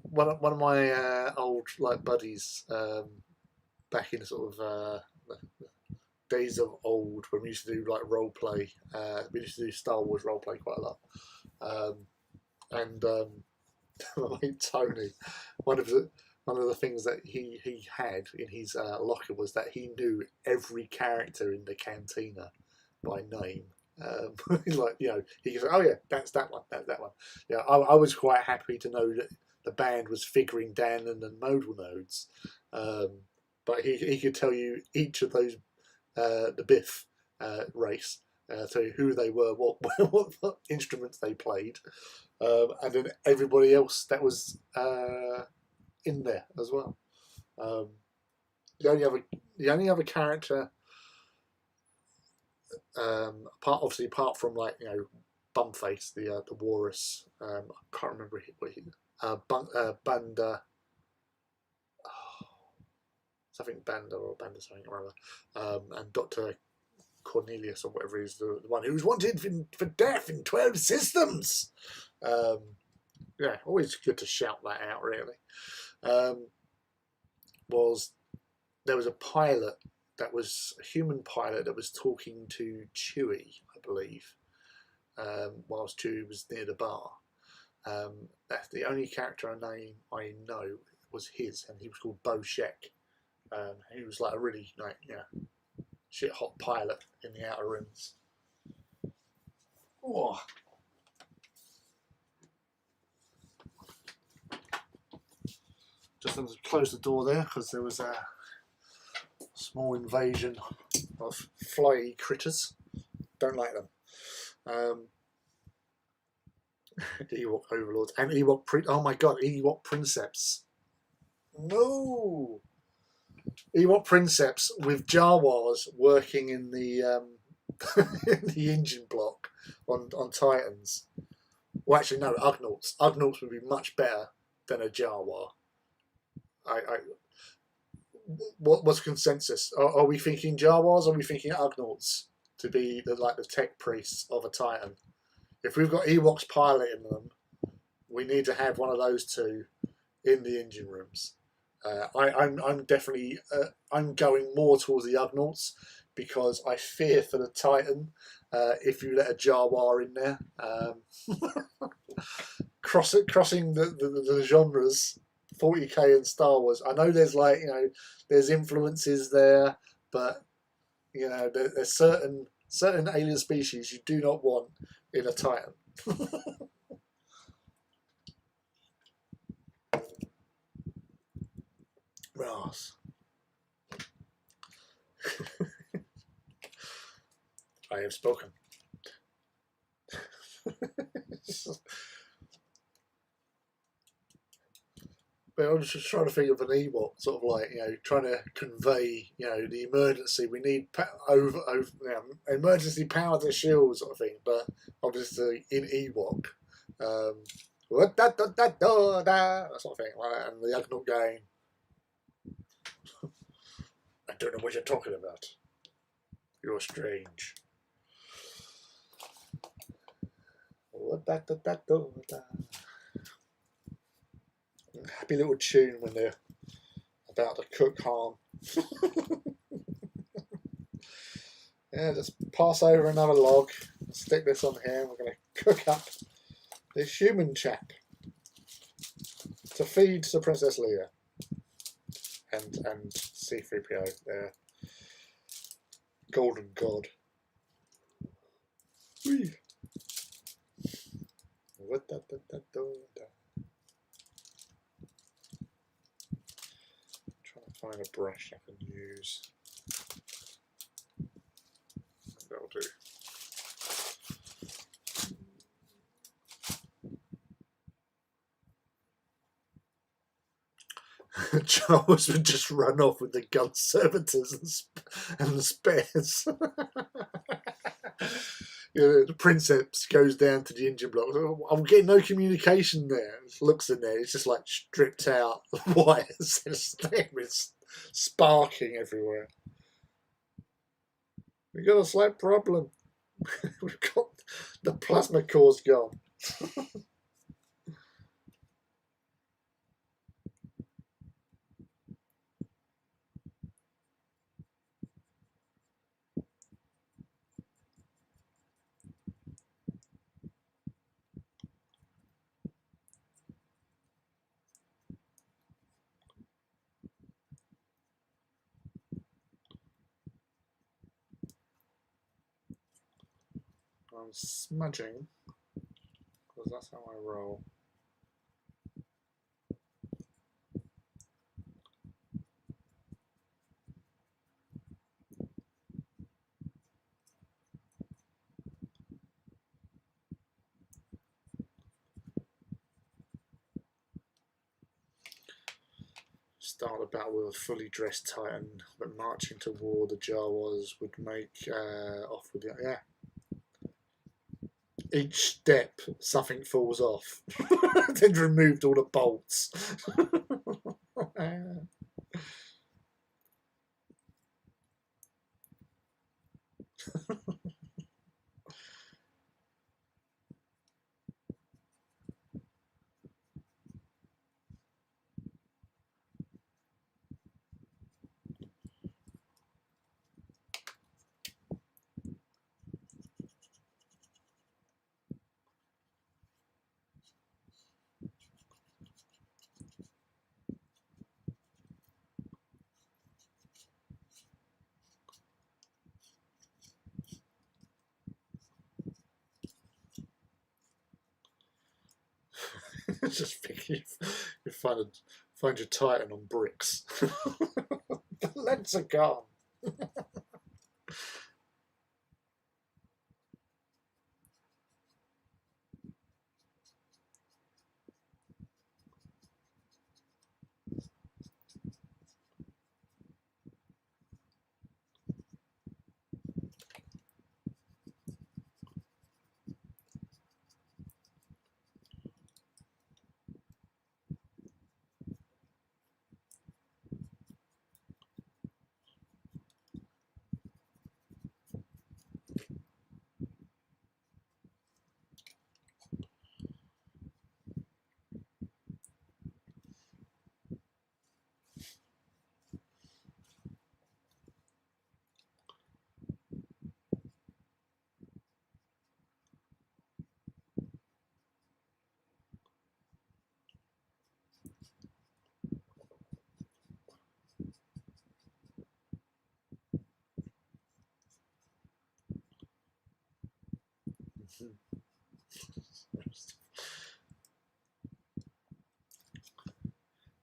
one of my old like buddies back in sort of days of old, when we used to do like role play. We used to do Star Wars role play quite a lot. And my mate Tony, one of the things that he had in his locker was that he knew every character in the Cantina by name. He's like, you know, he goes, oh yeah, that's that one, that's that one. Yeah, I was quite happy to know that the band was figuring Danon and modal nodes, but he could tell you each of those, the Biff race, tell you who they were, what instruments they played, and then everybody else that was in there as well. The only other character, apart from like, you know, Bumface, the Walrus. I can't remember what he. Banda. Oh, something Banda or Banda something or other. And Dr. Cornelius or whatever is the one who was wanted for death in 12 systems. Yeah, always good to shout that out. Really, there was a pilot that was a human pilot that was talking to Chewie, I believe, whilst Chewie was near the bar. That's the only character I know was his, and he was called Bo Sheck. He was like a really shit hot pilot in the Outer Rims. Oh. Just had to close the door there because there was a small invasion of flyy critters. Don't like them. Ewok overlords and Ewok oh my god, Ewok princeps. No, Ewok princeps with Jawas working in the in the engine block on Titans. Well, actually, no, Ugnaughts. Ugnaughts would be much better than a Jawa. What's consensus? Are we thinking Jawas or are we thinking Ugnaughts to be the tech priests of a Titan? If we've got Ewoks piloting them, we need to have one of those two in the engine rooms. I'm definitely I'm going more towards the Ugnaughts because I fear for the Titan if you let a Jawa in there. Crossing the genres. 40k and Star Wars. I know there's there's influences there, but there's certain alien species you do not want in a Titan. Ras. I have spoken. But I was just trying to think of an Ewok, sort of trying to convey, the emergency. We need emergency power to shield sort of thing. But obviously in Ewok, that sort of thing, and the Ugnaught going, I don't know what you're talking about. You're strange. Happy little tune when they're about to cook ham. Yeah, just pass over another log, stick this on here, and we're going to cook up this human chap to feed to Princess Leia and C-3PO, their golden god. Whee. Trying to find a brush I can use. That'll do. Charles would just run off with the gun servitors and the spares. The princess goes down to the engine block. I'm getting no communication there. Looks in there. It's just like stripped out wires. It's sparking everywhere. We've got a slight problem. We've got the plasma core's gone. I'm smudging because that's how I roll. Start a battle with a fully dressed Titan, but marching toward the Jawas would make off with it. Yeah. Each step, something falls off. Then removed all the bolts. Just thinking you find your Titan on bricks. The legs are gone.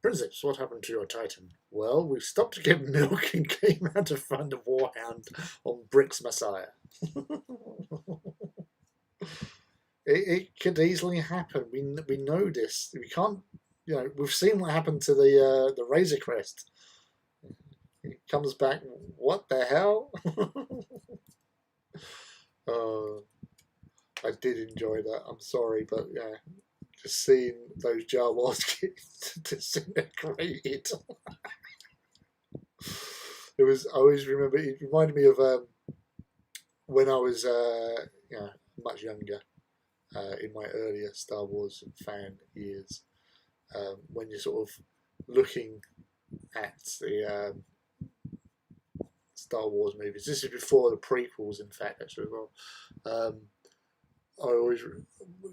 Princess, what happened to your Titan? Well, we stopped to get milk and came out to find a warhound on Brick's Messiah. It could easily happen. We know this. We can't. We've seen what happened to the Razor Crest. It comes back. What the hell? I did enjoy that. I'm sorry, but yeah, just seeing those Jawas get disintegrated. It was. I always remember. It reminded me of when I was much younger, in my earlier Star Wars fan years, when you're sort of looking at the Star Wars movies. This is before the prequels, in fact, actually, as well. I always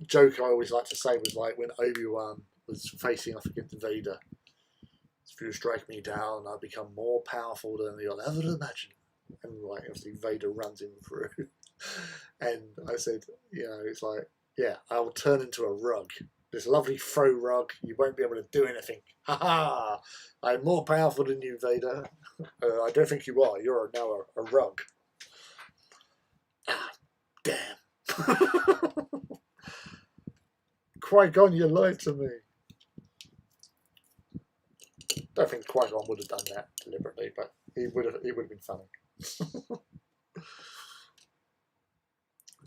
joke I always like to say was like when Obi-Wan was facing off against Vader. If you strike me down, I'll become more powerful than you'll ever imagine. And like obviously Vader runs him through, and I said, it's like, yeah, I'll turn into a rug. This lovely throw rug. You won't be able to do anything. Ha ha! I'm more powerful than you, Vader. I don't think you are. You're now a rug. Ah, damn. Qui-Gon, you lied to me. Don't think Qui-Gon would have done that deliberately, but he would have been funny.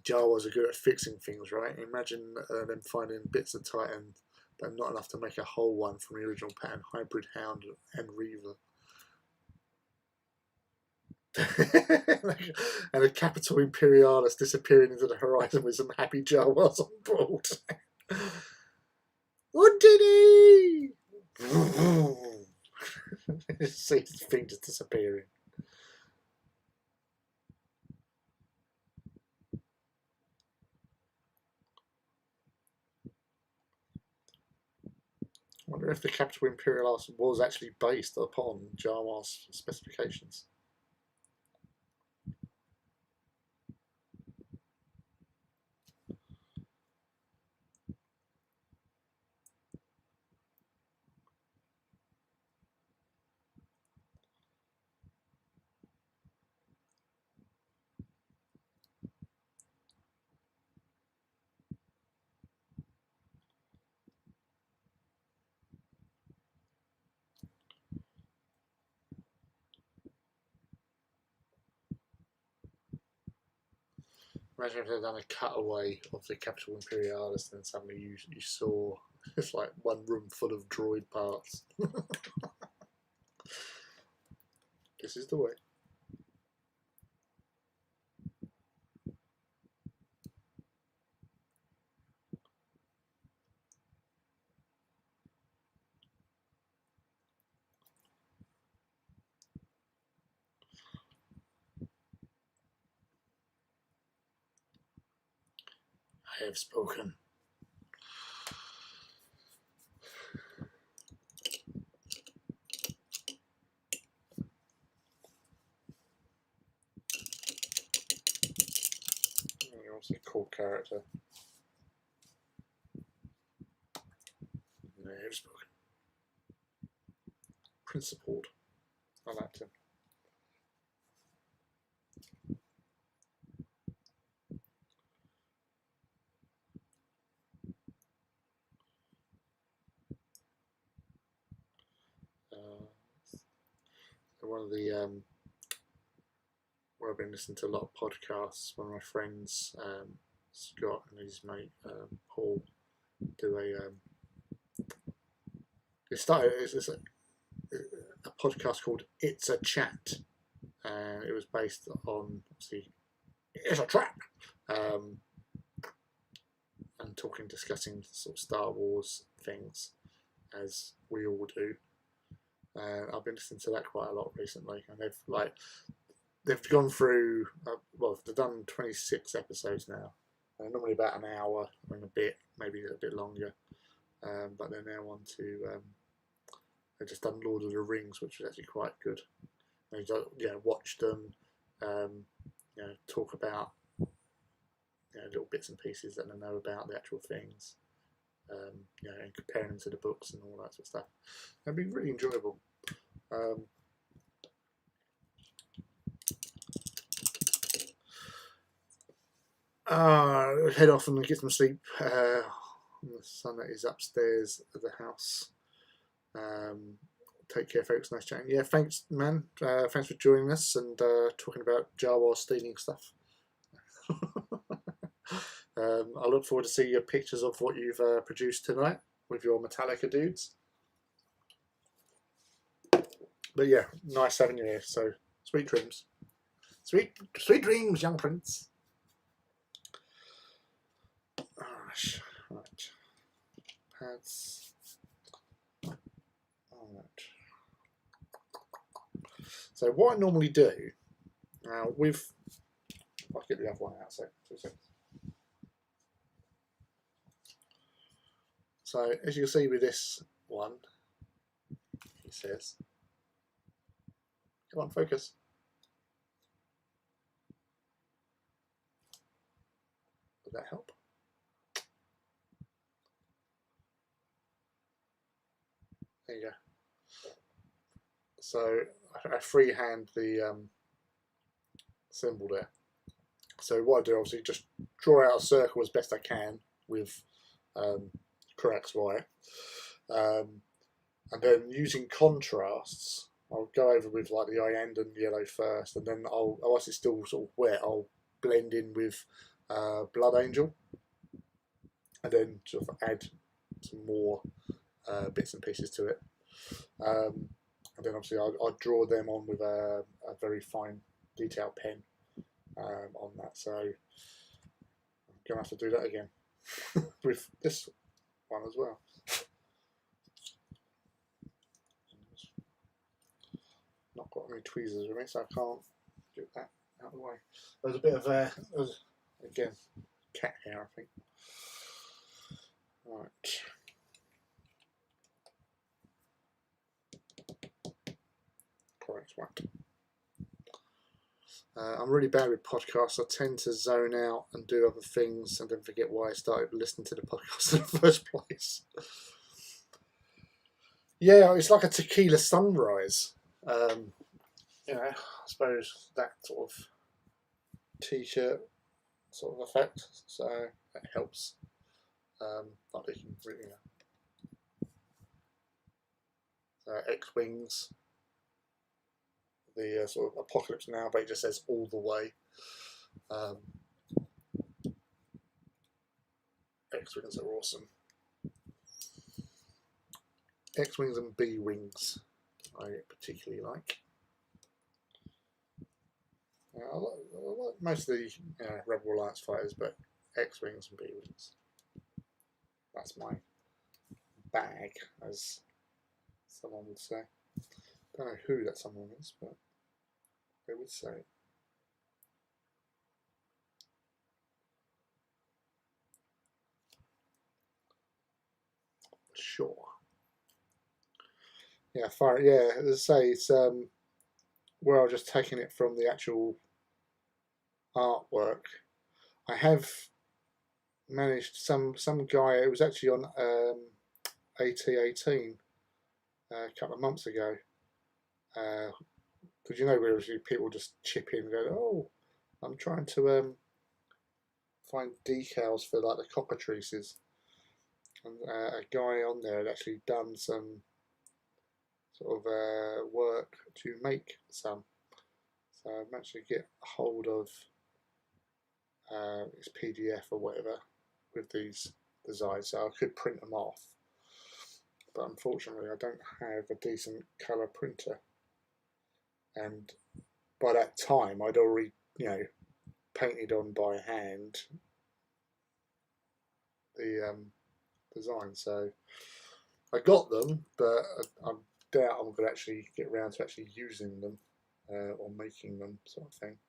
Jawas are good at fixing things, right? Imagine them finding bits of Titan, but not enough to make a whole one from the original pattern. Hybrid Hound and Reaver. And a Capital Imperialis disappearing into the horizon with some happy Jawas on board. What did he? See his thing just disappearing. I wonder if the Capital Imperialis was actually based upon Jawa's specifications. Imagine if they'd done a cutaway of the Capital Imperialis, and then suddenly you saw it's like one room full of droid parts. This is the way. I have spoken. You're also a cool character. I have spoken. Principled. I liked him. One of the where I've been listening to a lot of podcasts. One of my friends, Scott, and his mate Paul, do it's a podcast called It's a Chat, and it was based on obviously it's a trap, and discussing sort of Star Wars things as we all do. I've been listening to that quite a lot recently, and they've gone through. They've done 26 episodes now. Normally about an hour and a bit, maybe a bit longer. But they're now on to. They've just done Lord of the Rings, which was actually quite good. They watched them. Talk about little bits and pieces that they know about the actual things. And comparing them to the books and all that sort of stuff. It'd be really enjoyable. Head off and get some sleep. The sun that is upstairs of the house. Take care, folks. Nice chatting. Yeah, thanks, man. Thanks for joining us and talking about Jawa stealing stuff. I look forward to seeing your pictures of what you've produced tonight with your Metallica dudes. But yeah, nice having you here. So, sweet dreams. Sweet dreams, young prince. Gosh, right. Pads. Alright. So what I normally do with, I'll get the other one out. So 2 seconds. So as you can see with this one, it says, "Come on, focus." Would that help? There you go. So I freehand the symbol there. So what I do, obviously, just draw out a circle as best I can with Corax wire, and then using contrasts, I'll go over with like the Iandan yellow first, and then whilst it's still sort of wet, I'll blend in with Blood Angel, and then sort of add some more bits and pieces to it. And then obviously I'll draw them on with a very fine detail pen on that. So I'm going to have to do that again with this one as well. Not got any tweezers with me, so I can't get that out of the way. There's a bit of again, cat hair, I think. Right. Correct one. I'm really bad with podcasts. I tend to zone out and do other things and then forget why I started listening to the podcast in the first place. Yeah, it's like a tequila sunrise. You know, I suppose that sort of t-shirt sort of effect. So that helps. Like you can really, X-Wings. The sort of Apocalypse Now, but it just says all the way. X-Wings are awesome. X-Wings and B-Wings I particularly like. I like most of the Rebel Alliance fighters, but X-Wings and B-Wings, that's my bag, as someone would say. Don't know who that someone is, but they would say. Sure. Yeah, fine. Yeah, as I say, it's where I've just taken it from the actual artwork. I have managed some guy. It was actually on AT18 a couple of months ago. Because you know, where people just chip in and go, "Oh, I'm trying to find decals for like the cockatrices," and a guy on there had actually done some sort of work to make some. So I managed to get hold of his PDF or whatever with these designs, so I could print them off. But unfortunately, I don't have a decent colour printer. And by that time, I'd already, painted on by hand the design. So I got them, but I doubt I'm going to actually get around to actually using them or making them, sort of thing.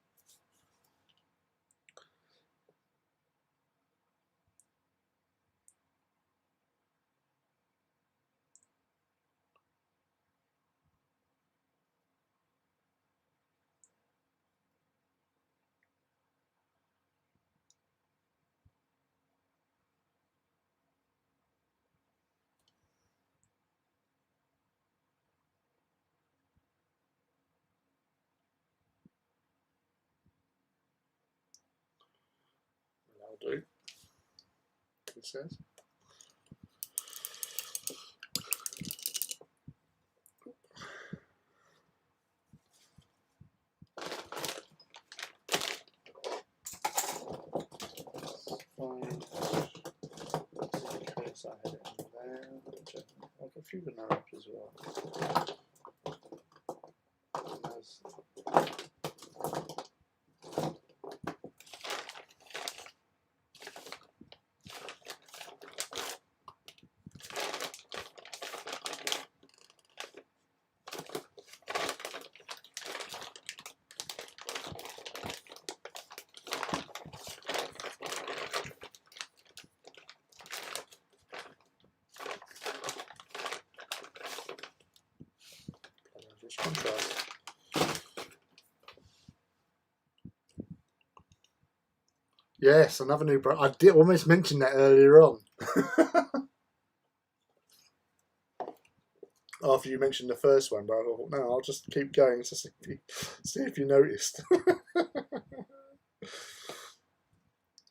That'll do, he says. Fine. In case I had it in there. I've got a few notes as well. contrast. Yes, another new brush. I did almost mention that earlier on. After you mentioned the first one, but I thought, no, I'll just keep going to see if you noticed.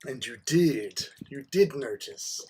And you did notice.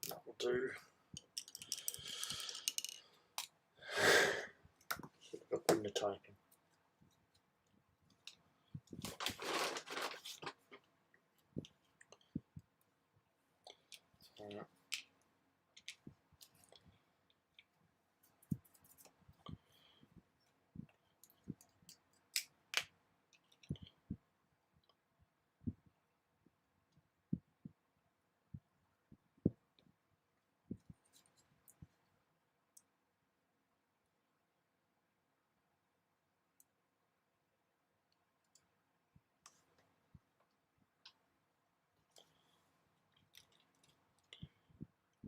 That will do. Should have got window typing.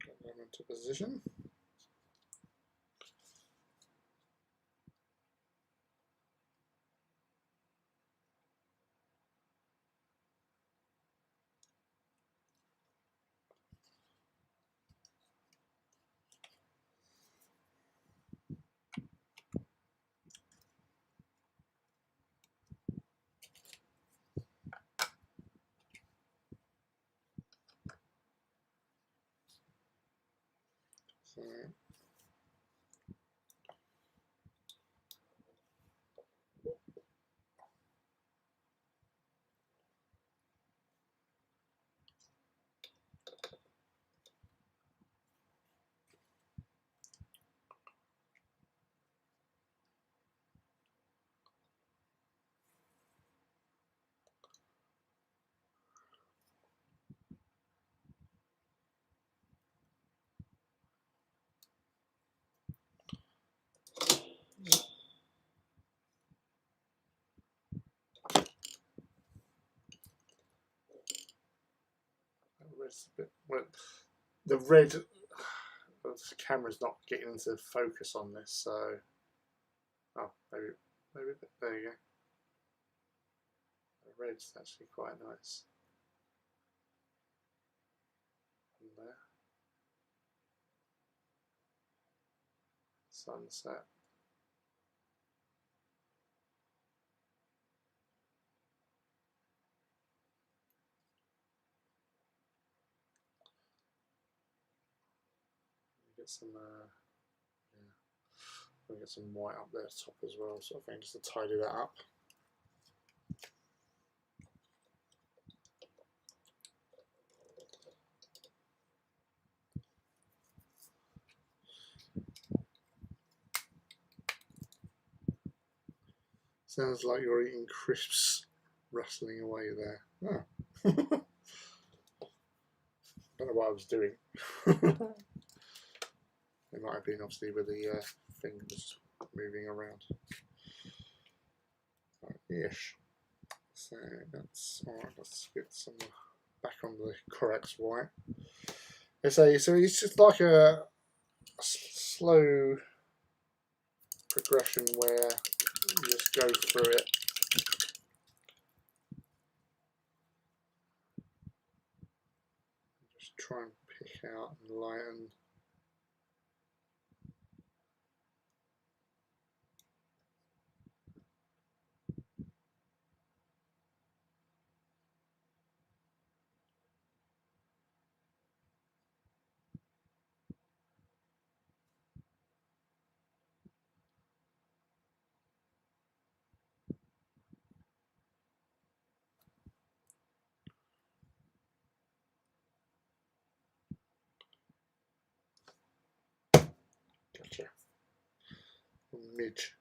Get them into position. So, well, the red, the camera's not getting into focus on this, so maybe there you go. The red's actually quite nice. And there. Sunset. Get some, yeah, we'll get some white up there top as well, sort of thing, just to tidy that up. Sounds like you're eating crisps, rustling away there. Oh. Don't know what I was doing. It might have been obviously with the fingers moving around. Ish. So that's alright. Let's get some back on the Corax white. So it's just like a slow progression where you just go through it. Just try and pick out and lighten. Gotcha. Midge.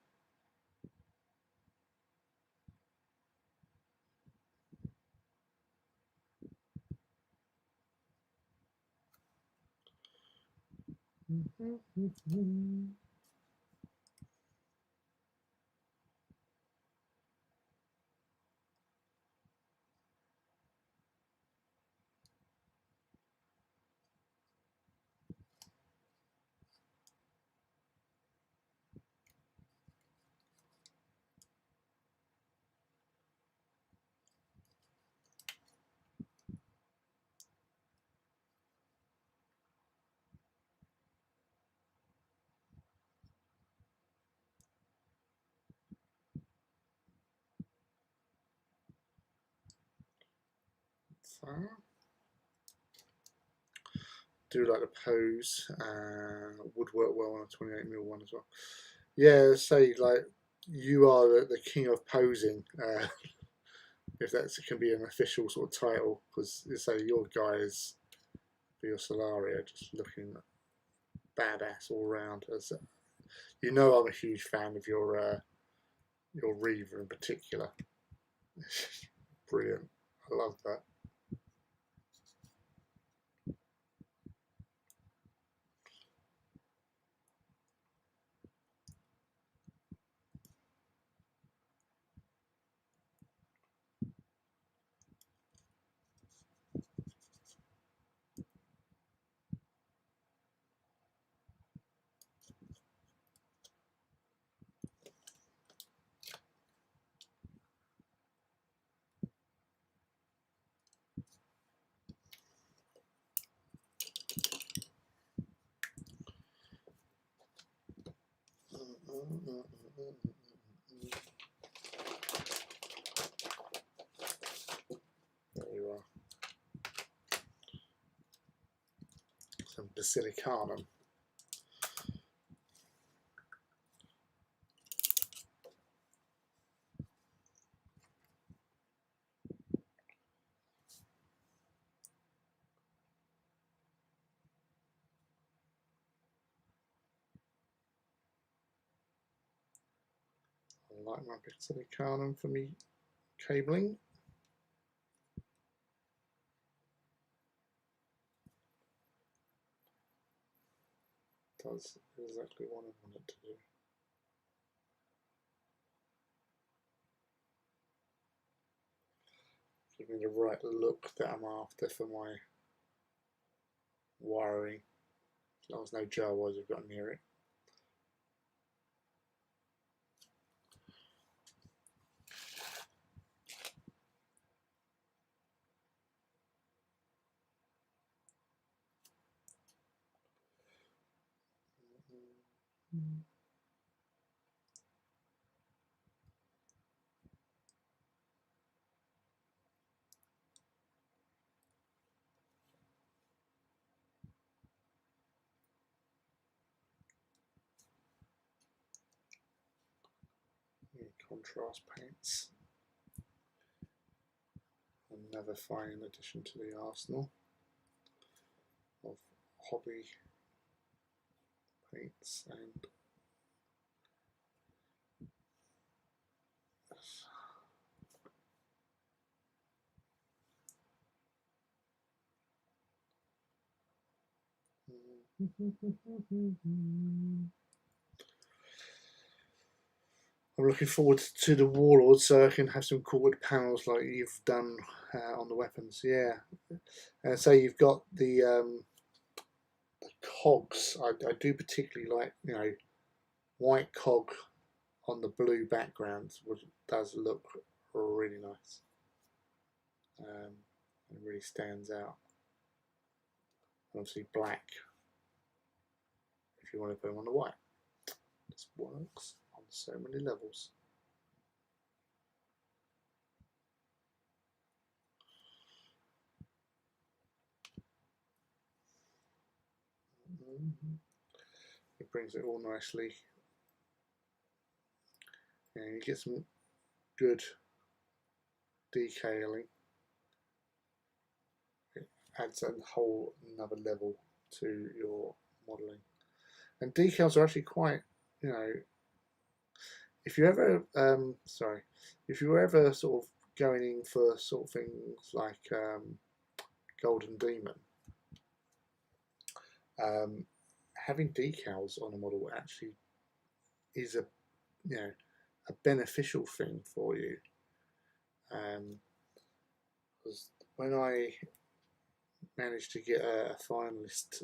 So, do like the pose, would work well on a 28mm one as well. Yeah, say like you are the king of posing, if that can be an official sort of title, because say your guys for your Solaria just looking badass all round. As you know, I'm a huge fan of your Reaver in particular. Brilliant, I love that. There you are. Some basilicanum. I like my basilicanum for me cabling. Does exactly what I want it to do. Give me the right look that I'm after for my wiring. As long as no jar wires have got near it. Contrast paints. Another fine addition to the arsenal of hobby paints and I'm looking forward to the Warlord so I can have some cool panels like you've done on the weapons. Yeah. So you've got the cogs. I do particularly like, white cog on the blue background, which does look really nice. It really stands out. Obviously black if you want to put them on the white. This works on so many levels. It brings it all nicely. And you get some good detailing. It adds a whole another level to your modelling. And decals are actually quite, if you ever, if you were ever sort of going in for sort of things like Golden Demon, having decals on a model actually is a beneficial thing for you. Because when I managed to get a finalist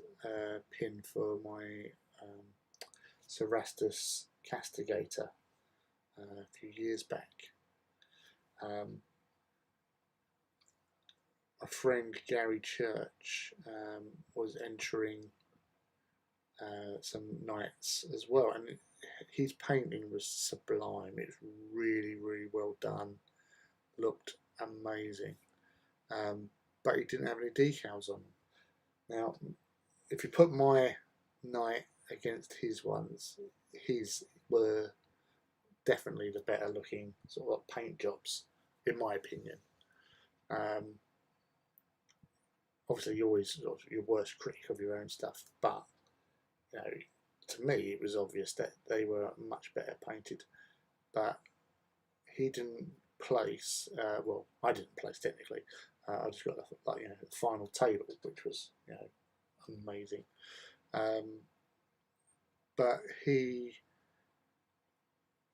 pin for my Cerastus Castigator a few years back, a friend Gary Church was entering some nights as well, and his painting was sublime. It was really, really well done, looked amazing, but he didn't have any decals on. Now, if you put my night against his ones, his were definitely the better looking sort of paint jobs, in my opinion. Obviously, you're always your worst critic of your own stuff, but to me, it was obvious that they were much better painted. But he didn't place. Well, I didn't place technically. I just got the final table, which was amazing. But he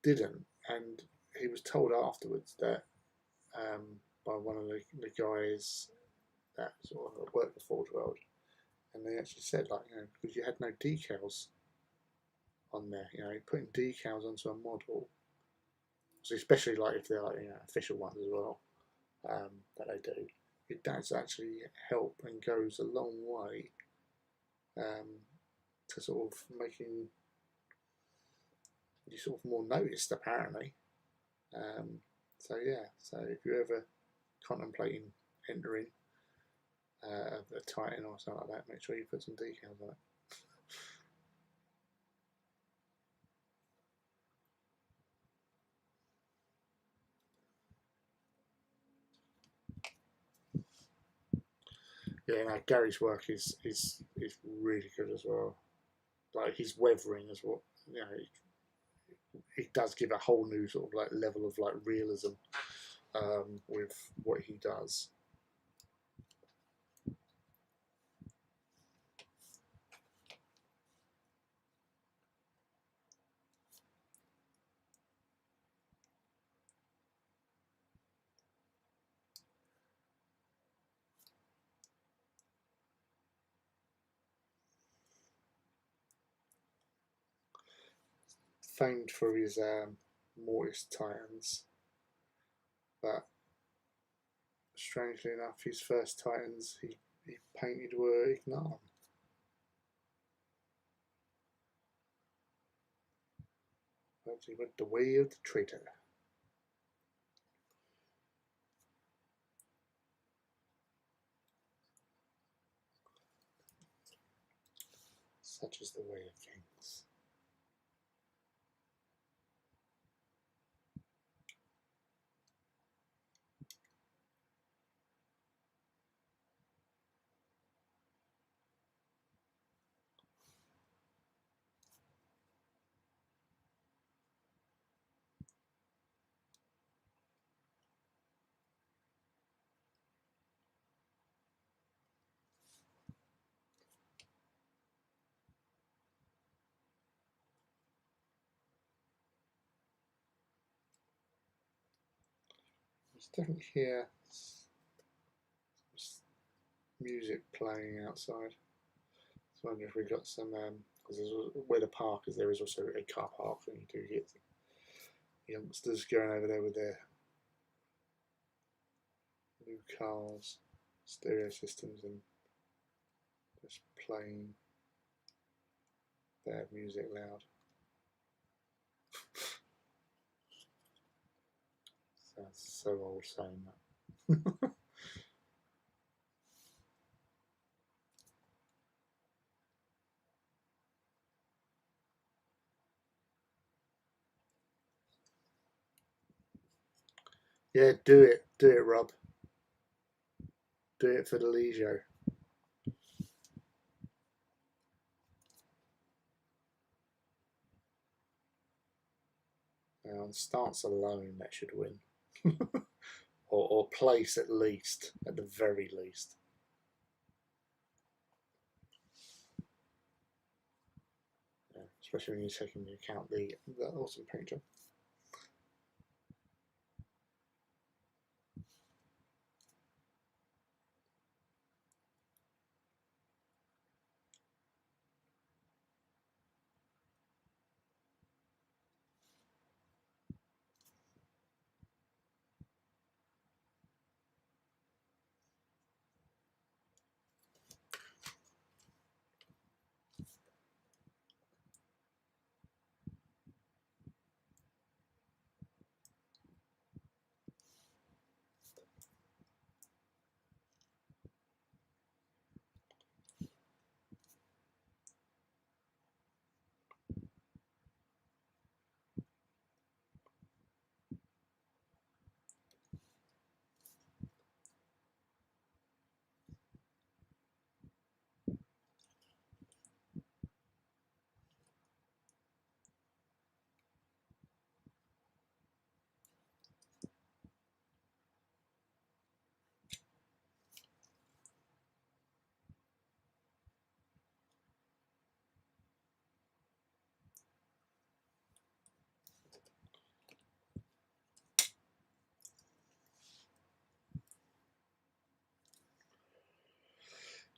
didn't, and he was told afterwards that by one of the guys that sort of worked for Forge World, and they actually said because you had no decals on there, putting decals onto a model, so especially if they're official ones as well, that they do, it does actually help and goes a long way to sort of making you sort of more noticed, apparently. So if you're ever contemplating entering a Titan or something like that, make sure you put some decals on it. Yeah, no, Gary's work is really good as well. Like his weathering as well, it does give a whole new sort of level of realism with what he does. Famed for his Mortis Titans, but strangely enough, his first Titans he painted were Ignan. Obviously, with the way of the traitor. Such is the way of kings. It's definitely here. Music playing outside. So I wonder if we got some, because where the park is, there is also a car park, and you do get youngsters going over there with their new cars, stereo systems, and just playing their music loud. Sounds so old saying that. Yeah, do it, Rob. Do it for the Legio. On stance alone, that should win. or place at least, at the very least. Yeah, especially when you take into account the awesome paint job.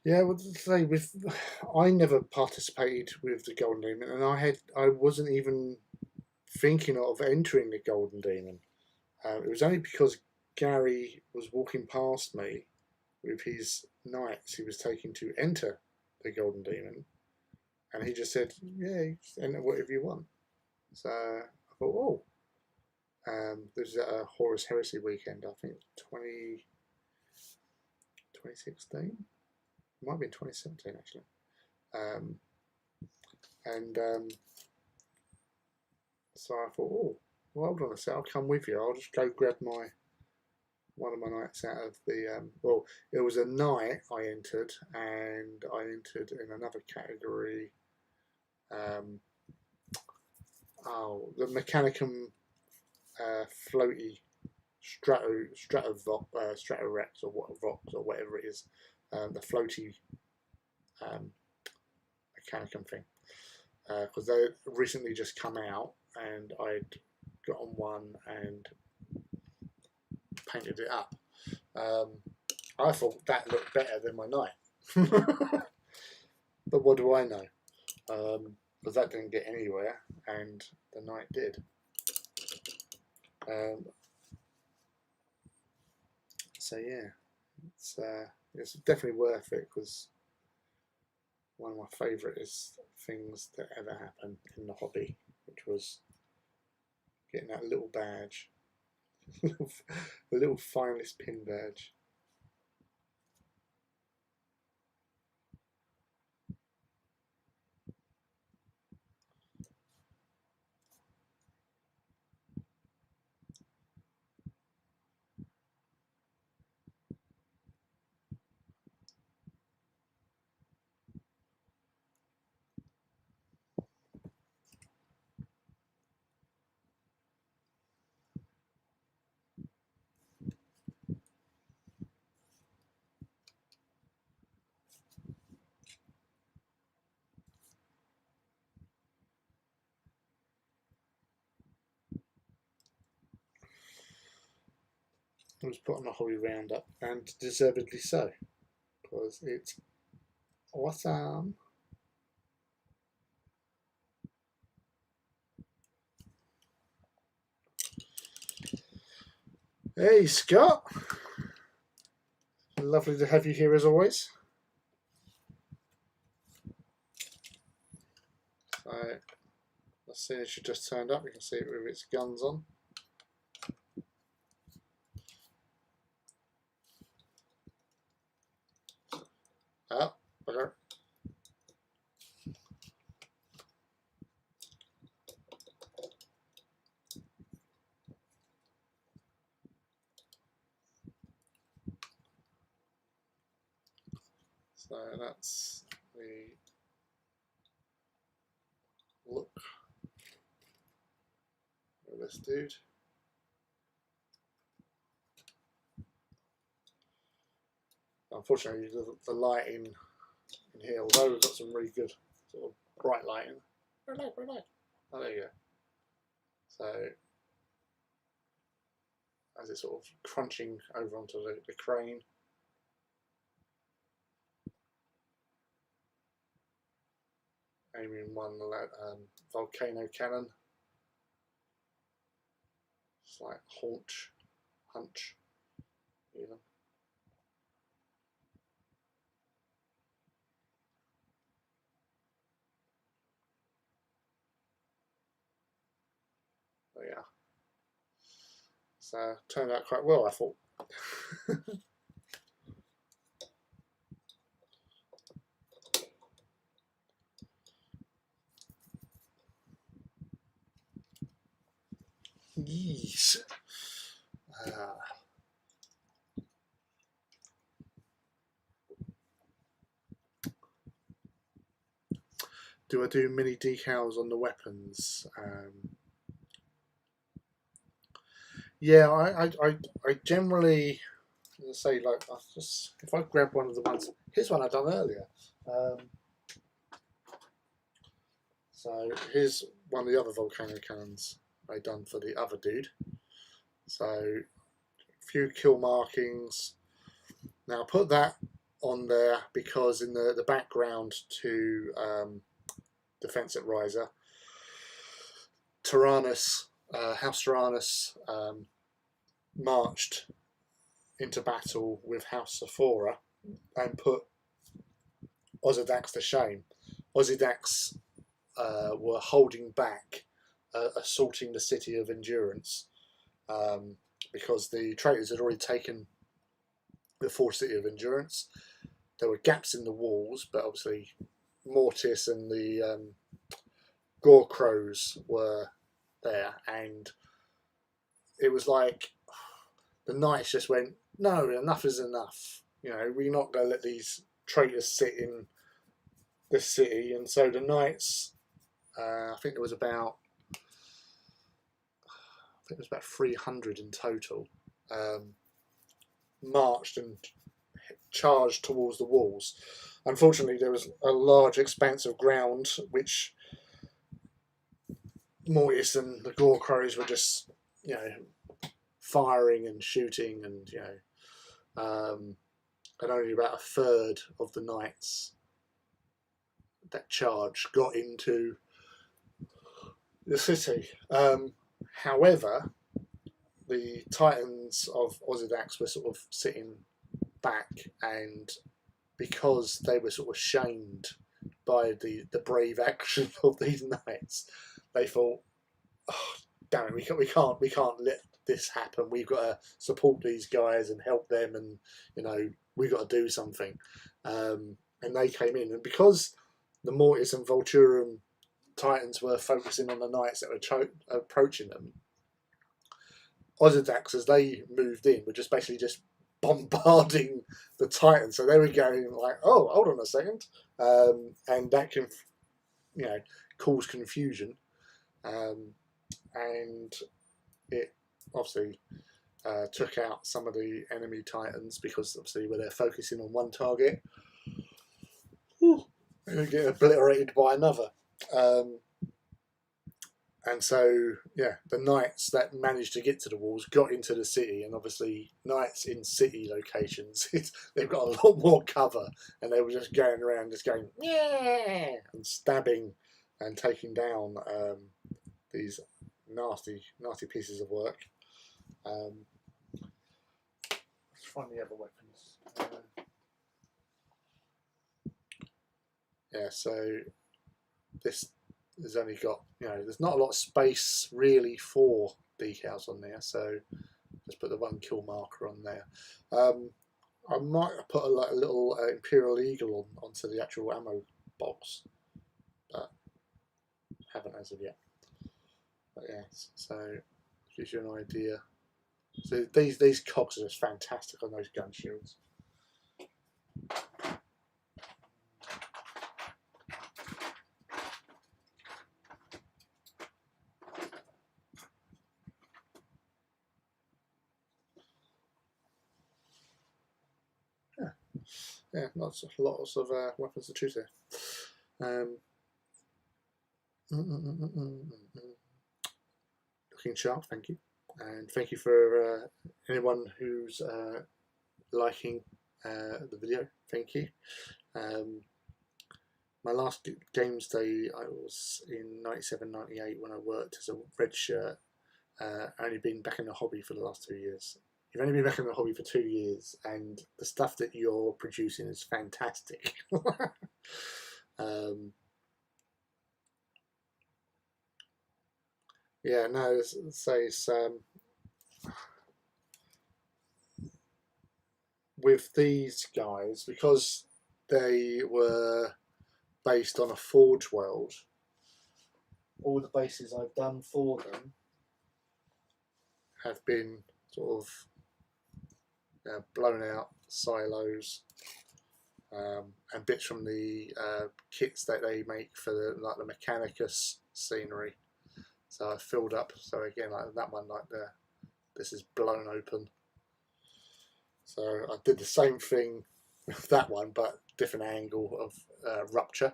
Yeah, well, to say I never participated with the Golden Demon, and I wasn't even thinking of entering the Golden Demon. It was only because Gary was walking past me with his knights he was taking to enter the Golden Demon, and he just said, "Yeah, you just enter whatever you want." So I thought, "Oh, this is at a Horus Heresy weekend. I think 2016. It might have been 2017 actually." And So I thought, oh, well, hold on a sec, I'll come with you. I'll just go grab one of my knights out of the. Well, it was a knight I entered, and I entered in another category. The Mechanicum floaty Stratorex or what Vox or whatever it is, the floaty Mechanicum thing, because they recently just come out, and I'd got on one and painted it up. I thought that looked better than my knight, but what do I know? Because that didn't get anywhere, and the knight did. So yeah, it's definitely worth it, because one of my favourite things that ever happened in the hobby, which was Getting that little badge. The little finalist pin badge. I was put on a hobby roundup, and deservedly so, because it's awesome. Hey Scott, lovely to have you here as always. So, as soon as she just turned up, you can see it with its guns on. Oh, okay. So that's the look of this dude. Unfortunately, the lighting in here, although we've got some really good sort of bright lighting. Bright light, bright light. Oh, there you go. So, as it's sort of crunching over onto the crane. Aiming one volcano cannon. Slight hunch, even. But yeah. So turned out quite well, I thought. Yes. Do I do mini decals on the weapons? Yeah, I generally say, like, if I grab one of the ones, here's one I done earlier. So here's one of the other volcano cannons I done for the other dude. So a few kill markings. Now put that on there because in the background to Defense at Riser, Tyrannus, House Tyrannus marched into battle with House Sephora and put Osedax to shame. Osedax were holding back, assaulting the city of Endurance because the traitors had already taken the full city of Endurance. There were gaps in the walls, but obviously Mortis and the Gore Crows were there, and it was like the knights just went, no, enough is enough. You know, we're not going to let these traitors sit in the city. And so the knights, I think there was about 300 in total, marched and charged towards the walls. Unfortunately, there was a large expanse of ground which Mortis and the Gore Crows were just, you know, firing and shooting, and you know, and only about a third of the knights that charge got into the city. However, the Titans of Osedax were sort of sitting back, and because they were sort of shamed by the brave action of these knights, they thought, oh, damn it, we can't let this happen. We've got to support these guys and help them, and you know, we've got to do something. And they came in, and because the Mortis and Vulturum Titans were focusing on the knights that were approaching them, Osedax, as they moved in, were just basically just bombarding the Titans. So they were going like, "Oh, hold on a second," and that can, you know, cause confusion, and it obviously took out some of the enemy Titans, because obviously when they're focusing on one target, they get obliterated by another. And so, yeah, the knights that managed to get to the walls got into the city, and obviously knights in city locations, they've got a lot more cover, and they were just going around just going, yeah, and stabbing and taking down these nasty pieces of work. Let's find the other weapons. Yeah, so this has only got, you know, there's not a lot of space really for decals on there, so just put the one kill marker on there. I might put a little Imperial Eagle onto the actual ammo box, but haven't as of yet. But yeah, so gives you an idea. So these cogs are just fantastic on those gun shields. Yeah, lots of weapons to choose there. Looking sharp, thank you, and thank you for anyone who's liking the video. Thank you. My last games day, I was in 97, 98 when I worked as a red shirt. Only been back in the hobby for the last 2 years. You've only been back in the hobby for 2 years, and the stuff that you're producing is fantastic. Yeah, no, so it's with these guys, because they were based on a Forge world, all the bases I've done for them have been sort of blown out silos, and bits from the kits that they make for like the Mechanicus scenery. So I filled up. So again, like that one, like this is blown open. So I did the same thing with that one, but different angle of rupture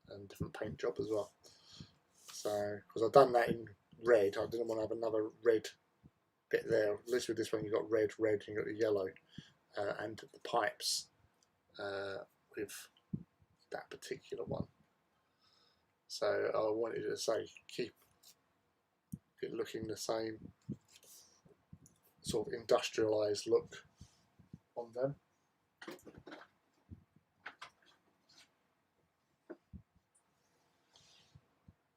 and different paint job as well. So because I've done that in red, I didn't want to have another red bit there. At least with this one, you got red, you got the yellow, and the pipes with that particular one. So I wanted to say keep it looking the same sort of industrialized look on them.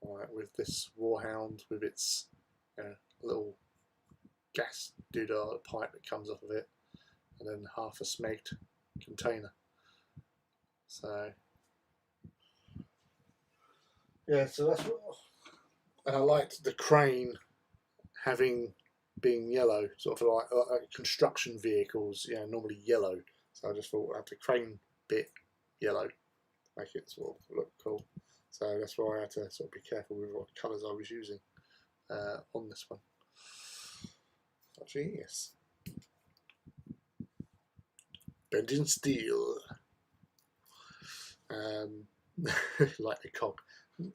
Alright, with this Warhound with its little gas doodah pipe that comes off of it, and then half a smegged container. So yeah, so that's what. And I liked the crane having been yellow, sort of like construction vehicles, normally yellow. So I just thought I'd have the crane bit yellow, make it sort of look cool. So that's why I had to sort of be careful with what colours I was using on this one. Actually, yes. Bending steel. Like the cog.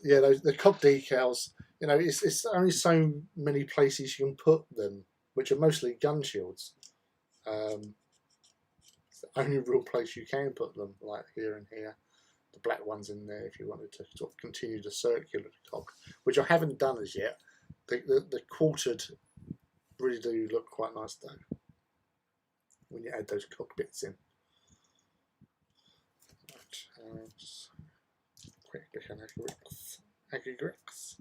Yeah, the cog decals, it's only so many places you can put them, which are mostly gun shields. It's the only real place you can put them, like here and here. The black ones in there if you wanted to sort of continue the circular cog, which I haven't done as yet. The quartered really do look quite nice though when you add those cog bits in. Right, quick look at aggregates.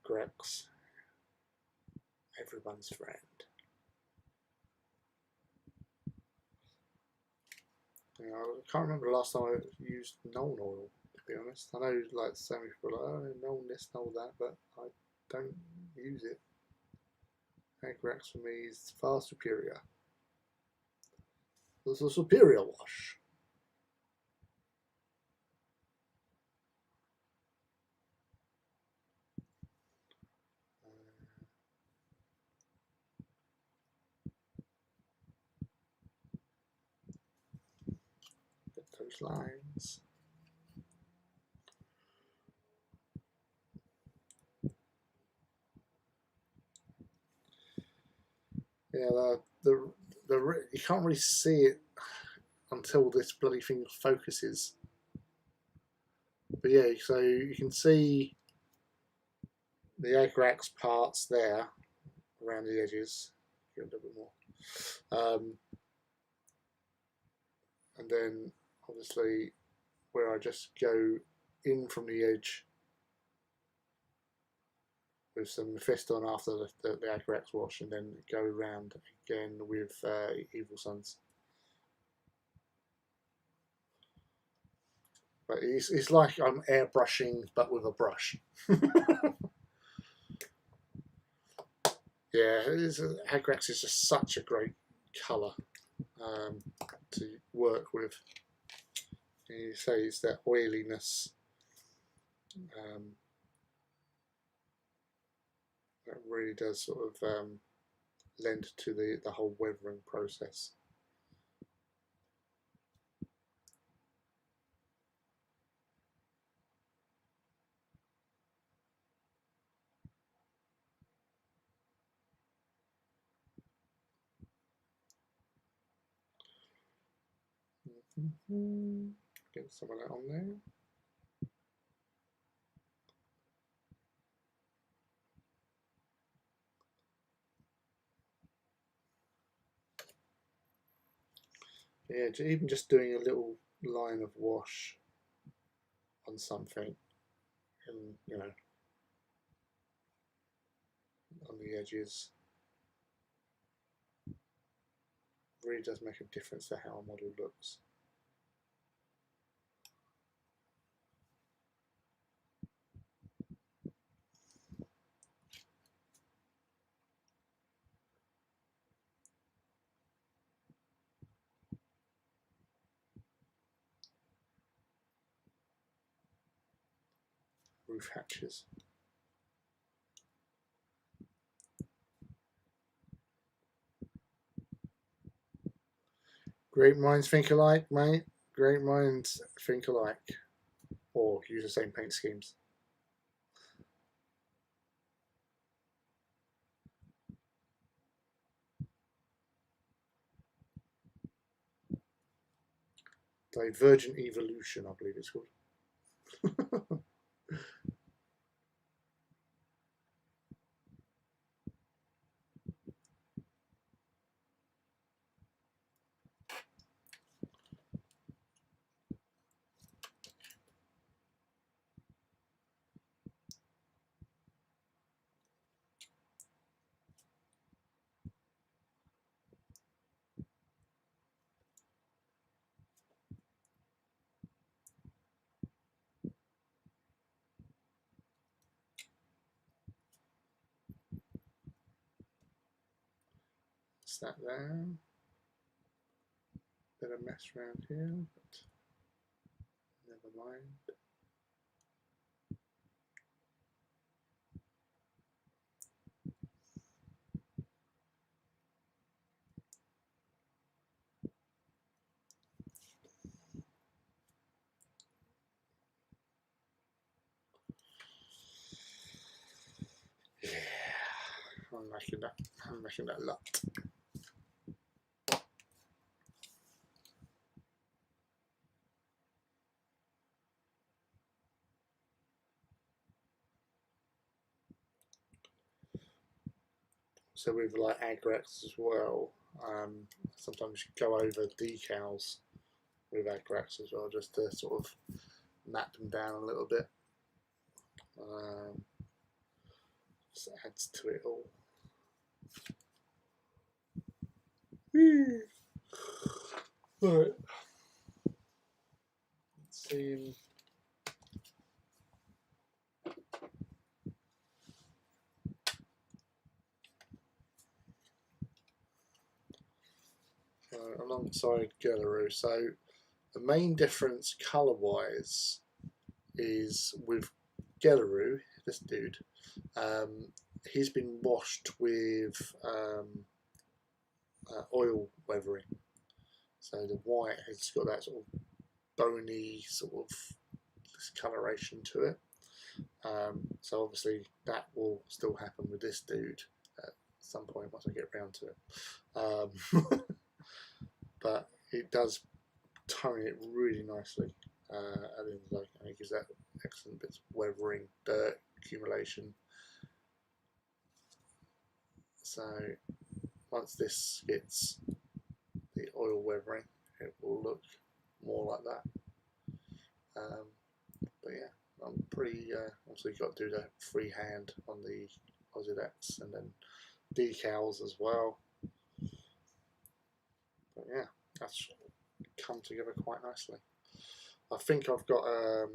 Grex, everyone's friend. You know, I can't remember the last time I used Nuln oil, to be honest. I know like so many people are like, oh, Nuln this, Nuln that, but I don't use it. Agrax for me is far superior. There's a superior wash. Get those lines. Yeah, you can't really see it until this bloody thing focuses. But yeah, so you can see the Agrax parts there around the edges. Get a little bit more. And then obviously where I just go in from the edge with some Mephisto on after the Agrax wash, and then go around again with Evil Sons. But it's like I'm airbrushing, but with a brush. Yeah, Agrax is just such a great colour to work with. And you say it's that oiliness that really does sort of lend to the whole weathering process. Get some of that on there. Yeah, even just doing a little line of wash on something, and you know, on the edges, really does make a difference to how a model looks. Roof hatches. Great minds think alike, mate. Great minds think alike. Or use the same paint schemes. Divergent evolution, I believe it's called. Is that there? Bit of mess around here, but never mind. Yeah, I'm making that lot. So with like Agrax as well, sometimes you go over decals with Agrax as well, just to sort of map them down a little bit. Just adds to it all. Right. Let's see. Alongside Gelleroo, so the main difference colour-wise is with Gelleroo, this dude, he's been washed with oil weathering, so the white has got that sort of bony sort of discoloration to it. So obviously that will still happen with this dude at some point once I get around to it. But it does tone it really nicely at the end of the day, and it gives that excellent bits of weathering, dirt accumulation. So once this gets the oil weathering, it will look more like that. But yeah, I'm pretty. Also, you've got to do the freehand on the Osedax, and then decals as well. But yeah, that's come together quite nicely. I think I've got a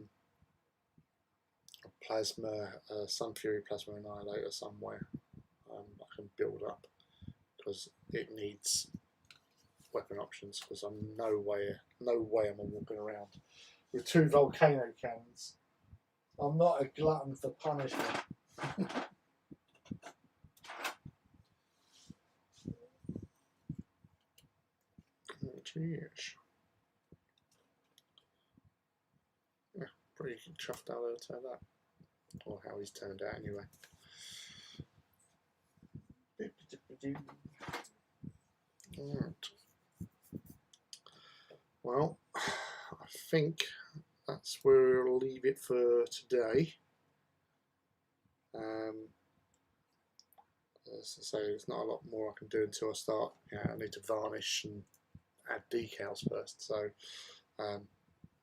plasma, Sun Fury Plasma Annihilator somewhere. I can build up because it needs weapon options. Because I'm no way am I walking around with 2 volcano cannons. I'm not a glutton for punishment. Cheers. Yeah, pretty chuffed how they turned out, or how he's turned out anyway. Alright. Well, I think that's where I'll leave it for today. As I say, there's not a lot more I can do until I start. I need to varnish and add decals first, so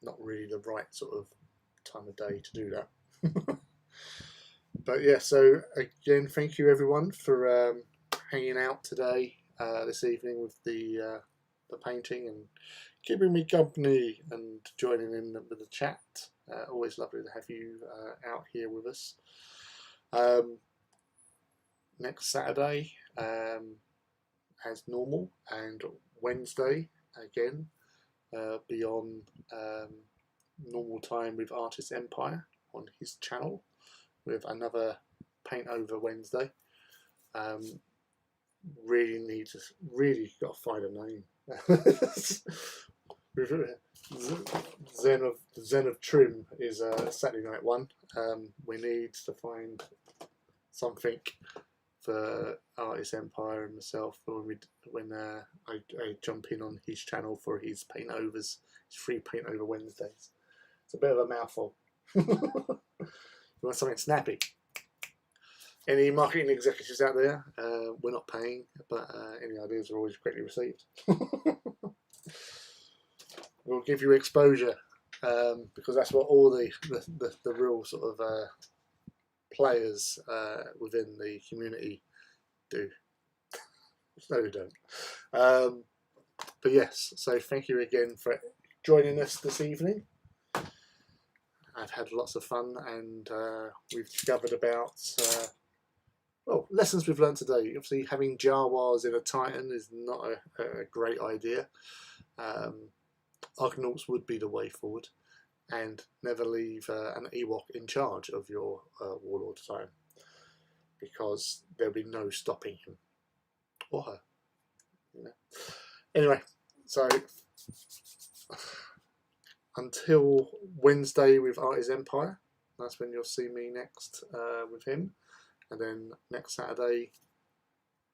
not really the right sort of time of day to do that. But yeah, so again, thank you everyone for hanging out today, this evening with the painting and keeping me company and joining in with the chat. Always lovely to have you out here with us. Next Saturday, as normal, and Wednesday again, be on normal time with Artist Empire on his channel with another paint over Wednesday. Really got to find a name. Zen of Trim is a Saturday night one. We need to find something for Artist Empire and myself when I jump in on his channel for his paint overs, his free paint over Wednesdays. It's a bit of a mouthful. You want something snappy? Any marketing executives out there? We're not paying, but any ideas are always greatly received. We'll give you exposure, because that's what all the real sort of players within the community do. No, we don't. But yes, so thank you again for joining us this evening. I've had lots of fun, and we've discovered about lessons we've learned today. Obviously, having Jawas in a Titan is not a great idea. Argonauts would be the way forward, and never leave an Ewok in charge of your Warlord Titan, because there'll be no stopping him or her. Anyway, so until Wednesday with Artist Empire, that's when you'll see me next with him, and then next Saturday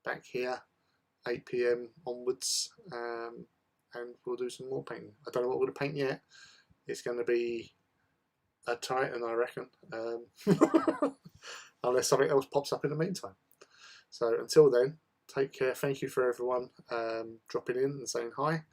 back here 8 PM onwards, and we'll do some more painting. I don't know what we're going to paint yet. It's going to be a Titan, I reckon, unless something else pops up in the meantime. So until then, take care. Thank you for everyone dropping in and saying hi,